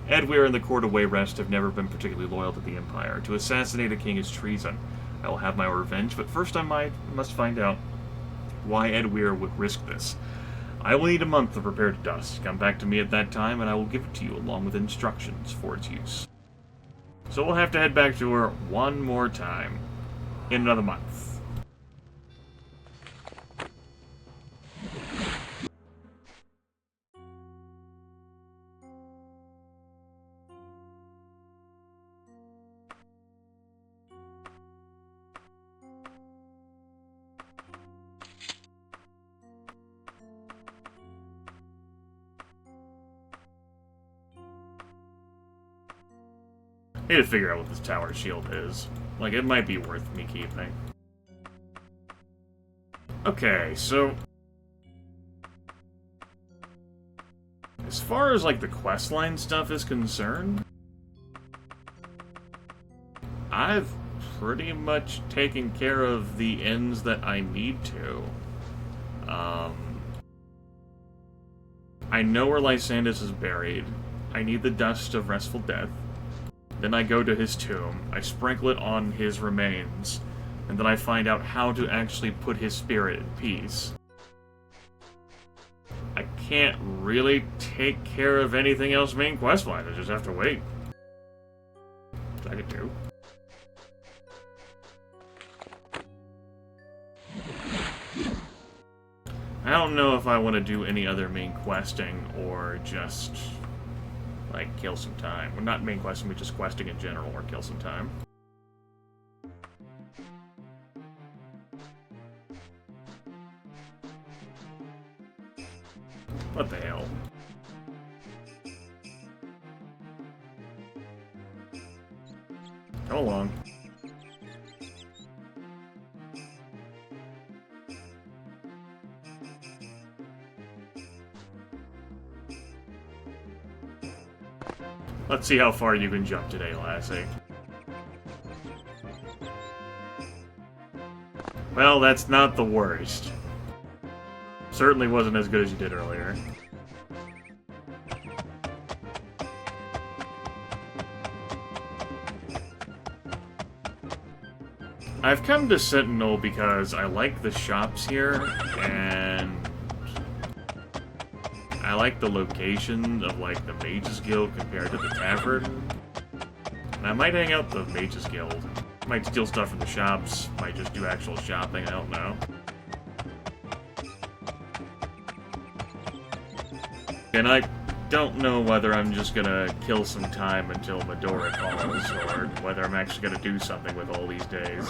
A: Edwyr and the court of Wayrest have never been particularly loyal to the Empire. To assassinate a king is treason. I will have my revenge, but first I must find out why Edwyr would risk this. I will need a month to prepare to dust. Come back to me at that time, and I will give it to you along with instructions for its use. So we'll have to head back to her one more time in another month. I need to figure out what this tower shield is. Like, it might be worth me keeping. Okay, so... as far as, like, the questline stuff is concerned, I've pretty much taken care of the ends that I need to. I know where Lysandus is buried. I need the dust of restful death. Then I go to his tomb, I sprinkle it on his remains, and then I find out how to actually put his spirit at peace. I can't really take care of anything else main questline, I just have to wait. Which I could do. I don't know if I want to do any other main questing, or just... like, kill some time. Well, not main questing, but just questing in general, or kill some time. What the hell? Come along. Let's see how far you can jump today, lassie. Well, that's not the worst. Certainly wasn't as good as you did earlier. I've come to Sentinel because I like the shops here, and I like the location of, like, the Mages Guild compared to the Tavern. And I might hang out the Mages Guild. Might steal stuff from the shops, might just do actual shopping, I don't know. And I don't know whether I'm just gonna kill some time until Medora calls, or whether I'm actually gonna do something with all these days.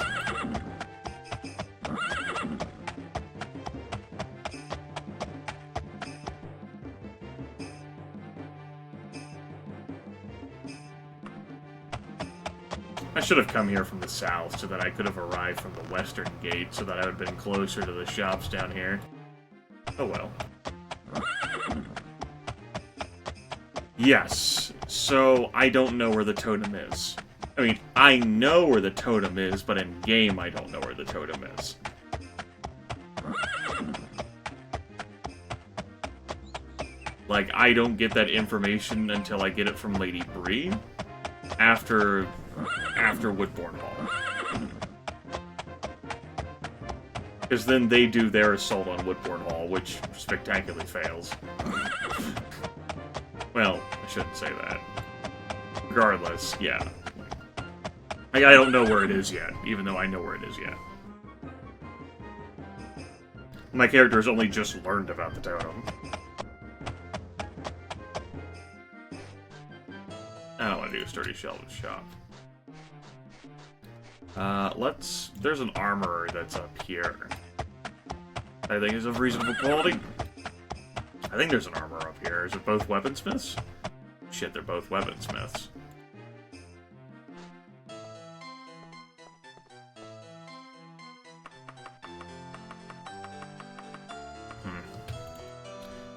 A: I should have come here from the south so that I could have arrived from the western gate so that I would have been closer to the shops down here. Oh well. Yes, so I don't know where the totem is. I mean, I know where the totem is, but in game I don't know where the totem is. Like, I don't get that information until I get it from Lady Bree after Woodbourne Hall. Because then they do their assault on Woodbourne Hall, which spectacularly fails. Well, I shouldn't say that. Regardless, yeah. I don't know where it is yet, even though I know where it is yet. My character has only just learned about the totem. I don't want to do a sturdy shelved shop. There's an armorer that's up here. I think is of reasonable quality. I think there's an armorer up here. Is it both weaponsmiths? Shit, they're both weaponsmiths.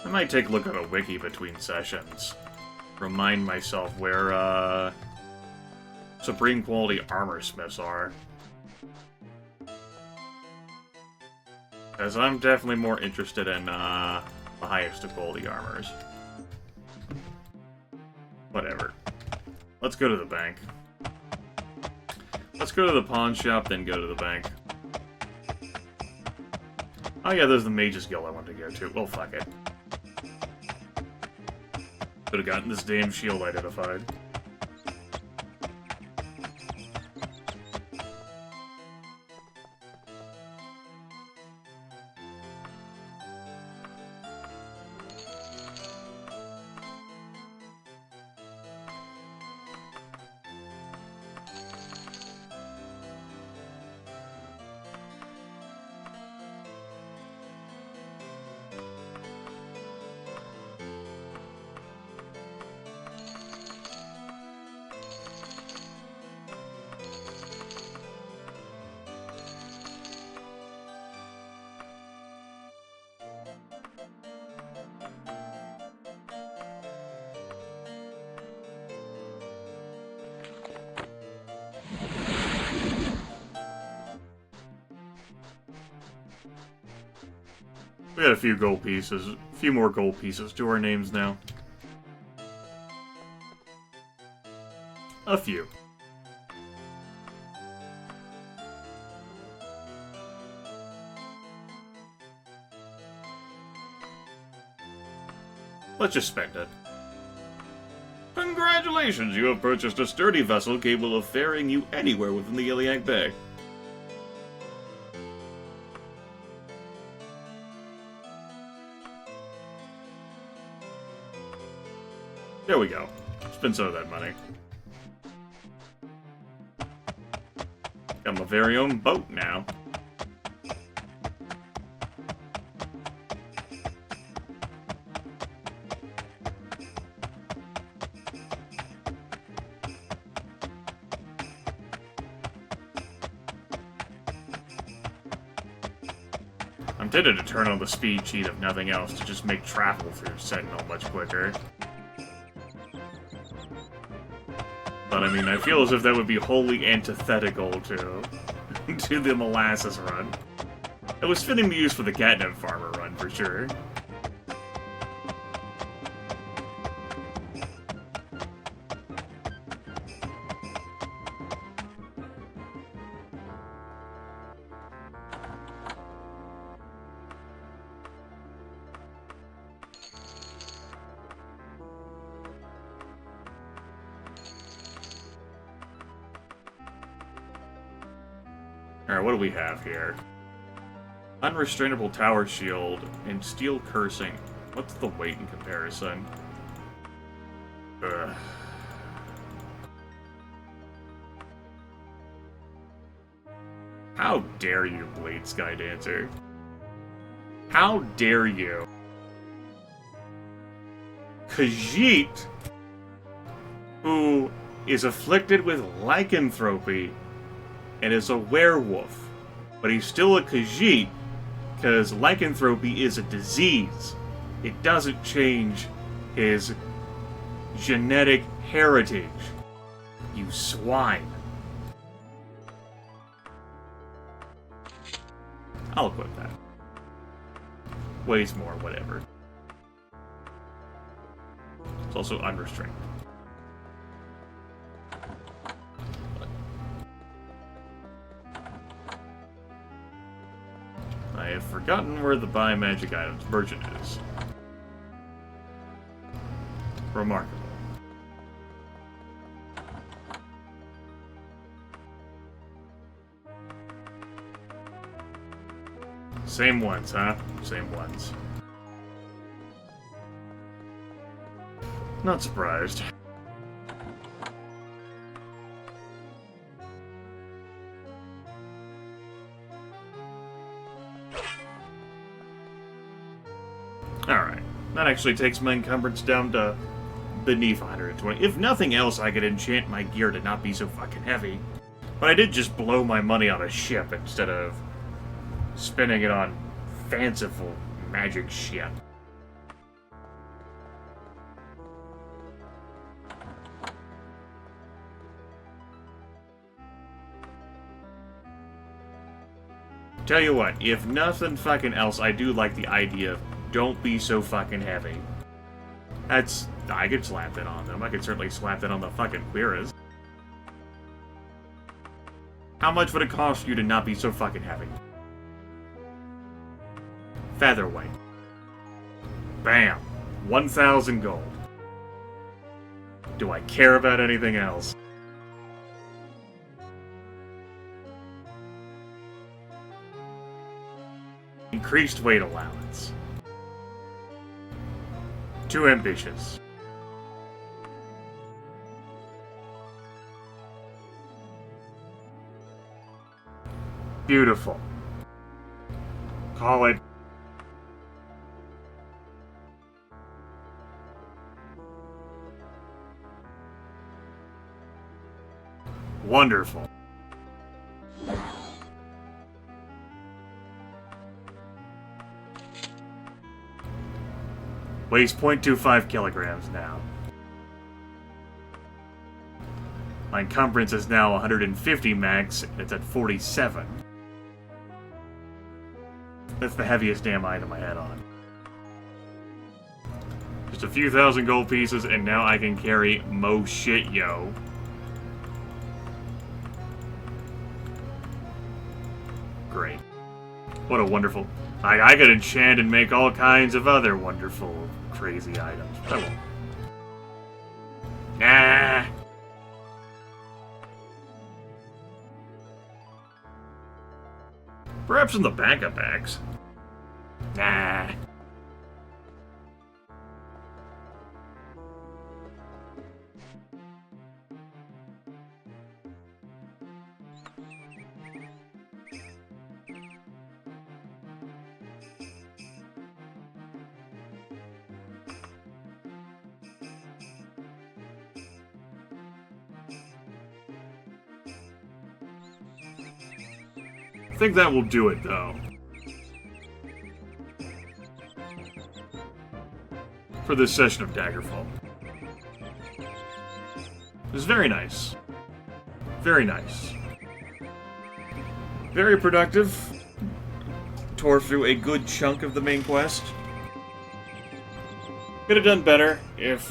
A: I might take a look at a wiki between sessions. Remind myself where, supreme quality armor smiths are. Because I'm definitely more interested in, the highest of quality armors. Whatever. Let's go to the bank. Let's go to the pawn shop, then go to the bank. Oh yeah, there's the Mage's Guild I want to go to. Well, fuck it. Could have gotten this damn shield identified. We got a few gold pieces, a few more gold pieces to our names now. A few. Let's just spend it. Congratulations, you have purchased a sturdy vessel capable of ferrying you anywhere within the Llugwych Bay. There we go. Spend some of that money. Got my very own boat now. I'm tempted to turn on the speed cheat if nothing else to just make travel through Sentinel much quicker. But I mean, I feel as if that would be wholly antithetical to the Molasses run. It was fitting to use for the Catnip Farmer run, for sure. Alright, what do we have here? Unrestrainable Tower Shield and Steel Cursing. What's the weight in comparison? Ugh. How dare you, Blade Skydancer? How dare you? Khajiit, who is afflicted with lycanthropy and is a werewolf, but he's still a Khajiit because lycanthropy is a disease. It doesn't change his genetic heritage. You swine. I'll equip that. Weighs more, whatever. It's also unrestrained. I have forgotten where the buy magic items merchant is. Remarkable. Same ones, huh? Same ones. Not surprised. Alright. That actually takes my encumbrance down to beneath 120. If nothing else, I could enchant my gear to not be so fucking heavy. But I did just blow my money on a ship instead of spending it on fanciful magic shit. Tell you what, if nothing fucking else, I do like the idea of don't be so fucking heavy. I could slap that on them. I could certainly slap that on the fucking Queeras. How much would it cost you to not be so fucking heavy? Featherweight. Bam. 1,000 gold. Do I care about anything else? Increased weight allowance. Too ambitious. Beautiful. Call it. Wonderful. Weighs 0.25 kilograms now. My encumbrance is now 150 max, it's at 47. That's the heaviest damn item I had on. Just a few thousand gold pieces, and now I can carry mo shit, yo. Great. What a wonderful... I could enchant and make all kinds of other wonderful, crazy items. I won't. Nah. Perhaps in the backup acts. Nah. I think that will do it, though. For this session of Daggerfall. It was very nice. Very nice. Very productive. Tore through a good chunk of the main quest. Could have done better if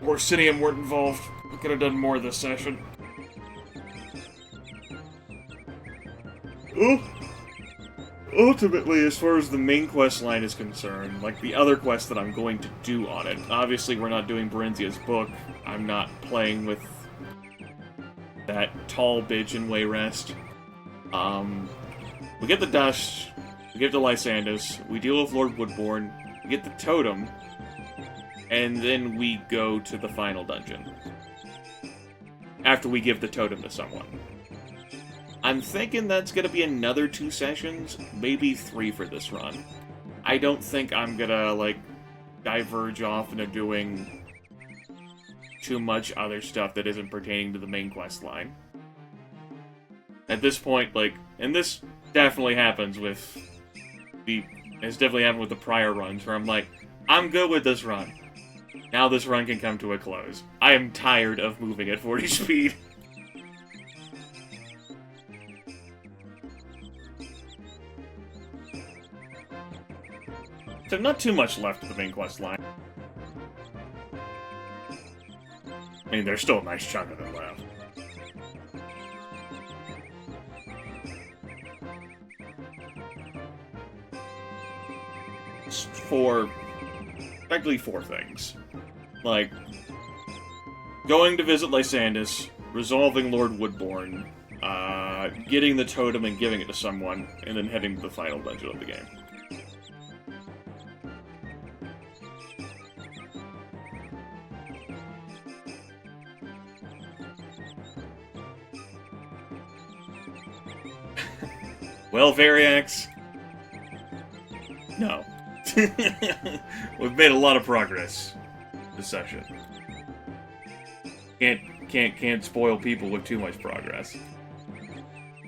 A: Orsinium weren't involved. We could have done more this session. Ultimately, as far as the main quest line is concerned, like the other quests that I'm going to do on it, obviously we're not doing Berenzia's book. I'm not playing with that tall bitch in Wayrest. We get the dust, we get the Lysandus, we deal with Lord Woodbourne, we get the totem, and then we go to the final dungeon. After we give the totem to someone. I'm thinking that's gonna be another 2 sessions, maybe 3 for this run. I don't think I'm gonna, like, diverge off into doing too much other stuff that isn't pertaining to the main quest line. At this point, like, and this definitely happens with it's definitely happened with the prior runs, where I'm like, I'm good with this run. Now this run can come to a close. I am tired of moving at 40 speed. So not too much left of the main quest line. I mean, there's still a nice chunk of it left. It's practically 4 things. Like, going to visit Lysandus, resolving Lord Woodbourne, getting the totem and giving it to someone, and then heading to the final dungeon of the game. Well, Variax. No. We've made a lot of progress this session. Can't spoil people with too much progress.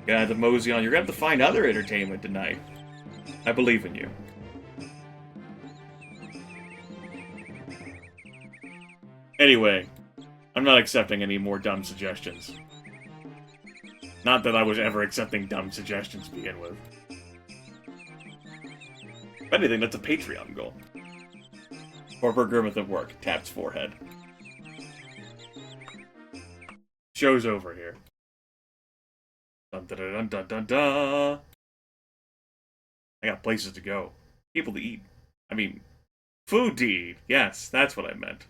A: Gonna have to mosey on. You're gonna have to find other entertainment tonight. I believe in you. Anyway, I'm not accepting any more dumb suggestions. Not that I was ever accepting dumb suggestions to begin with. If anything, that's a Patreon goal. Corporate Grimith at work. Taps forehead. Show's over here. Dun dun dun dun dun dun. I got places to go. People to eat. I mean, food to eat. Yes, that's what I meant.